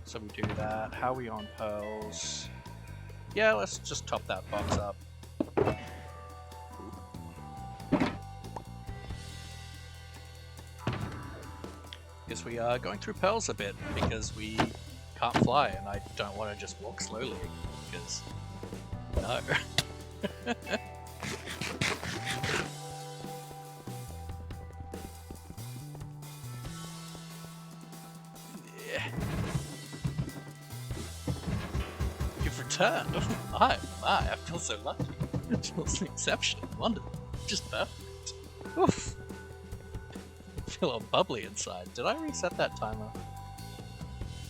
So we do that. How are we on pearls? Yeah, let's just top that box up. Guess we are going through pearls a bit because we can't fly, and I don't want to just walk slowly because no. You've returned. Oh my, I feel so lucky. It feels exceptional, wonderful, just perfect. Oof. I feel all bubbly inside. Did I reset that timer?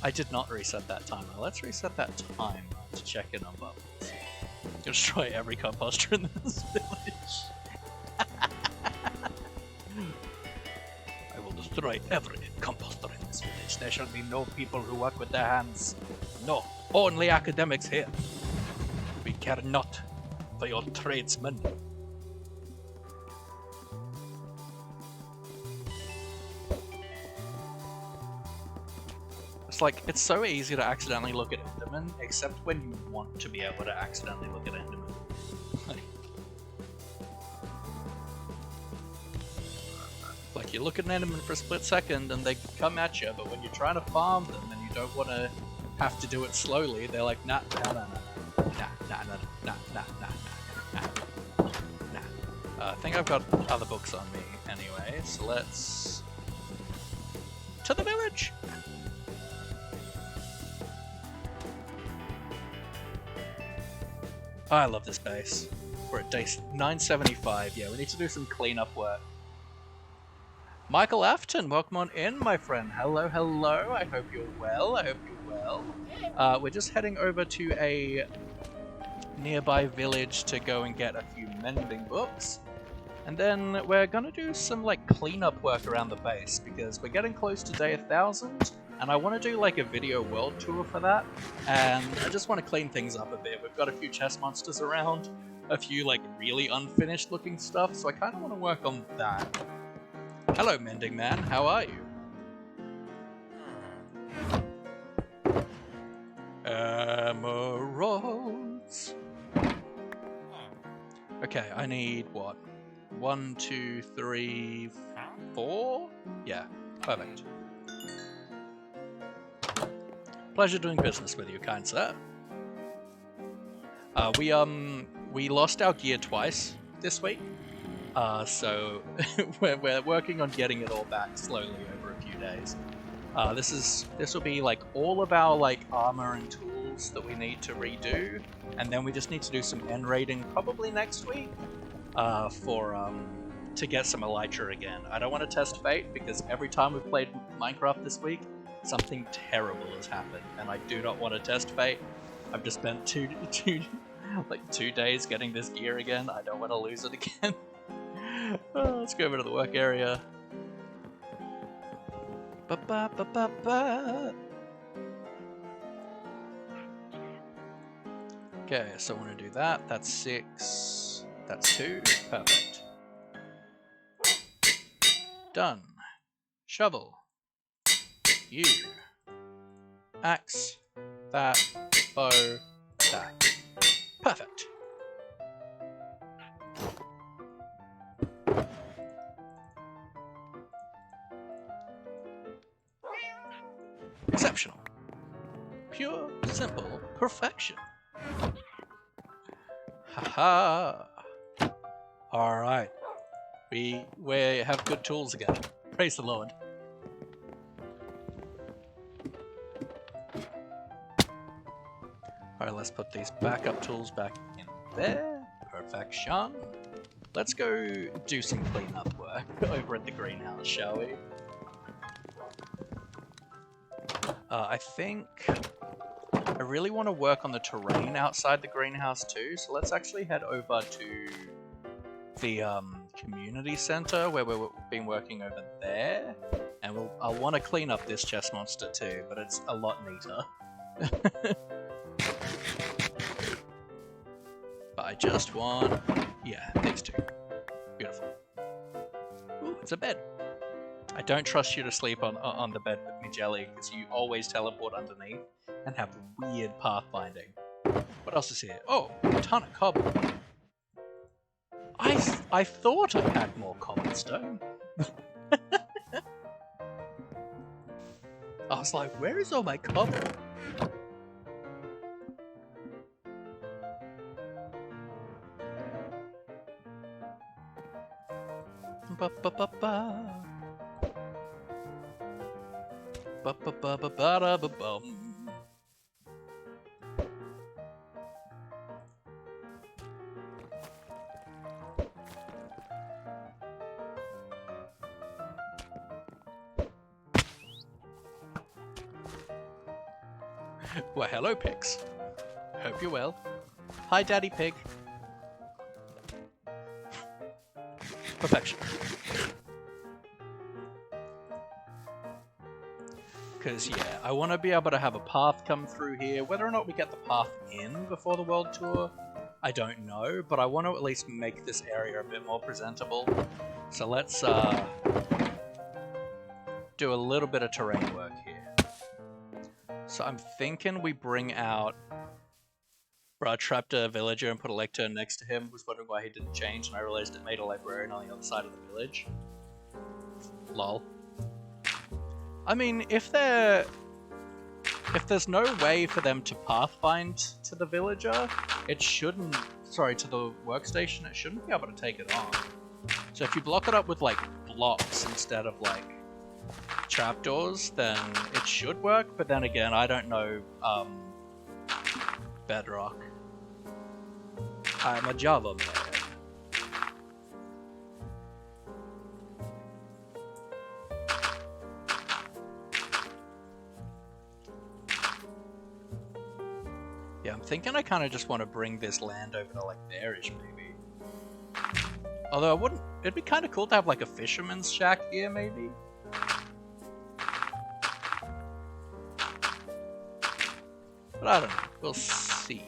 I did not reset that timer. Let's reset that timer to check in on bubbles. Destroy every composter in this village. I will destroy every composter in this village. There shall be no people who work with their hands. No, only academics here. We care not for your tradesmen. It's like, it's so easy to accidentally look at Enderman, except when you want to be able to accidentally look at Enderman. Like, you look at an Enderman for a split second and they come at you, but when you're trying to farm them and you don't want to have to do it slowly, they're like, nah, nah, nah, nah, nah, nah, nah, nah, nah, nah, nah. I think I've got other books on me anyway, so let's... to the village! Oh, I love this base. We're at day 975. Yeah, we need to do some cleanup work. Michael Afton, welcome on in, my friend. Hello, hello. I hope you're well. I hope you're well. We're just heading over to a nearby village to go and get a few mending books. And then we're gonna do some like cleanup work around the base because we're getting close to day 1000. And I want to do like a video world tour for that, and I just want to clean things up a bit. We've got a few chest monsters around, a few like really unfinished looking stuff, so I kind of want to work on that. Hello, Mending Man, how are you? Emeralds. Okay, I need what? 1, 2, 3, 4? Yeah, perfect. Pleasure doing business with you, kind sir. We lost our gear twice this week, so we're working on getting it all back slowly over a few days. This will be like all of our like armor and tools that we need to redo, and then we just need to do some end raiding probably next week to get some elytra again. I don't want to test fate because every time we've played Minecraft this week, something terrible has happened, and I do not want to test fate. I've just spent two days getting this gear again. I don't want to lose it again. Let's go over to the work area. Okay, so I want to do that. That's 6. That's 2. Perfect. Done. Shovel. You. Axe. That. Bow. That. Perfect. Exceptional. Pure, simple perfection. Haha. Alright. We have good tools again. Praise the Lord. Alright, let's put these backup tools back in there. Perfection. Let's go do some cleanup work over at the greenhouse, shall we? I think I really want to work on the terrain outside the greenhouse too, so let's actually head over to the community center where we've been working over there, and I'll want to clean up this chest monster too, but it's a lot neater. But I just want, yeah, these two. Beautiful. Ooh, it's a bed. I don't trust you to sleep on the bed with me, Jelly, because you always teleport underneath and have weird pathfinding. What else is here? Oh, a ton of cobble. I thought I had more cobblestone. I was like, where is all my cobble? Ba ba ba ba. Ba ba ba ba ba da ba bum. Well, hello, pigs. Hope you're well. Hi, Daddy Pig. Perfection. Because, yeah, I want to be able to have a path come through here. Whether or not we get the path in before the world tour, I don't know, but I want to at least make this area a bit more presentable. So let's do a little bit of terrain work here. So I'm thinking we bring out... Bro, I trapped a villager and put a lectern next to him. Was wondering why he didn't change, and I realized it made a librarian on the other side of the village. Lol. I mean, if there's no way for them to pathfind to the villager, it shouldn't... Sorry, to the workstation, it shouldn't be able to take it on. So if you block it up with, like, blocks instead of, like, trapdoors, then it should work, but then again, I don't know, Bedrock. I'm a Java man. Yeah, I'm thinking I kind of just want to bring this land over to, like, there-ish, maybe. Although I wouldn't... It'd be kind of cool to have, like, a fisherman's shack here, maybe? But I don't know. We'll see.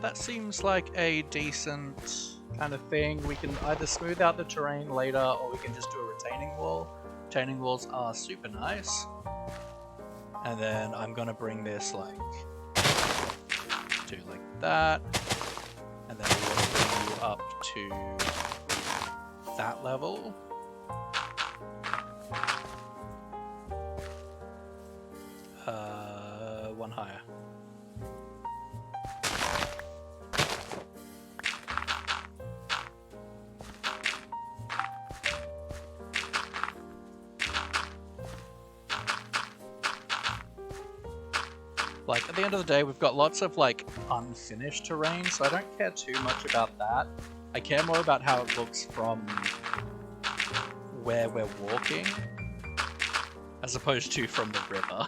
That seems like a decent kind of thing. We can either smooth out the terrain later, or we can just do a retaining wall. Retaining walls are super nice. And then I'm gonna bring this like to like that, and then we want to bring you up to that level. One higher. Like, at the end of the day, we've got lots of, like, unfinished terrain, so I don't care too much about that. I care more about how it looks from where we're walking, as opposed to from the river.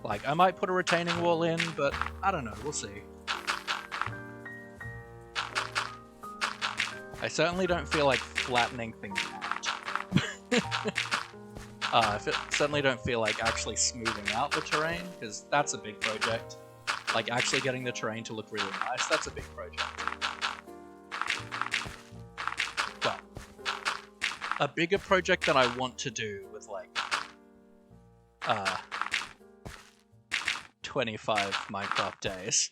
Like, I might put a retaining wall in, but I don't know, we'll see. I certainly don't feel like flattening things out. I certainly don't feel like actually smoothing out the terrain, because that's a big project. Like, actually getting the terrain to look really nice, that's a big project. Well, a bigger project than I want to do with, like, 25 Minecraft days.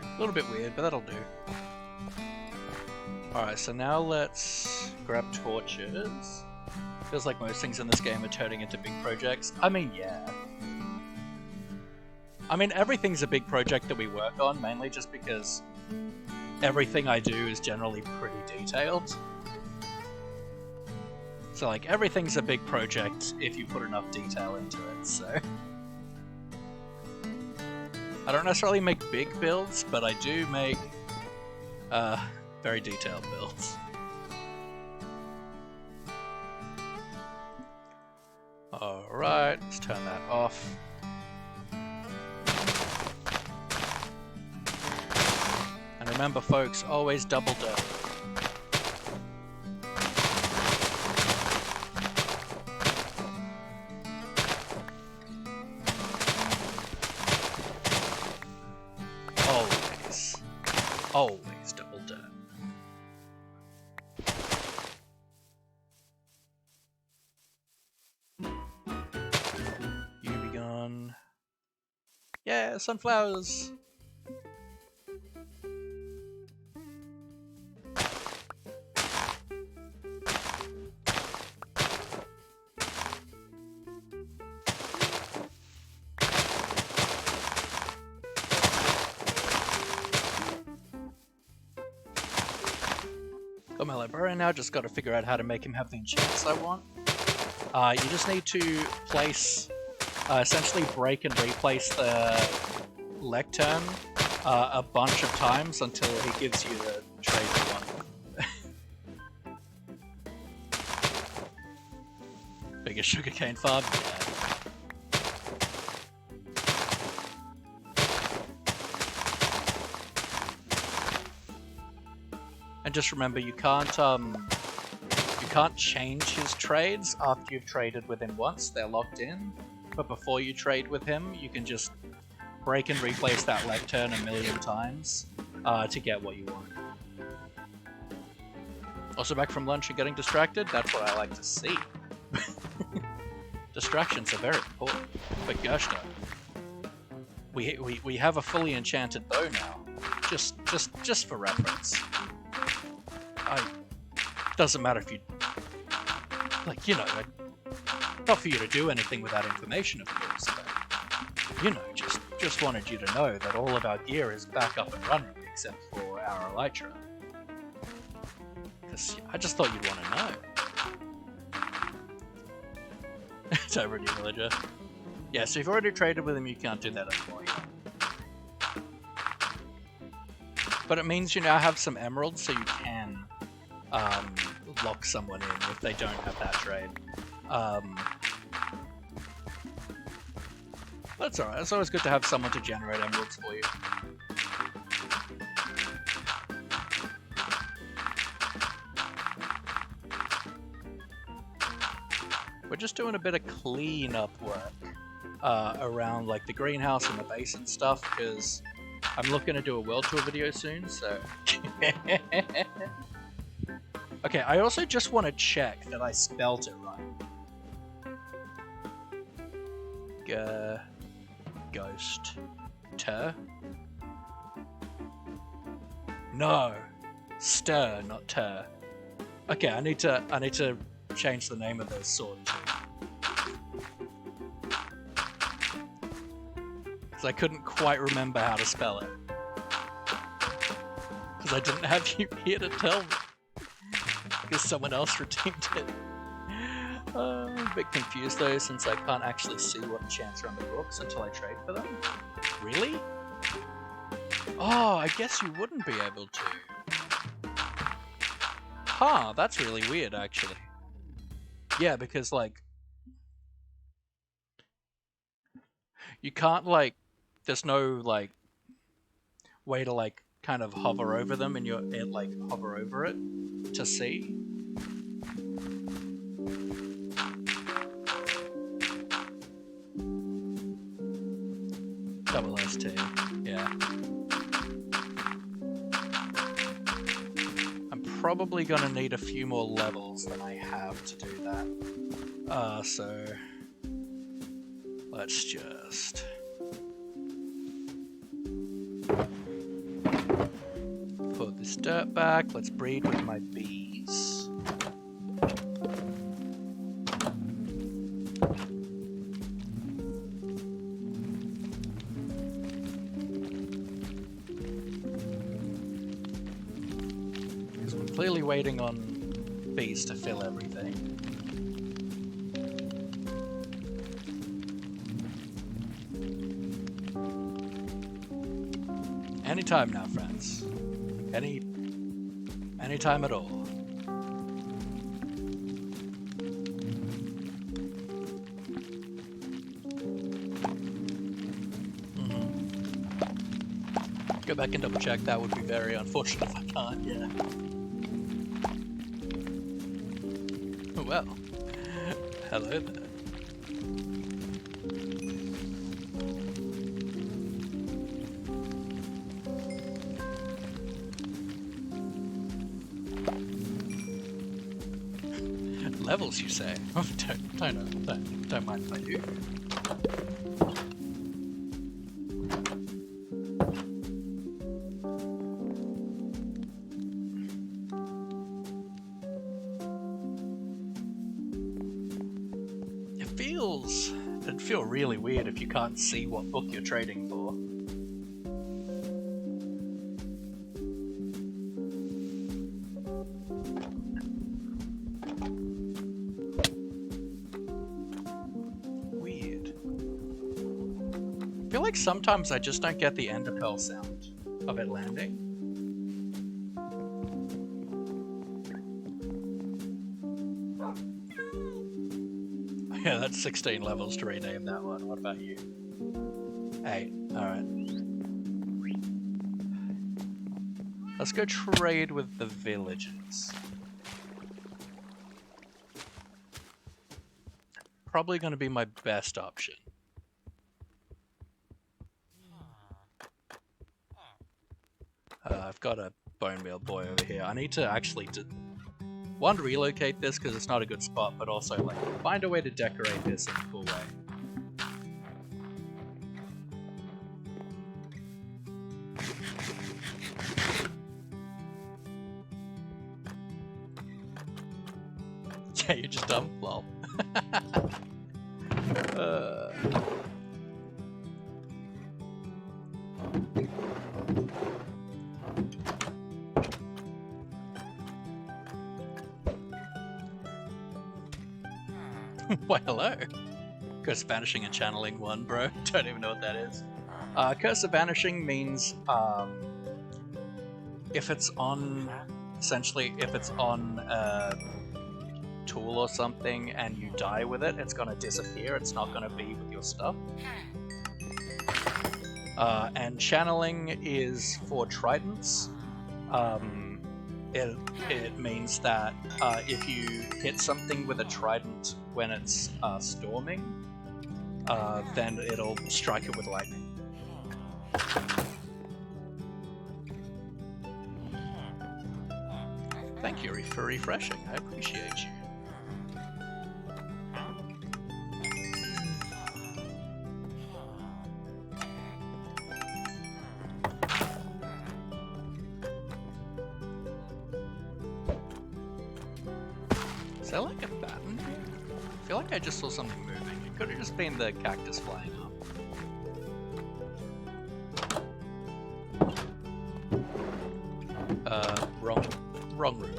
A little bit weird, but that'll do. Alright, so now let's grab torches. Feels like most things in this game are turning into big projects. I mean, yeah. I mean, everything's a big project that we work on, mainly just because everything I do is generally pretty detailed. So, like, everything's a big project if you put enough detail into it, so... I don't necessarily make big builds, but I do make very detailed builds. Alright, let's turn that off. And remember folks, always double dirt. always double dirt. You be gone. Yeah, sunflowers! Got my librarian now, just got to figure out how to make him have the enchants I want. You just need to place, essentially break and replace the lectern a bunch of times until he gives you the trade you want. Biggest sugarcane farm? Yeah. And just remember, you can't change his trades after you've traded with him once. They're locked in. But before you trade with him, you can just break and replace that lectern a million times to get what you want. Also back from lunch and getting distracted? That's what I like to see. Distractions are very important. But gosh darn. We have a fully enchanted bow now. Just for reference. Doesn't matter if you, like, you know, not for you to do anything with that information, of course, but, you know, just wanted you to know that all of our gear is back up and running, except for our elytra. Because I just thought you'd want to know. It's over, new villager. Yeah, so if you've already traded with him, you can't do that anymore. But it means you now have some emeralds, so you can lock someone in if they don't have that trade. That's alright, it's always good to have someone to generate emeralds for you. We're just doing a bit of cleanup work around like the greenhouse and the base and stuff, because I'm looking to do a world tour video soon, so... Okay, I also just want to check that I spelled it right. Ghost. Ter? No! Stir, not ter. Okay, I need to change the name of the sword too. Because I couldn't quite remember how to spell it. Because I didn't have you here to tell me. Because someone else redeemed it. I'm a bit confused though, since I can't actually see what enchants are on the books until I trade for them. Really? Oh, I guess you wouldn't be able to. Huh, that's really weird actually. Yeah, because like... You can't like... There's no like... way to like kind of hover over them and like hover over it to see. Double ST, yeah. I'm probably gonna need a few more levels than I have to do that. So let's just put this dirt back. Let's breed with my bees. Because we're clearly waiting on bees to fill everything. Anytime now, friends. Anytime at all. Go back and double check. That would be very unfortunate if I can't, yeah. Well, hello there. levels, you say? Don't mind if I do. It'd feel really weird if you can't see what book you're trading for. Weird. I feel like sometimes I just don't get the ender pearl sound of it landing. Yeah, that's 16 levels to rename that one. What about you? 8. Alright. Let's go trade with the villagers. Probably going to be my best option. I've got a bone meal boy over here. I need to actually one, relocate this because it's not a good spot, but also like find a way to decorate this in a cool way. Yeah, you're just dumb. Lol. Why, hello. Curse of Vanishing and Channeling 1, bro. Don't even know what that is. Curse of Vanishing means if it's on, essentially, if it's on a tool or something and you die with it, it's gonna disappear. It's not gonna be with your stuff. And Channeling is for tridents. It means that if you hit something with a trident when it's storming, then it'll strike it with lightning. Thank you for refreshing, I appreciate you. Is there like a baton here? I feel like I just saw something moving. It could have just been the cactus flying up. Wrong room.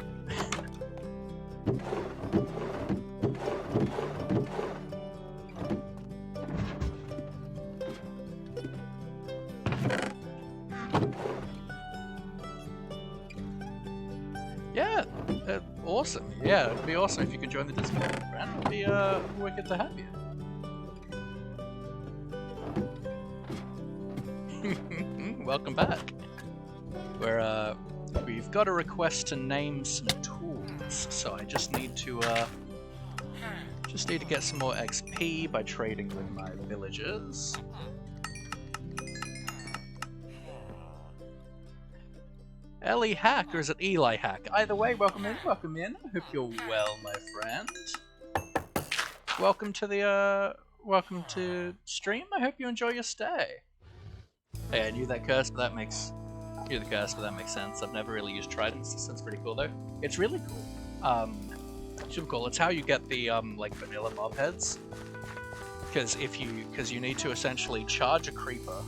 Yeah, awesome. Yeah, it'd be awesome if you could join the Discord, friend. It'd be wicked to have you. Welcome back. We've got a request to name some tools, so I just need to get some more XP by trading with my villagers. Ellie Hack, or is it Eli Hack? Either way, welcome in, welcome in. I hope you're well, my friend. Welcome to stream. I hope you enjoy your stay. Hey, I knew that curse, but that makes sense. I've never really used tridents. This sounds pretty cool though. It's really cool. Super cool. It's how you get the like vanilla mob heads. Because you need to essentially charge a creeper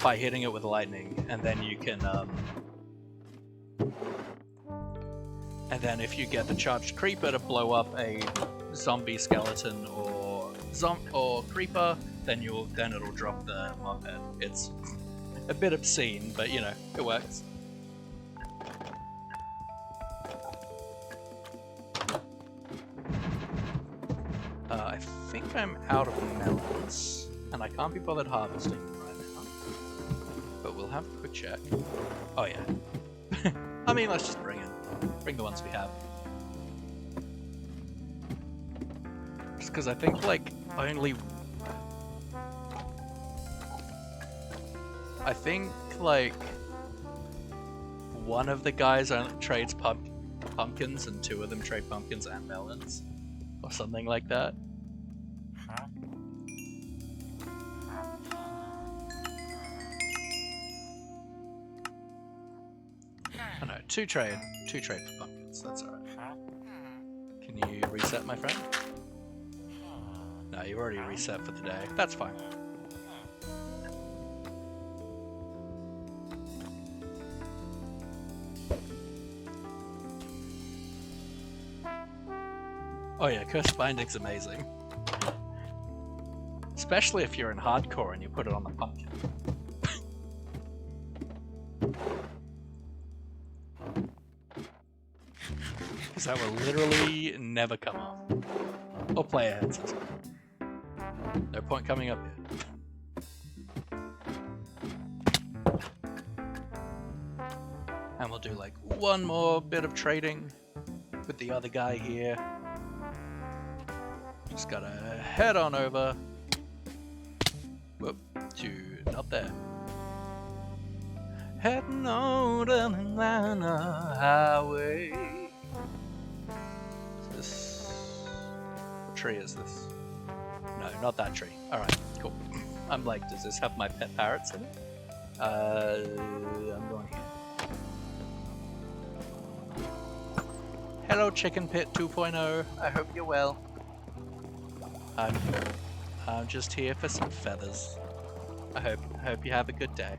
by hitting it with lightning, and then you can and then if you get the charged creeper to blow up a zombie skeleton or creeper, then it'll drop the mob head. It's a bit obscene, but you know, it works. I think I'm out of melons, and I can't be bothered harvesting them right now. But we'll have a quick check. Oh yeah. I mean, let's just bring the ones we have. Just because I think like one of the guys trades pumpkins and 2 of them trade pumpkins and melons. Or something like that. Oh no, 2 trade for pumpkins, that's alright. Can you reset, my friend? No, you already reset for the day. That's fine. Oh yeah, Curse Binding's amazing. Especially if you're in hardcore and you put it on the pumpkin. Because that will literally never come off. Or player headsets. No point coming up here. And we'll do like 1 more bit of trading with the other guy here. Just gotta head on over. Whoop, to not there. Heading on down the Atlanta highway. Is this... What tree is this? No, not that tree. Alright, cool. I'm like, does this have my pet parrots in it? I'm going here. Hello, Chicken Pit 2.0. I hope you're well. I'm just here for some feathers. I hope you have a good day.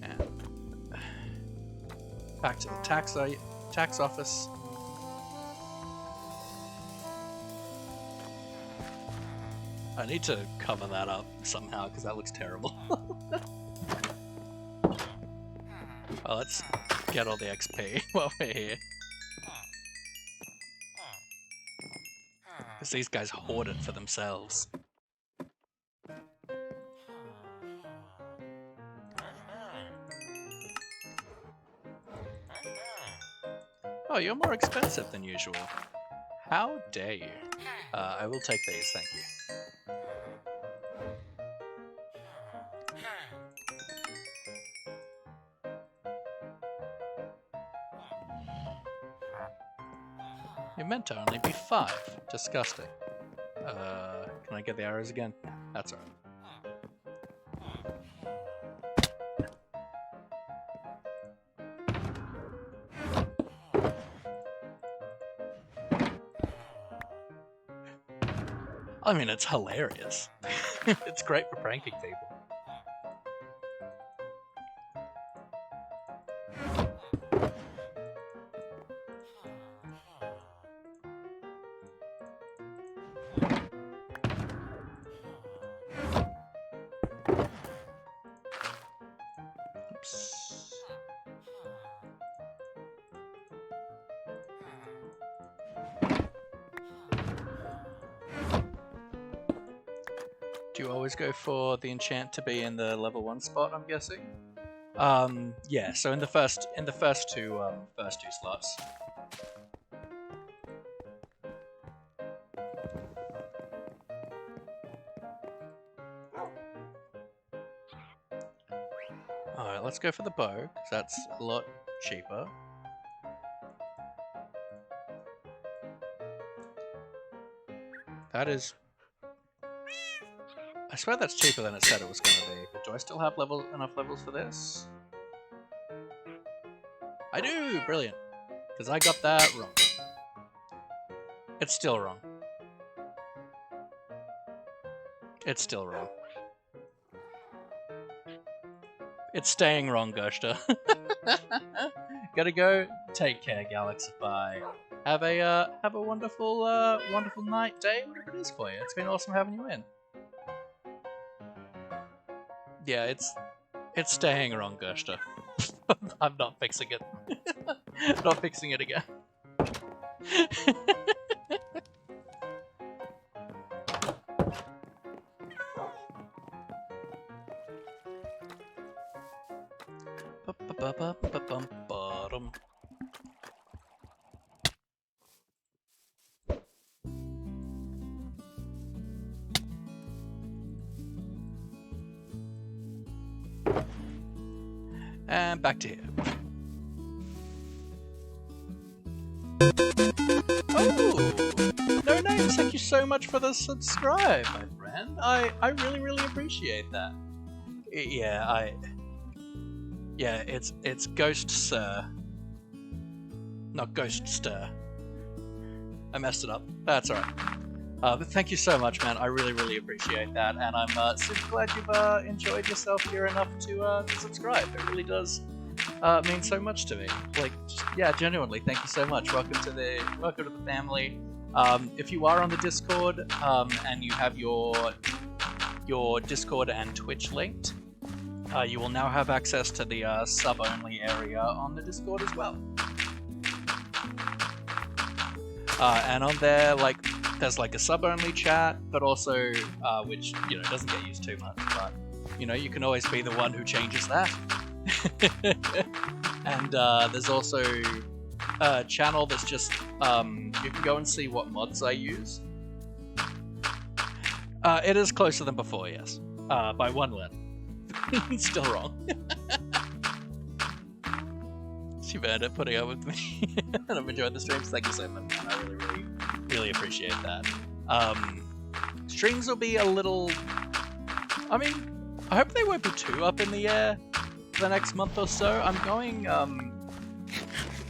And back to the tax office. I need to cover that up somehow because that looks terrible. Well, let's get all the XP while we're here. Because these guys hoard it for themselves. Oh, you're more expensive than usual. How dare you? I will take these, thank you. You're meant to only be 5. Disgusting. Can I get the arrows again? That's alright. I mean, it's hilarious. It's great for pranking people. Oops. Do you always go for the enchant to be in the level 1 spot, I'm guessing? Yeah, so in the first two slots. Alright, let's go for the bow, because that's a lot cheaper. That is... I swear that's cheaper than it said it was going to be, but do I still have enough levels for this? I do! Brilliant! Because I got that wrong. It's still wrong. It's still wrong. It's staying wrong, Gushta. Gotta go. Take care, Galaxify. Have a wonderful, wonderful night, day, whatever it is for you. It's been awesome having you in. Yeah, it's staying wrong, Gushta. I'm not fixing it. Not fixing it again. And back to here. Oh! No names, thank you so much for the subscribe, my friend. I really, really appreciate that. Yeah, it's Ghost Sir. Not Ghost Stir. I messed it up. That's alright. But thank you so much, man. I really, really appreciate that, and I'm super glad you've enjoyed yourself here enough to subscribe. It really does mean so much to me. Like, just, yeah, genuinely, thank you so much. Welcome to the family. If you are on the Discord and you have your Discord and Twitch linked, you will now have access to the sub-only area on the Discord as well. And on there, like, there's like a sub-only chat, but also, which, you know, doesn't get used too much, but, you know, you can always be the one who changes that. And there's also a channel that's just, you can go and see what mods I use. It is closer than before, yes. By one letter. Still wrong. You've earned it putting up with me. And I'm enjoying the streams. Thank you so much, man. I really, really, really appreciate that. Streams will be a little... I mean, I hope they won't be too up in the air for the next month or so. I'm going...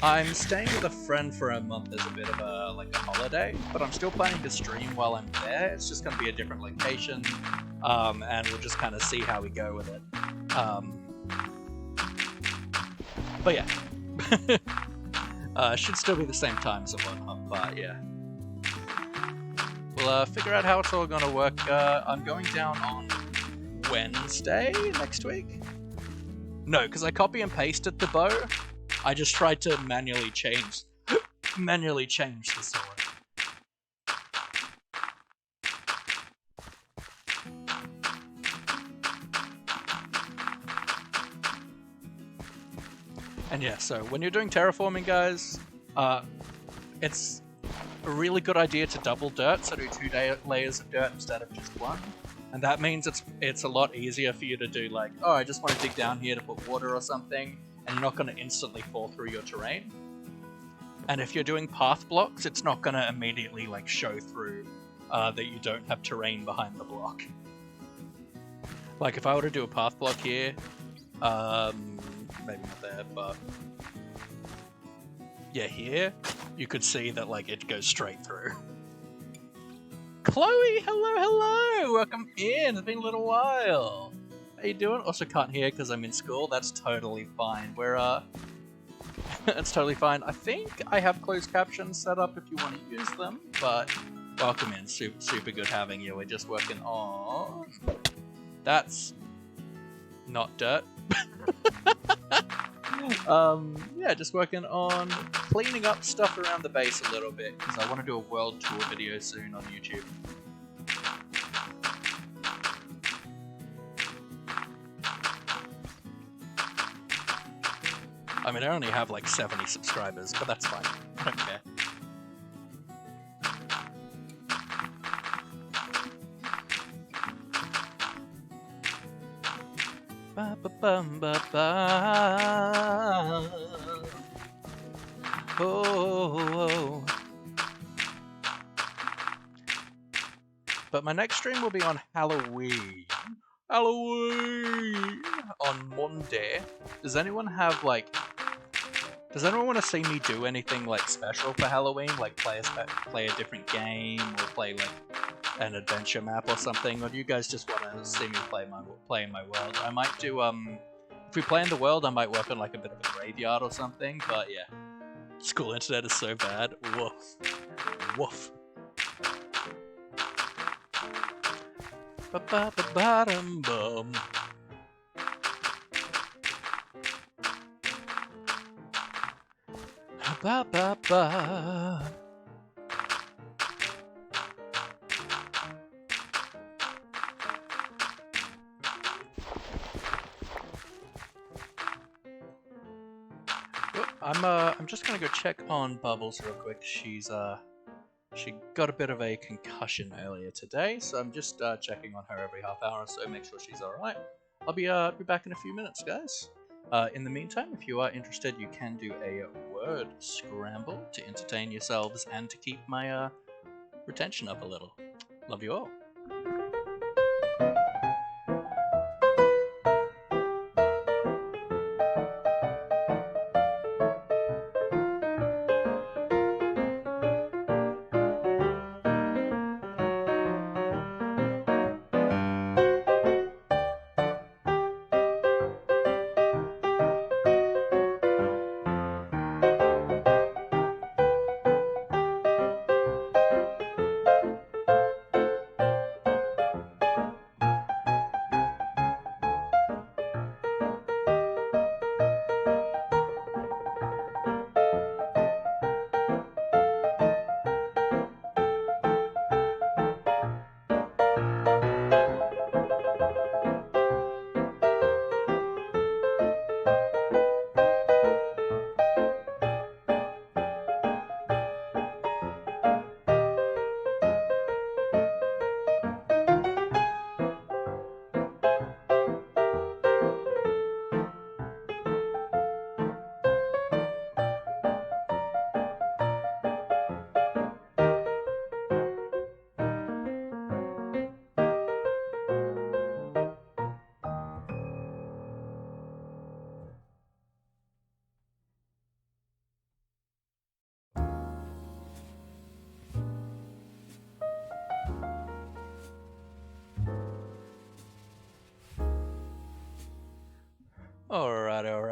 I'm staying with a friend for a month as a bit of a, like, a holiday, but I'm still planning to stream while I'm there. It's just going to be a different location, and we'll just kind of see how we go with it. But yeah. Should still be the same times and whatnot, but yeah. We'll figure out how it's all gonna work. I'm going down on Wednesday next week? No, because I copy and pasted the bow. I just tried to manually change the sword. And yeah, so when you're doing terraforming, guys, it's a really good idea to double dirt, so do 2 layers of dirt instead of just one. And that means it's a lot easier for you to do, like, oh, I just want to dig down here to put water or something, and you're not going to instantly fall through your terrain. And if you're doing path blocks, it's not going to immediately, like, show through that you don't have terrain behind the block. Like, if I were to do a path block here, maybe not there, but yeah, here, you could see that, like, it goes straight through. Chloe, hello, hello! Welcome in, it's been a little while. How you doing? Also can't hear because I'm in school, that's totally fine. We're, that's totally fine. I think I have closed captions set up if you want to use them, but welcome in, super good having you. We're just working on... That's not dirt. Yeah, just working on cleaning up stuff around the base a little bit, because I want to do a world tour video soon on YouTube. I mean, I only have like 70 subscribers, but that's fine. I don't care. Ba ba bum ba ba. Oh. But my next stream will be on Halloween. Halloween on Monday. Does anyone have like? Does anyone want to see me do anything like special for Halloween? Like play a different game or play like an adventure map or something? Or do you guys just want to see me play in my world? I might do if we play in the world, I might work on like a bit of a graveyard or something. But yeah, school internet is so bad. Woof, woof. Ba ba ba ba dum bum. Ba ba ba. I'm just gonna go check on Bubbles real quick. She's she got a bit of a concussion earlier today, so I'm just checking on her every half hour or so, make sure she's alright. I'll be back in a few minutes, guys. In the meantime, if you are interested, you can do a word scramble to entertain yourselves and to keep my retention up a little. Love you all.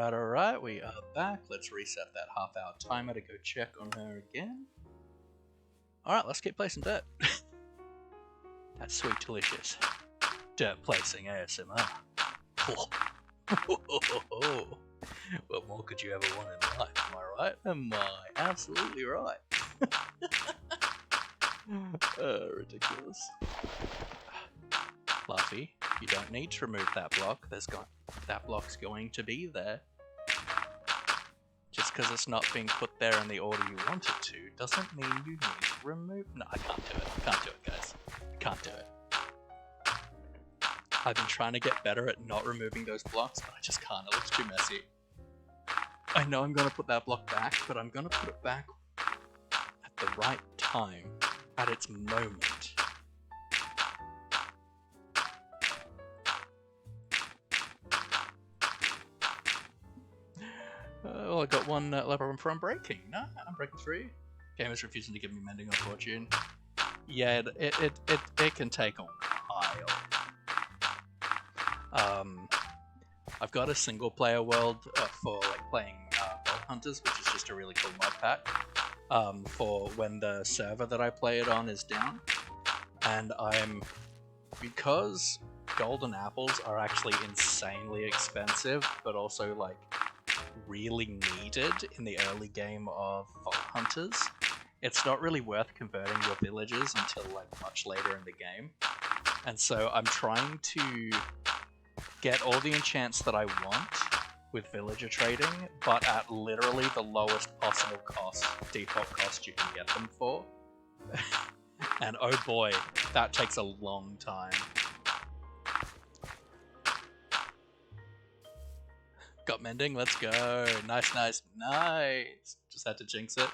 Alright, we are back. Let's reset that half-hour timer to go check on her again. Alright, let's keep placing dirt. That's sweet, delicious. Dirt placing ASMR. What more could you ever want in life, am I right? Am I absolutely right? Ridiculous. Fluffy, you don't need to remove that block. That block's going to be there. Just because it's not being put there in the order you want it to, doesn't mean you need to remove... No, I can't do it. Can't do it, guys. Can't do it. I've been trying to get better at not removing those blocks, but I just can't. It looks too messy. I know I'm going to put that block back, but I'm going to put it back at the right time, at its moment. Well, I got one level from breaking. No, I'm breaking 3. Game is refusing to give me mending or fortune. Yeah, it can take a while. I've got a single player world for like playing Vault Hunters, which is just a really cool mod pack for when the server that I play it on is down. And because golden apples are actually insanely expensive, but also like really needed in the early game of Vault Hunters, it's not really worth converting your villagers until like much later in the game. And so I'm trying to get all the enchants that I want with villager trading, but at literally the lowest possible cost, default cost you can get them for. And oh boy, that takes a long time. Got mending, let's go. Nice, nice, nice. Just had to jinx it.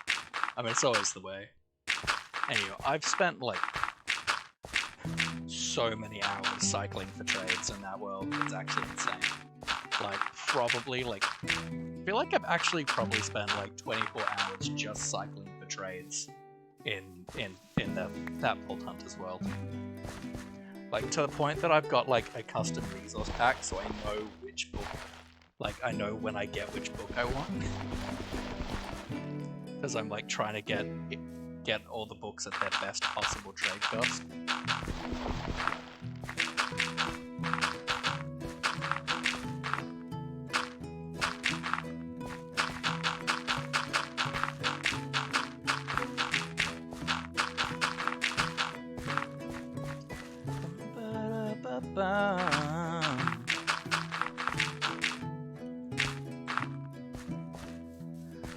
I mean, it's always the way. Anyway, I've spent like so many hours cycling for trades in that world. It's actually insane. Like, probably like, I feel like I've actually probably spent like 24 hours just cycling for trades in that Vault Hunters world. Like, to the point that I've got like a custom resource pack, so I know which book. Like, I know when I get which book I want. Because I'm like trying to get all the books at their best possible trade cost.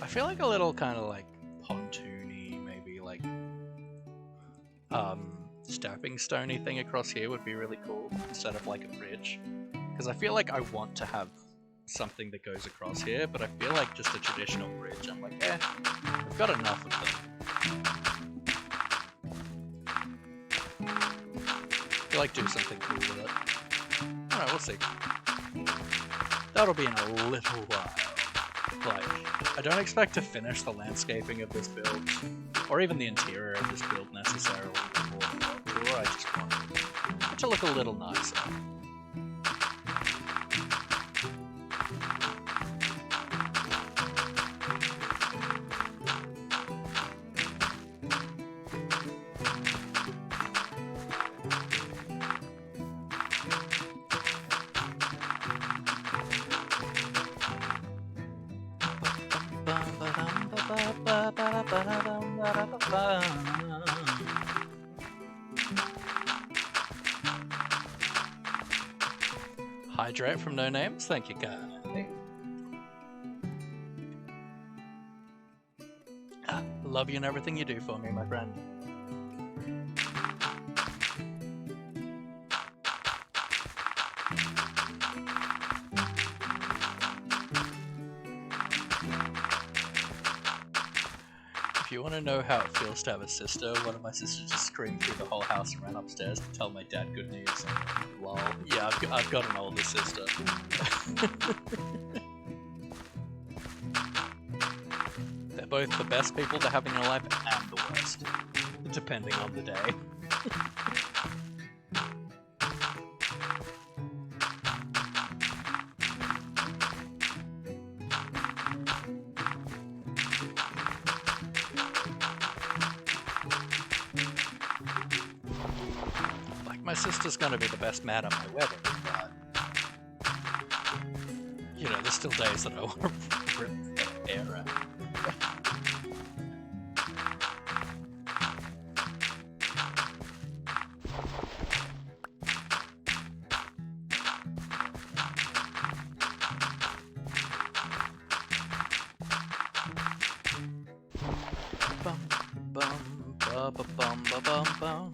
I feel like a little kind of like pontoony, maybe like stepping stony thing across here would be really cool instead of like a bridge, Because I feel like I want to have something that goes across here, but I feel like just a traditional bridge, I'm like, I've got enough of them. I feel like do something cool with it. Alright, we'll see. That'll be in a little while. Like, I don't expect to finish the landscaping of this build, or even the interior of this build necessarily before the world tour. I just want it to look a little nicer. Hydrate from No Names, thank you, kindly. Love you and everything you do for me, my friend. If you want to know how it feels to have a sister, one of my sisters just screamed through the whole house and ran upstairs to tell my dad good news. Lol. Yeah, I've got an older sister. They're both the best people to have in your life and the worst, depending on the day. My sister's gonna be the best man at my wedding, but you know, there's still days that I want to rip the hair out. Bum bum ba ba bum ba bum bum.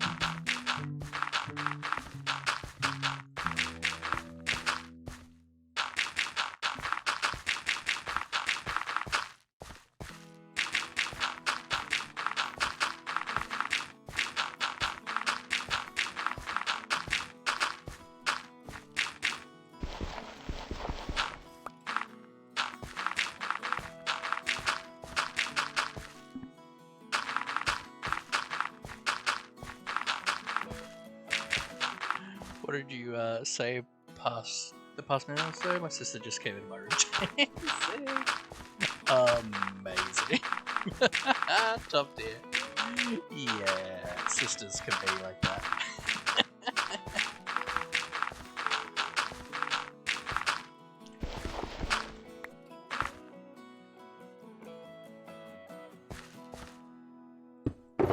What did you say past minute or so? My sister just came into my room. Amazing. Top tier. Yeah, sisters can be like that.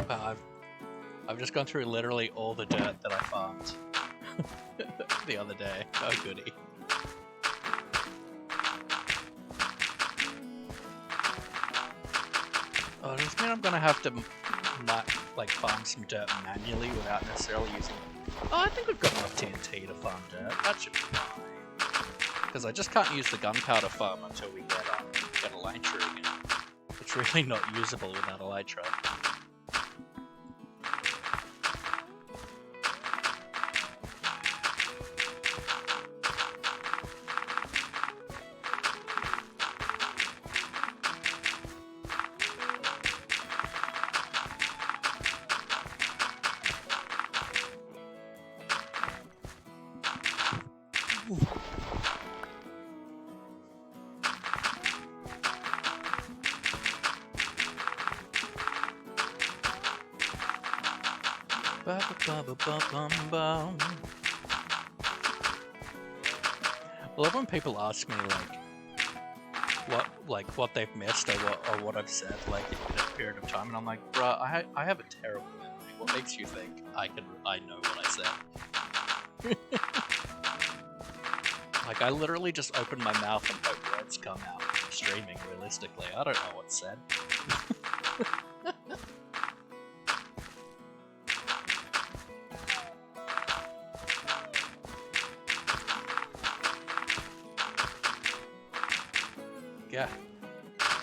Wow, I've just gone through literally all the dirt that I farmed the other day. Oh goody. Oh, does this mean I'm gonna have to like farm some dirt manually without necessarily using... Oh, I think we've got enough TNT to farm dirt. That should be fine. Because I just can't use the gunpowder farm until we get a elytra again. It's really not usable without elytra. I love when people ask me what they've missed or what I've said in a period of time, and I'm like, bruh, I have a terrible memory. What makes you think I know what I said? Like, I literally just open my mouth and hope words come out streaming. Realistically, I don't know what's said. Yeah.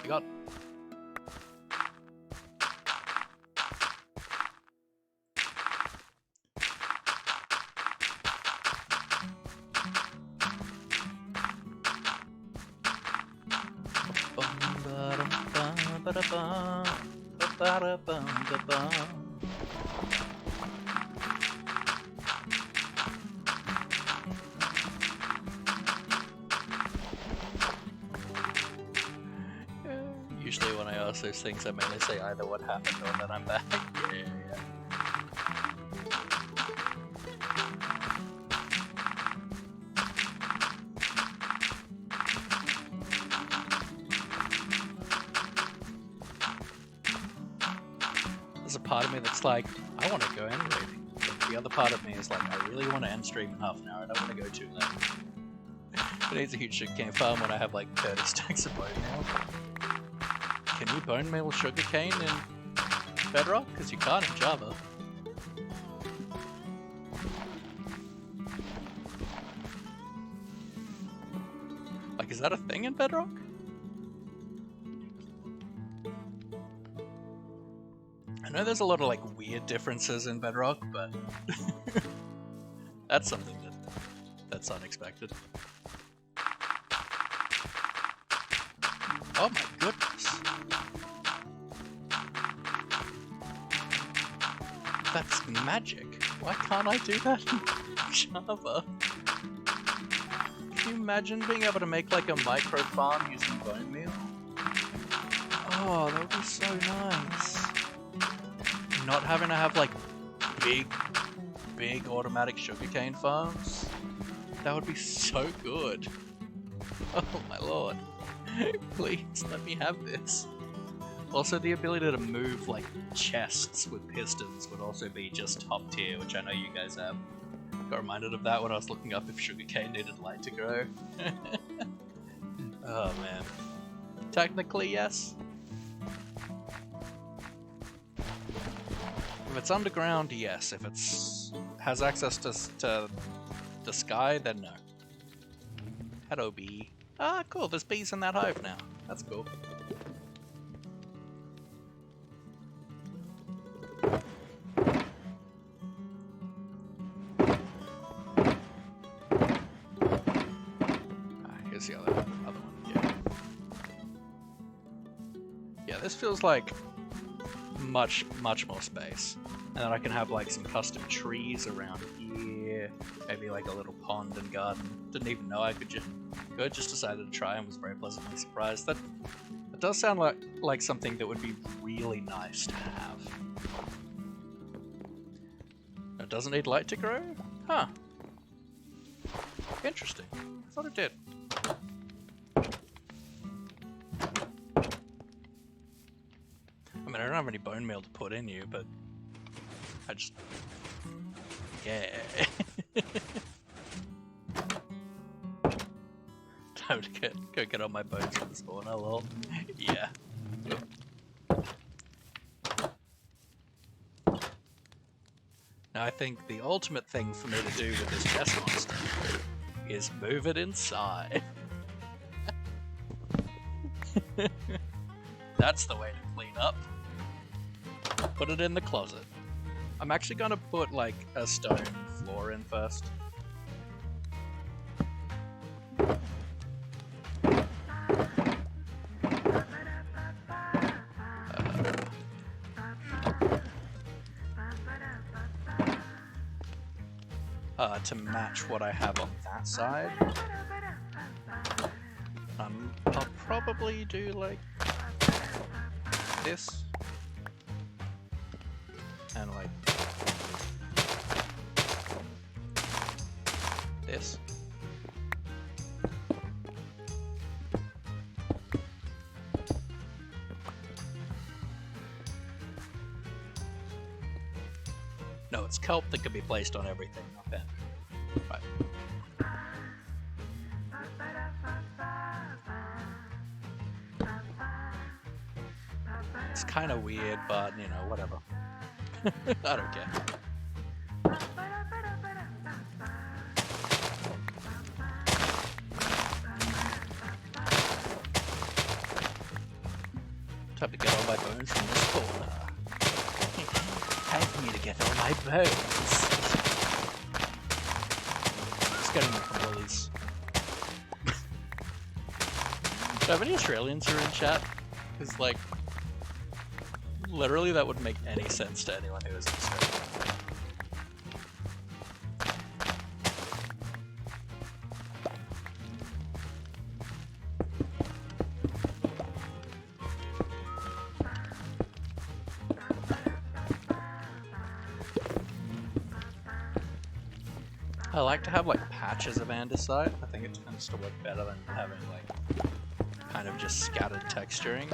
You got. Usually when I ask those things, I mainly say either what happened or that I'm back. Yeah. There's a part of me that's like, I want to go end raiding. But the other part of me is like, I really want to end stream in half an hour. I don't want to go too late. It needs a huge sugarcane farm when I have like 30 stacks of bone meal. Can you bone meal sugarcane in Bedrock? Because you can't in Java. Like, is that a thing in Bedrock? I know there's a lot of like weird differences in Bedrock, but that's something that's unexpected. Oh my goodness. That's magic. Why can't I do that in Java? Can you imagine being able to make like a micro farm using bone meal? Oh, that would be so nice. Not having to have like big automatic sugarcane farms. That would be so good. Oh my lord. Please let me have this. Also, the ability to move like chests with pistons would also be just top tier, which I know you guys have. Got reminded of that when I was looking up if sugarcane needed light to grow. Oh man. Technically, yes. If it's underground, yes. If it's has access to the sky, then no. Hello, bee. Ah, cool. There's bees in that hive now. That's cool. Here's the other one. Yeah. Yeah, this feels like much more space. And then I can have like some custom trees around here. Maybe like a little pond and garden. Didn't even know I could just decided to try and was very pleasantly surprised. That does sound like something that would be really nice to have. It doesn't need light to grow? Huh. Interesting. I thought it did. I mean, I don't have any bone meal to put in you, but I just... Yeah. Time to go get on my bones for the spawner, lol. Yeah. Now I think the ultimate thing for me to do with this chest monster is move it inside. That's the way to clean up. Put it in the closet. I'm actually gonna put like a stone floor in first. To match what I have on that side. I'll probably do like this and like this. No, it's kelp that can be placed on everything, not pen. Right. It's kind of weird, but you know, whatever. I don't care. Time to get all my bones from this corner. Help me to get all my bones. Just getting them from Woolies. Do I have any Australians who are in chat? Because, like, literally that would make any sense to anyone who is in Australia. I like to have like patches of andesite. I think it tends to work better than having like kind of just scattered texturing.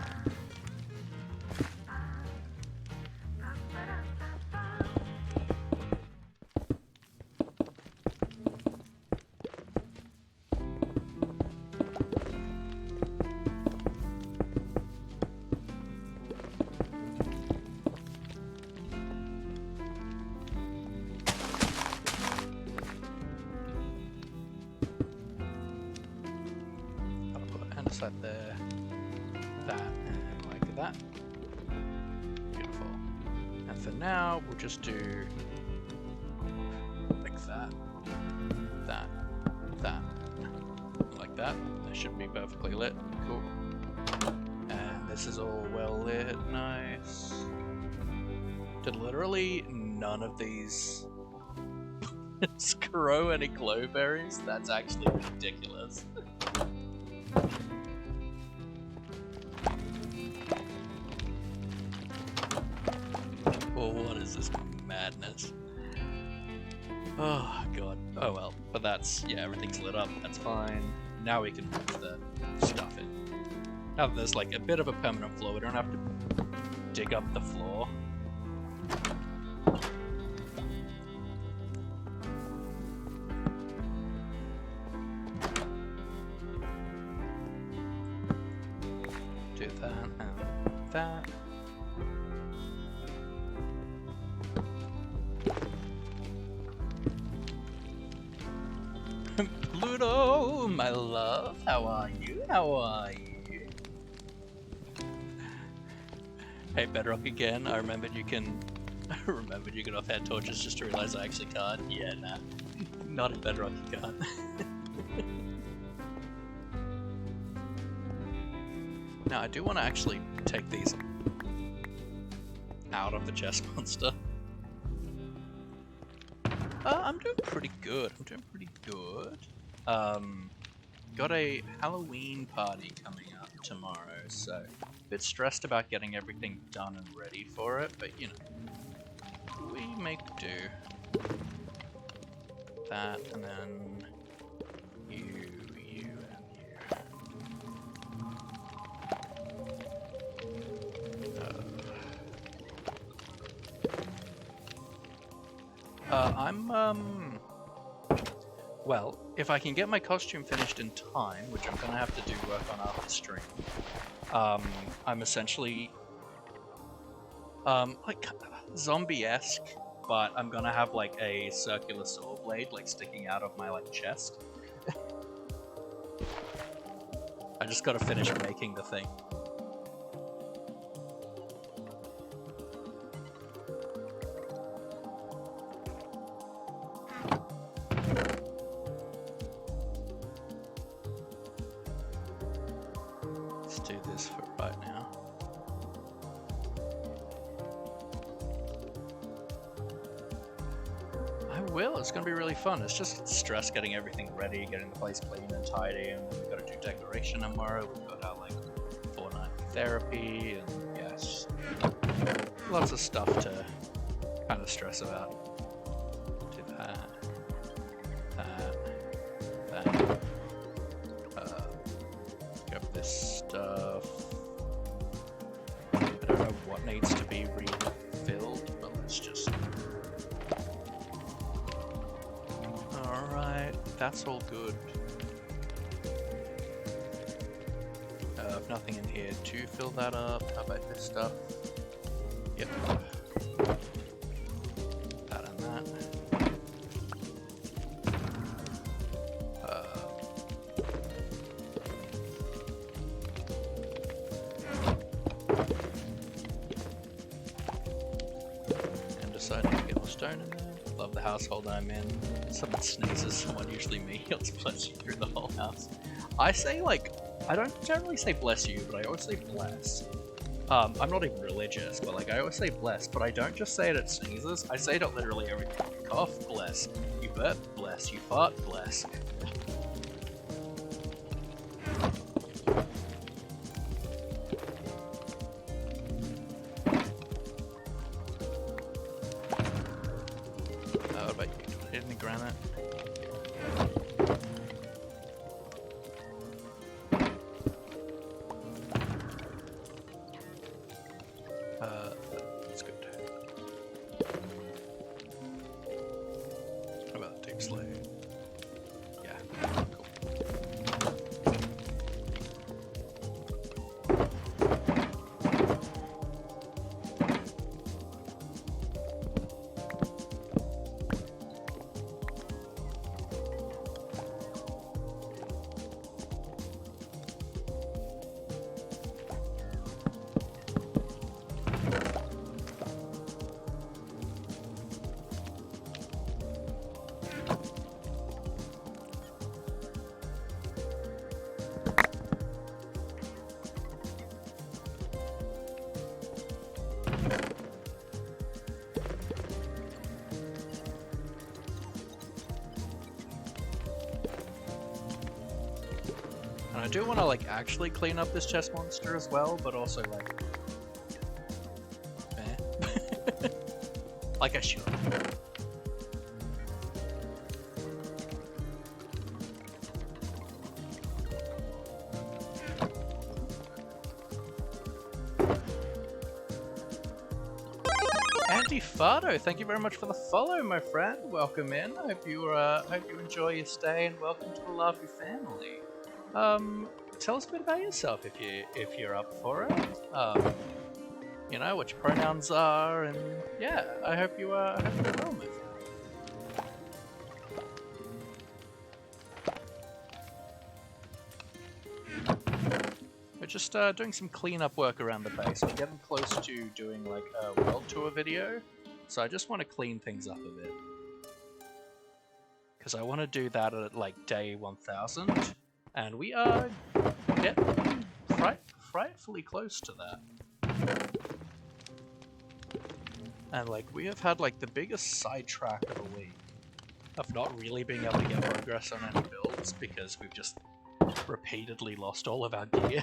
Andesite there, that, and like that. Beautiful. And for now, we'll just do like that, that, that, like that. That should be perfectly lit. Cool. And this is all well lit. Nice. Did literally none of these grow any glowberries? That's actually ridiculous. Oh, what is this madness? Oh god. Oh well. But that's, yeah, everything's lit up. That's fine. Now we can move the stuff in. Now that there's like a bit of a permanent floor, we don't have to dig up the floor. Do that and that. Pluto, my love, how are you? How are you? Hey, Bedrock again. I remembered you can off-hand torches just to realize I actually can't. Yeah, nah. Not in Bedrock, you can't. Now, I do want to actually take these out of the chest monster. I'm doing pretty good. Got a Halloween party coming up tomorrow, so a bit stressed about getting everything done and ready for it, but you know, we make do. That, and then you, and you. Well, if I can get my costume finished in time, which I'm gonna have to do work on after stream, I'm essentially, like, zombie-esque, but I'm gonna have, like, a circular saw blade, like, sticking out of my, like, chest. I just gotta finish making the thing. It's gonna be really fun. It's just stress getting everything ready, getting the place clean and tidy, and we've got to do decoration tomorrow. We've got our like fortnight therapy, and yes, lots of stuff to kind of stress about. Do that, that. Grab this stuff. I don't know what needs to be refilled, but let's just. That's all good. I've nothing in here to fill that up. How about this stuff? Yep. That and that. household I'm in, someone sneezes, someone, usually me, yells bless you through the whole house. I say, like, I don't generally say bless you, but I always say bless. I'm not even religious, but like I always say bless, but I don't just say it at sneezes, I say it at literally everything. You cough, bless. You burp, bless. You fart, bless. What about you? Hidden in granite? That's good. How about the deep slave? Yeah, cool. And I do want to like actually clean up this chest monster as well, but also like, like I should. Antifado, thank you very much for the follow, my friend. Welcome in. I hope you enjoy your stay and welcome to the lovely family. Tell us a bit about yourself if you're up for it. You know what your pronouns are, and yeah, I hope you're well, my friend. We're just doing some cleanup work around the base. We're getting close to doing like a world tour video, so I just want to clean things up a bit. Because I want to do that at like day 1000, and we are getting frightfully close to that. And like we have had like the biggest sidetrack of the week of not really being able to get progress on any builds because we've just repeatedly lost all of our gear.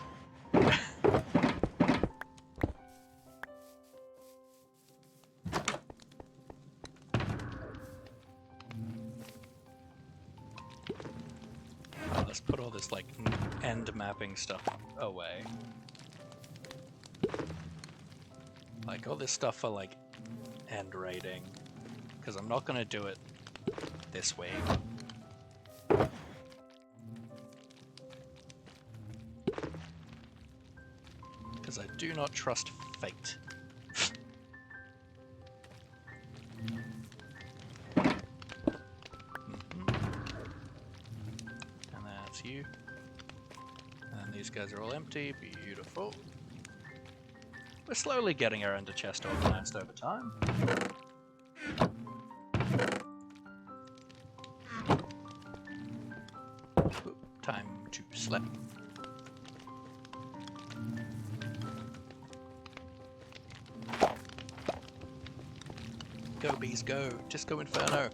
Let's put all this like end mapping stuff away. Like all this stuff for like end raiding, because I'm not gonna do it this week. Because I do not trust fate. And that's you. And these guys are all empty. Beautiful. We're slowly getting our ender chest organized over time. Oop, time to sleep. Go bees go, Disco Inferno.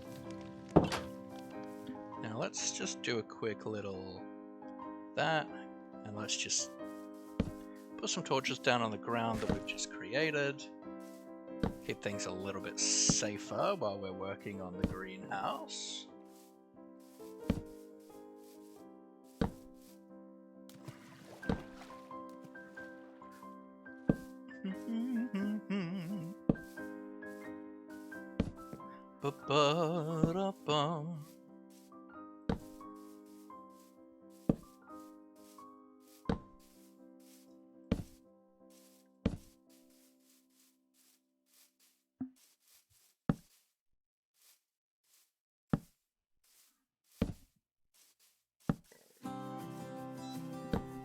Now let's just do a quick little that, and let's just put some torches down on the ground that we've just created. Keep things a little bit safer while we're working on the greenhouse. Ba-ba-da-bum.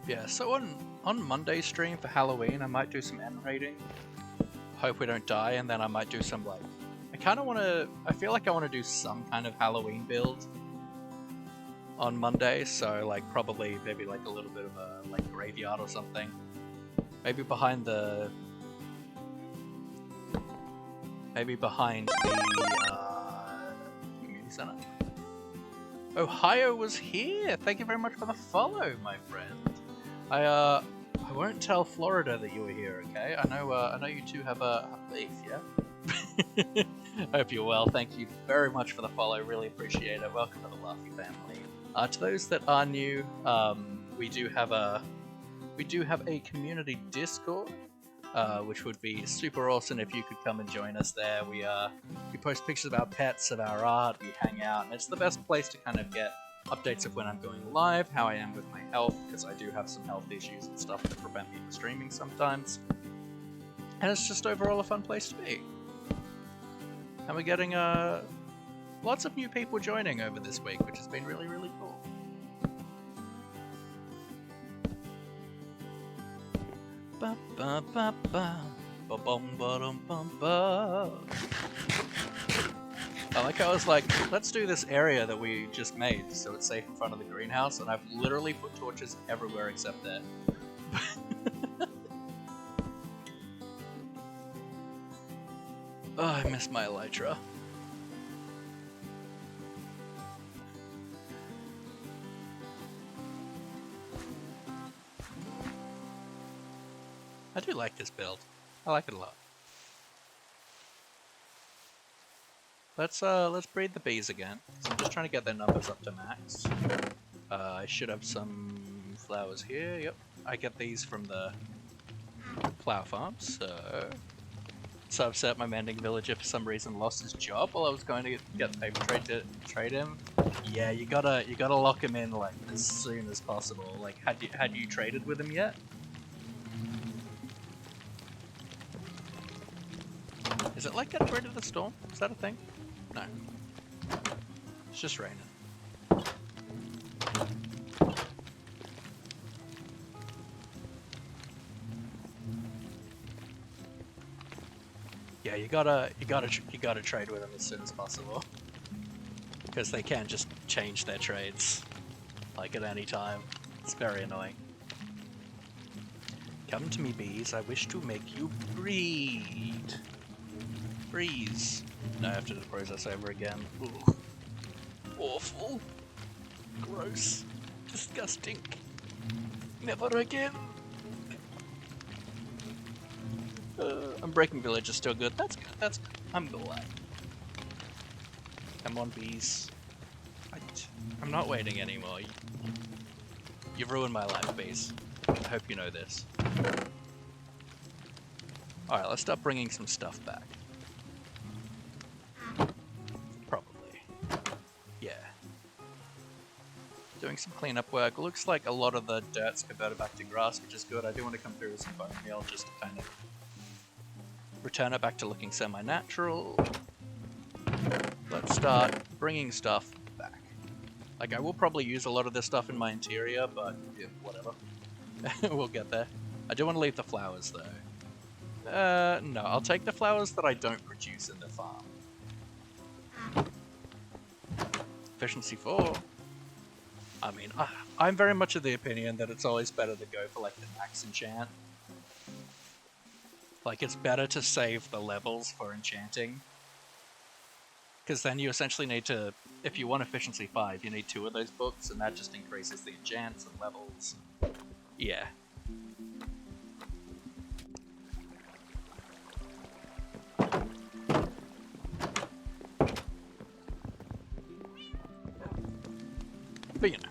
Yeah, so on Monday's stream for Halloween, I might do some end raiding. Hope we don't die, and then I might do some like kind of want to. I feel like I want to do some kind of Halloween build on Monday. So like probably maybe like a little bit of a like graveyard or something. Maybe behind the. Maybe behind the community center. Ohio was here. Thank you very much for the follow, my friend. I won't tell Florida that you were here. Okay? I know you two have a beef. Yeah. I hope you're well. Thank you very much for the follow. Really appreciate it. Welcome to the Laffy family. To those that are new, we do have a community Discord, which would be super awesome if you could come and join us there. We post pictures of our pets, of our art. We hang out, and it's the best place to kind of get updates of when I'm going live, how I am with my health, because I do have some health issues and stuff that prevent me from streaming sometimes. And it's just overall a fun place to be. And we're getting lots of new people joining over this week, which has been really, really cool. Ba ba ba ba ba bum ba dum bum ba. I like how I was like, let's do this area that we just made so it's safe in front of the greenhouse, and I've literally put torches everywhere except there. Oh, I miss my elytra. I do like this build. I like it a lot. Let's breed the bees again. So I'm just trying to get their numbers up to max. I should have some flowers here. Yep, I get these from the flower farms. So upset my mending villager for some reason lost his job while I was going to get the paper trade to trade him. Yeah, you gotta lock him in like as soon as possible. Like, had you traded with him yet? Is it like getting rid of the storm? Is that a thing? No. It's just raining. Yeah, you gotta trade with them as soon as possible, because they can just change their trades like at any time. It's very annoying. Come to me, bees. I wish to make you breed. Freeze. Now I have to do the process over again. Ooh. Awful. Gross. Disgusting. Never again. Unbreaking Village is still good. That's good. That's good. I'm glad. Come on, bees. I'm not waiting anymore. You've ruined my life, bees. I hope you know this. Alright, let's start bringing some stuff back. Probably. Yeah. Doing some cleanup work. Looks like a lot of the dirt's converted back to grass, which is good. I do want to come through with some bone meal just to kind of return it back to looking semi-natural. Let's start bringing stuff back. Like, I will probably use a lot of this stuff in my interior, but yeah, whatever. We'll get there. I do want to leave the flowers, though. No, I'll take the flowers that I don't produce in the farm. Efficiency 4. I mean, I'm very much of the opinion that it's always better to go for, like, the max enchant. Like, it's better to save the levels for enchanting. Because then you essentially need to, if you want efficiency 5, you need 2 of those books, and that just increases the enchants and levels. Yeah. But you know,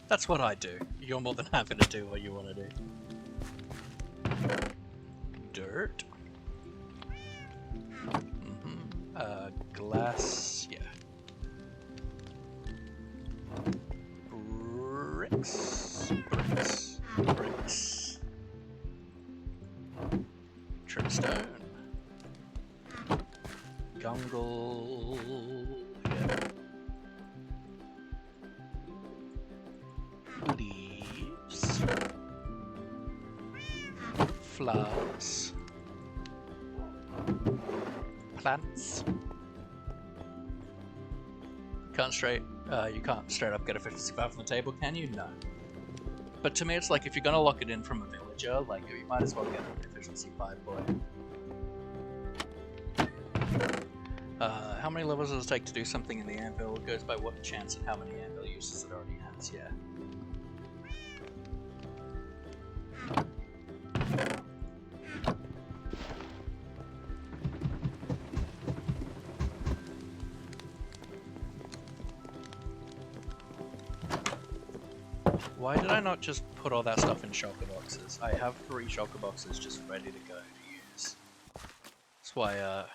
that's what I do. You're more than happy to do what you want to do. Dirt. Glass, yeah. Bricks. Trimstone. Gungle, yeah. Leaves. Flowers. Plants. can't straight up get efficiency 5 from the table, can you? No. But to me, it's like if you're gonna lock it in from a villager, like you might as well get an efficiency 5 boy. How many levels does it take to do something in the anvil? It goes by what chance and how many anvil uses it already has, yeah. Why did I not just put all that stuff in shulker boxes? I have 3 shulker boxes just ready to go to use. That's why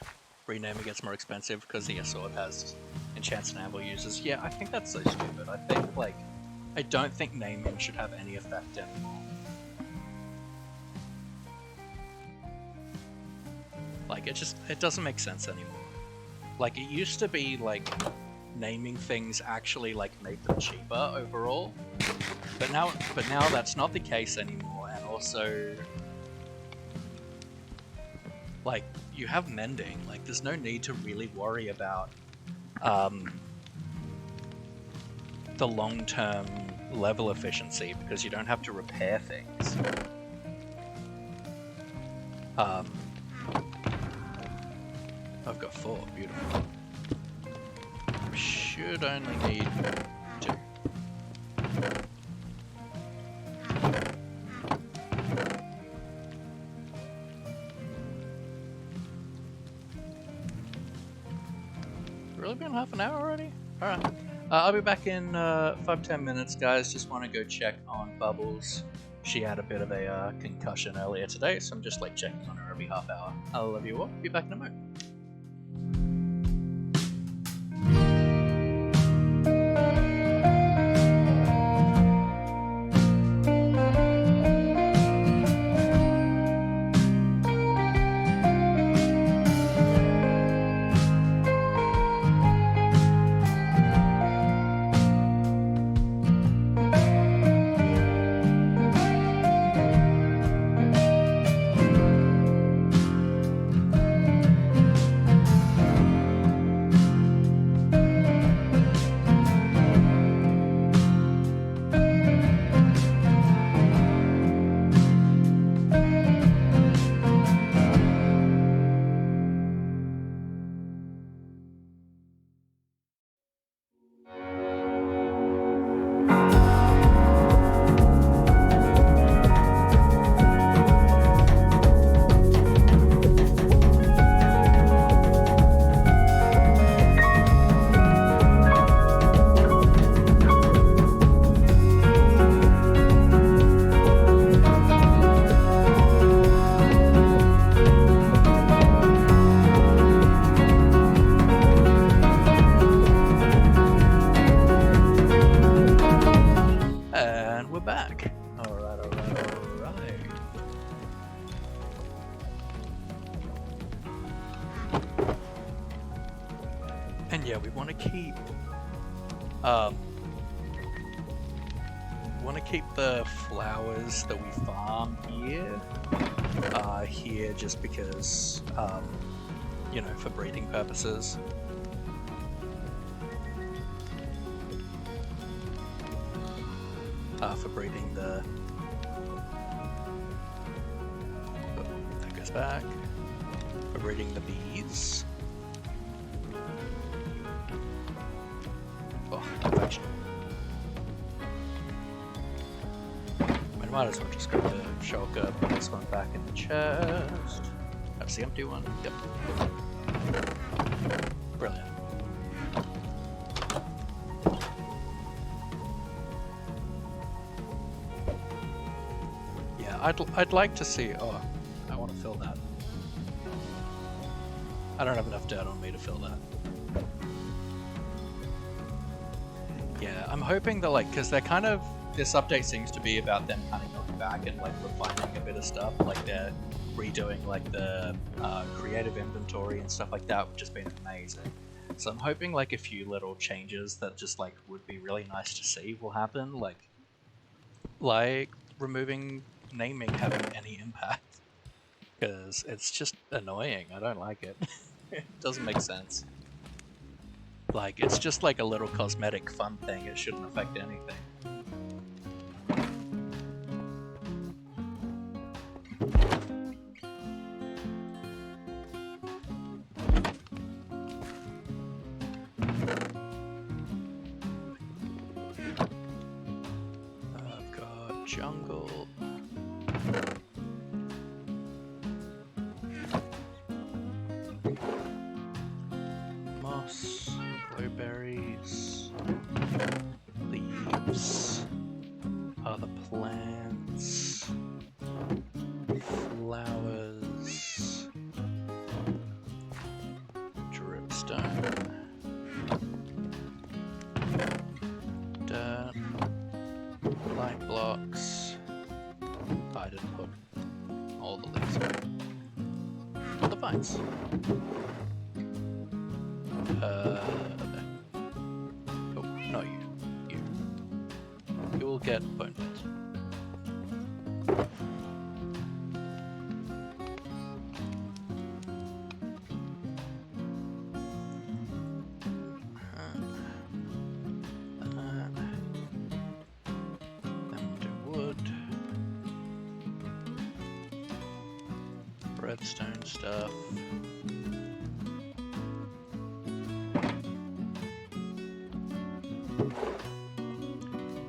renaming gets more expensive, because the sword has enchants and anvil uses. Yeah, I think that's so stupid. I think, like, I don't think naming should have any effect anymore. Like, it doesn't make sense anymore. Like, it used to be, like, naming things actually, like, made them cheaper overall. But now that's not the case anymore, and also, like, you have mending. Like, there's no need to really worry about the long-term level efficiency, because you don't have to repair things. I've got 4, beautiful. Should only need 2. Really been half an hour already? Alright. I'll be back in 5-10 minutes, guys. Just want to go check on Bubbles. She had a bit of a concussion earlier today, so I'm just like checking on her every half hour. I love you all. Be back in a moment. And yeah, we want to keep the flowers that we farm here just because you know, for breeding purposes. For breeding the that goes back. For breeding the bees. Oh, infection. I might as well just grab the shulker, put this one back in the chest. That's the empty one. Yep. Brilliant. Yeah, I'd like to see. Oh, I want to fill that. I don't have enough dirt on me to fill that. Yeah, I'm hoping that, like, because they're kind of, this update seems to be about them kind of going back and like refining a bit of stuff, like they're redoing like the creative inventory and stuff like that, which has been amazing. So I'm hoping like a few little changes that just like would be really nice to see will happen, like removing naming having any impact, because it's just annoying. I don't like it. It doesn't make sense. Like, it's just like a little cosmetic fun thing. It shouldn't affect anything. I've got jungle. Moss, blueberries, leaves, other plants, flowers, dripstone, dirt, light blocks. I didn't put all the leaves in. The vines. Oh, no, you. You will get bone pits. Then we'll do wood. Redstone stuff.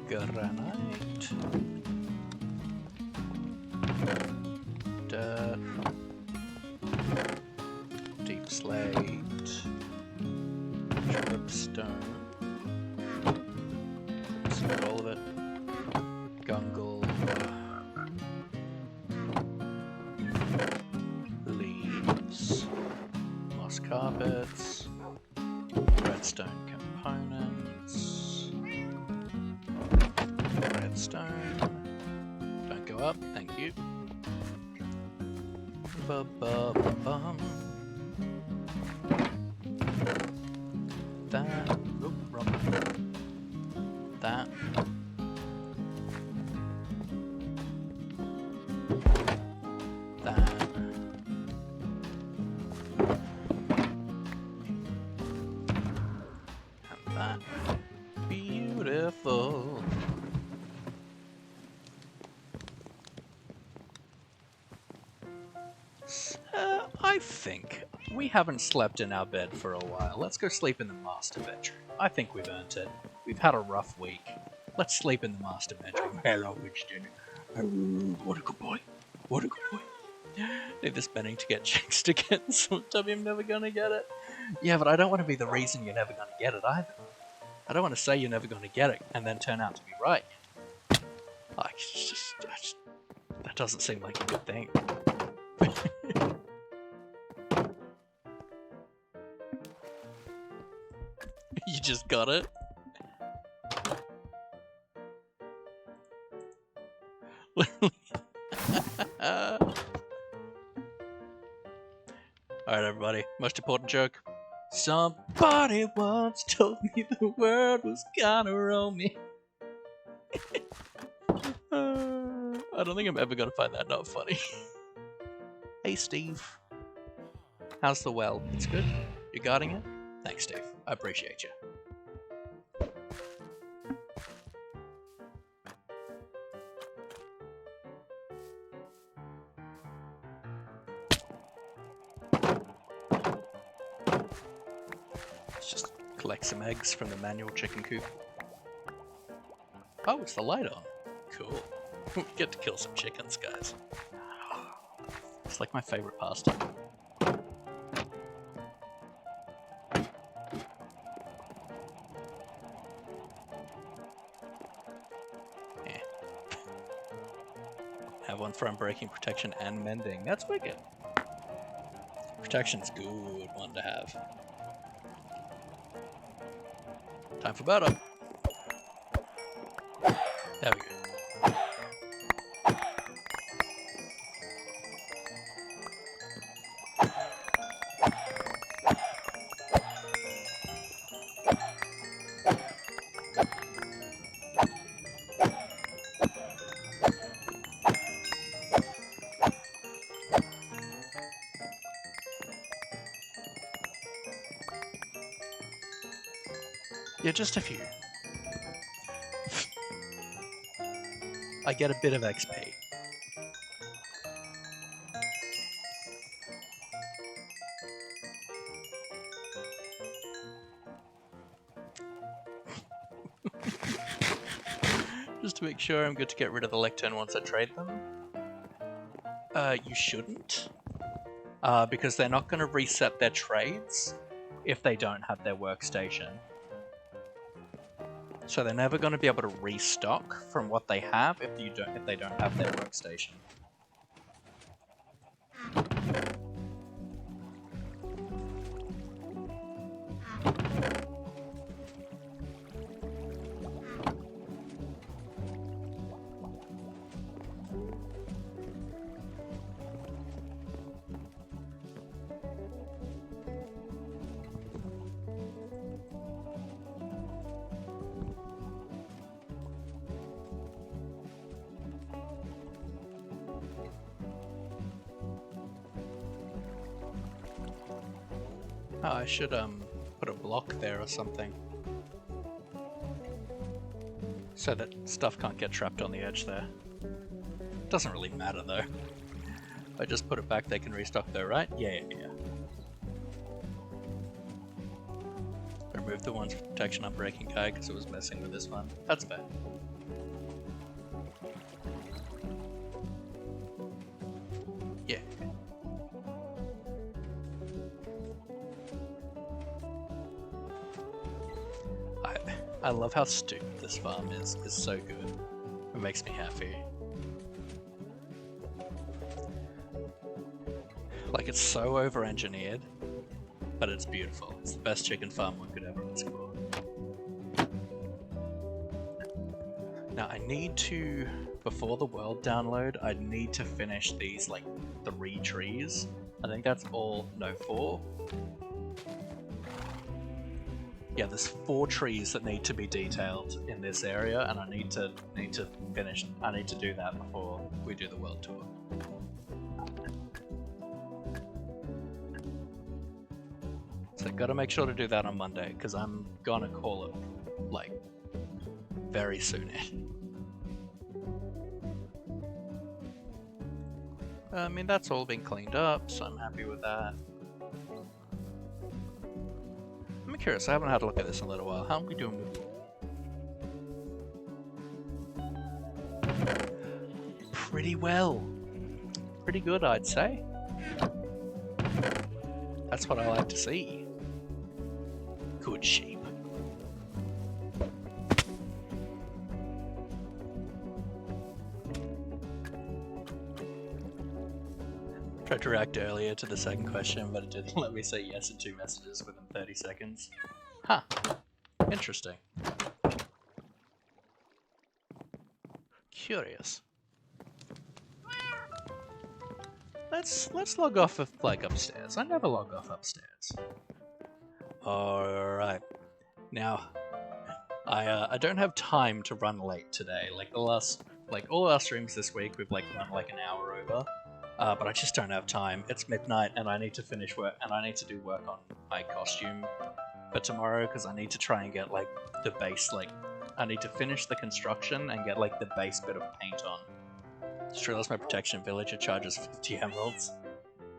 Granite, dirt, deep slate, dripstone, not all of it, gungle, leaves, moss carpets, redstone components. Redstone. Don't go up, thank you. Ba-ba-ba-bum. That. Oop, wrong. That. That. And that. Beautiful. I think we haven't slept in our bed for a while. Let's go sleep in the master bedroom. I think we've earned it. We've had a rough week. Let's sleep in the master bedroom. Hello, Winston. What a good boy. What a good boy. Need this Benning to get chicks to get sometime. I'm never gonna get it. Yeah, but I don't want to be the reason you're never gonna get it either. I don't want to say you're never gonna get it and then turn out to be right. Like, it's just that doesn't seem like a good thing. You just got it? Alright everybody, most important joke. Somebody once told me the world was gonna roll me. I don't think I'm ever gonna find that not funny. Hey Steve. How's the well? It's good? You guarding it? Thanks Steve, I appreciate you. Let's just collect some eggs from the manual chicken coop. Oh, it's the light on. Cool. We get to kill some chickens, guys. It's like my favorite pastime. Yeah. Have one for unbreaking, protection, and mending. That's wicked. Protection's good one to have. Time for battle. There we go. Yeah, just a few. I get a bit of XP. Just to make sure I'm good to get rid of the lectern once I trade them. You shouldn't. Because they're not going to reset their trades if they don't have their workstation. So they're never going to be able to restock from what they have if they don't have their workstation. Oh, I should put a block there or something. So that stuff can't get trapped on the edge there. Doesn't really matter though. If I just put it back, they can restock though, right? Yeah. Remove the one's protection on breaking guy because it was messing with this one. That's fair. Yeah. I love how stupid this farm is. It's so good. It makes me happy. Like, it's so over-engineered, but it's beautiful. It's the best chicken farm one could ever explore. Now, I need to, before the world download, I need to finish these, like, 3 trees. I think that's all, no, 4. Yeah, there's 4 trees that need to be detailed in this area, and I need to finish. I need to do that before we do the world tour. So gotta make sure to do that on Monday, because I'm gonna call it like very soon. I mean, that's all been cleaned up, so I'm happy with that. I'm curious, I haven't had a look at this in a little while. How are we doing with it? Pretty well. Pretty good, I'd say. That's what I like to see. Good sheep. Tried to react earlier to the second question, but it didn't let me say yes in 2 messages within 30 seconds. Huh. Interesting. Curious. Let's log off of, like, upstairs. I never log off upstairs. Alright. Now, I don't have time to run late today. Like all our streams this week, we've like run like an hour over. But I just don't have time. It's midnight and I need to finish work, and I need to do work on my costume for tomorrow because I need to try and get like the base, like I need to finish the construction and get like the base bit of paint on. Just realized my protection villager charges 50 emeralds.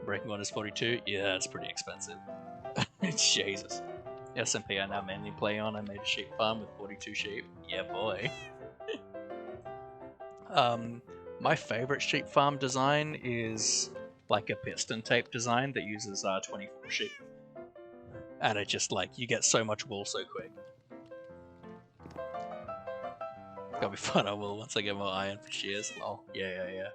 Breaking one is 42. Yeah, it's pretty expensive. Jesus. Yeah, SMP I now mainly play on. I made a sheep farm with 42 sheep. Yeah, boy. My favorite sheep farm design is like a piston tape design that uses 24 sheep. And it just like, you get so much wool so quick. Gonna be fun, I will once I get more iron for shears. Lol. Yeah.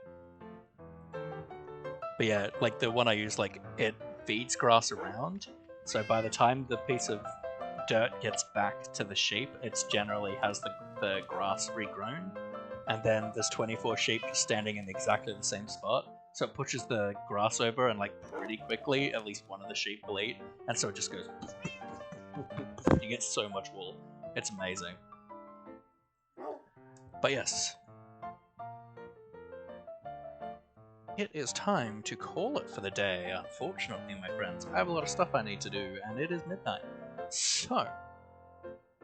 But yeah, like the one I use, like it feeds grass around. So by the time the piece of dirt gets back to the sheep, it's generally has the grass regrown. And then there's 24 sheep just standing in exactly the same spot. So it pushes the grass over and like pretty quickly, at least one of the sheep will eat. And so it just goes... You get so much wool. It's amazing. But yes. It is time to call it for the day. Unfortunately, my friends, I have a lot of stuff I need to do, and it is midnight. So,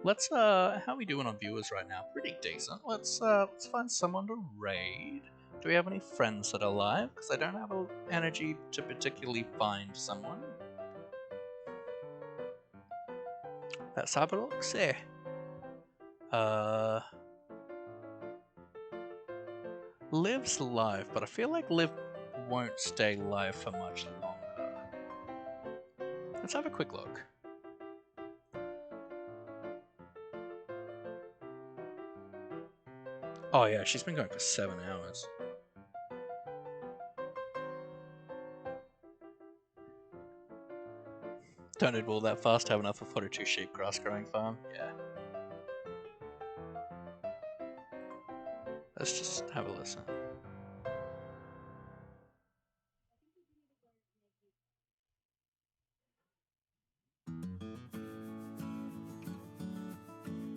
Let's how are we doing on viewers right now? Pretty decent. Let's find someone to raid. Do we have any friends that are live? Because I don't have energy to particularly find someone. Let's have a look. See. Liv's live, but I feel like Liv won't stay live for much longer. Let's have a quick look. Oh yeah, she's been going for 7 hours. Don't need wool that fast, have enough for 42 sheep grass growing farm. Yeah. Let's just have a listen.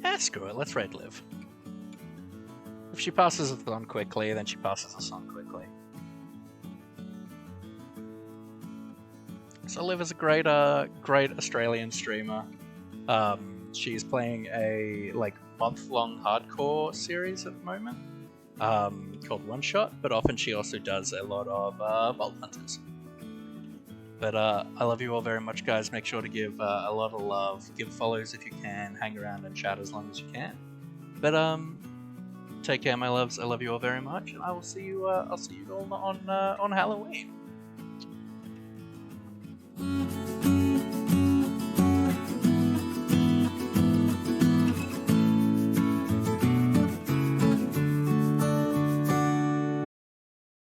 Yeah, screw it, let's raid Liv. If she passes us on quickly, then she passes us on quickly. So Liv is a great Australian streamer. She's playing a month-long hardcore series at the moment, called One Shot, but often she also does a lot of Vault Hunters. But I love you all very much, guys. Make sure to give a lot of love, give follows if you can, hang around and chat as long as you can. But take care, my loves. I love you all very much, and I will see you. I'll see you all on Halloween.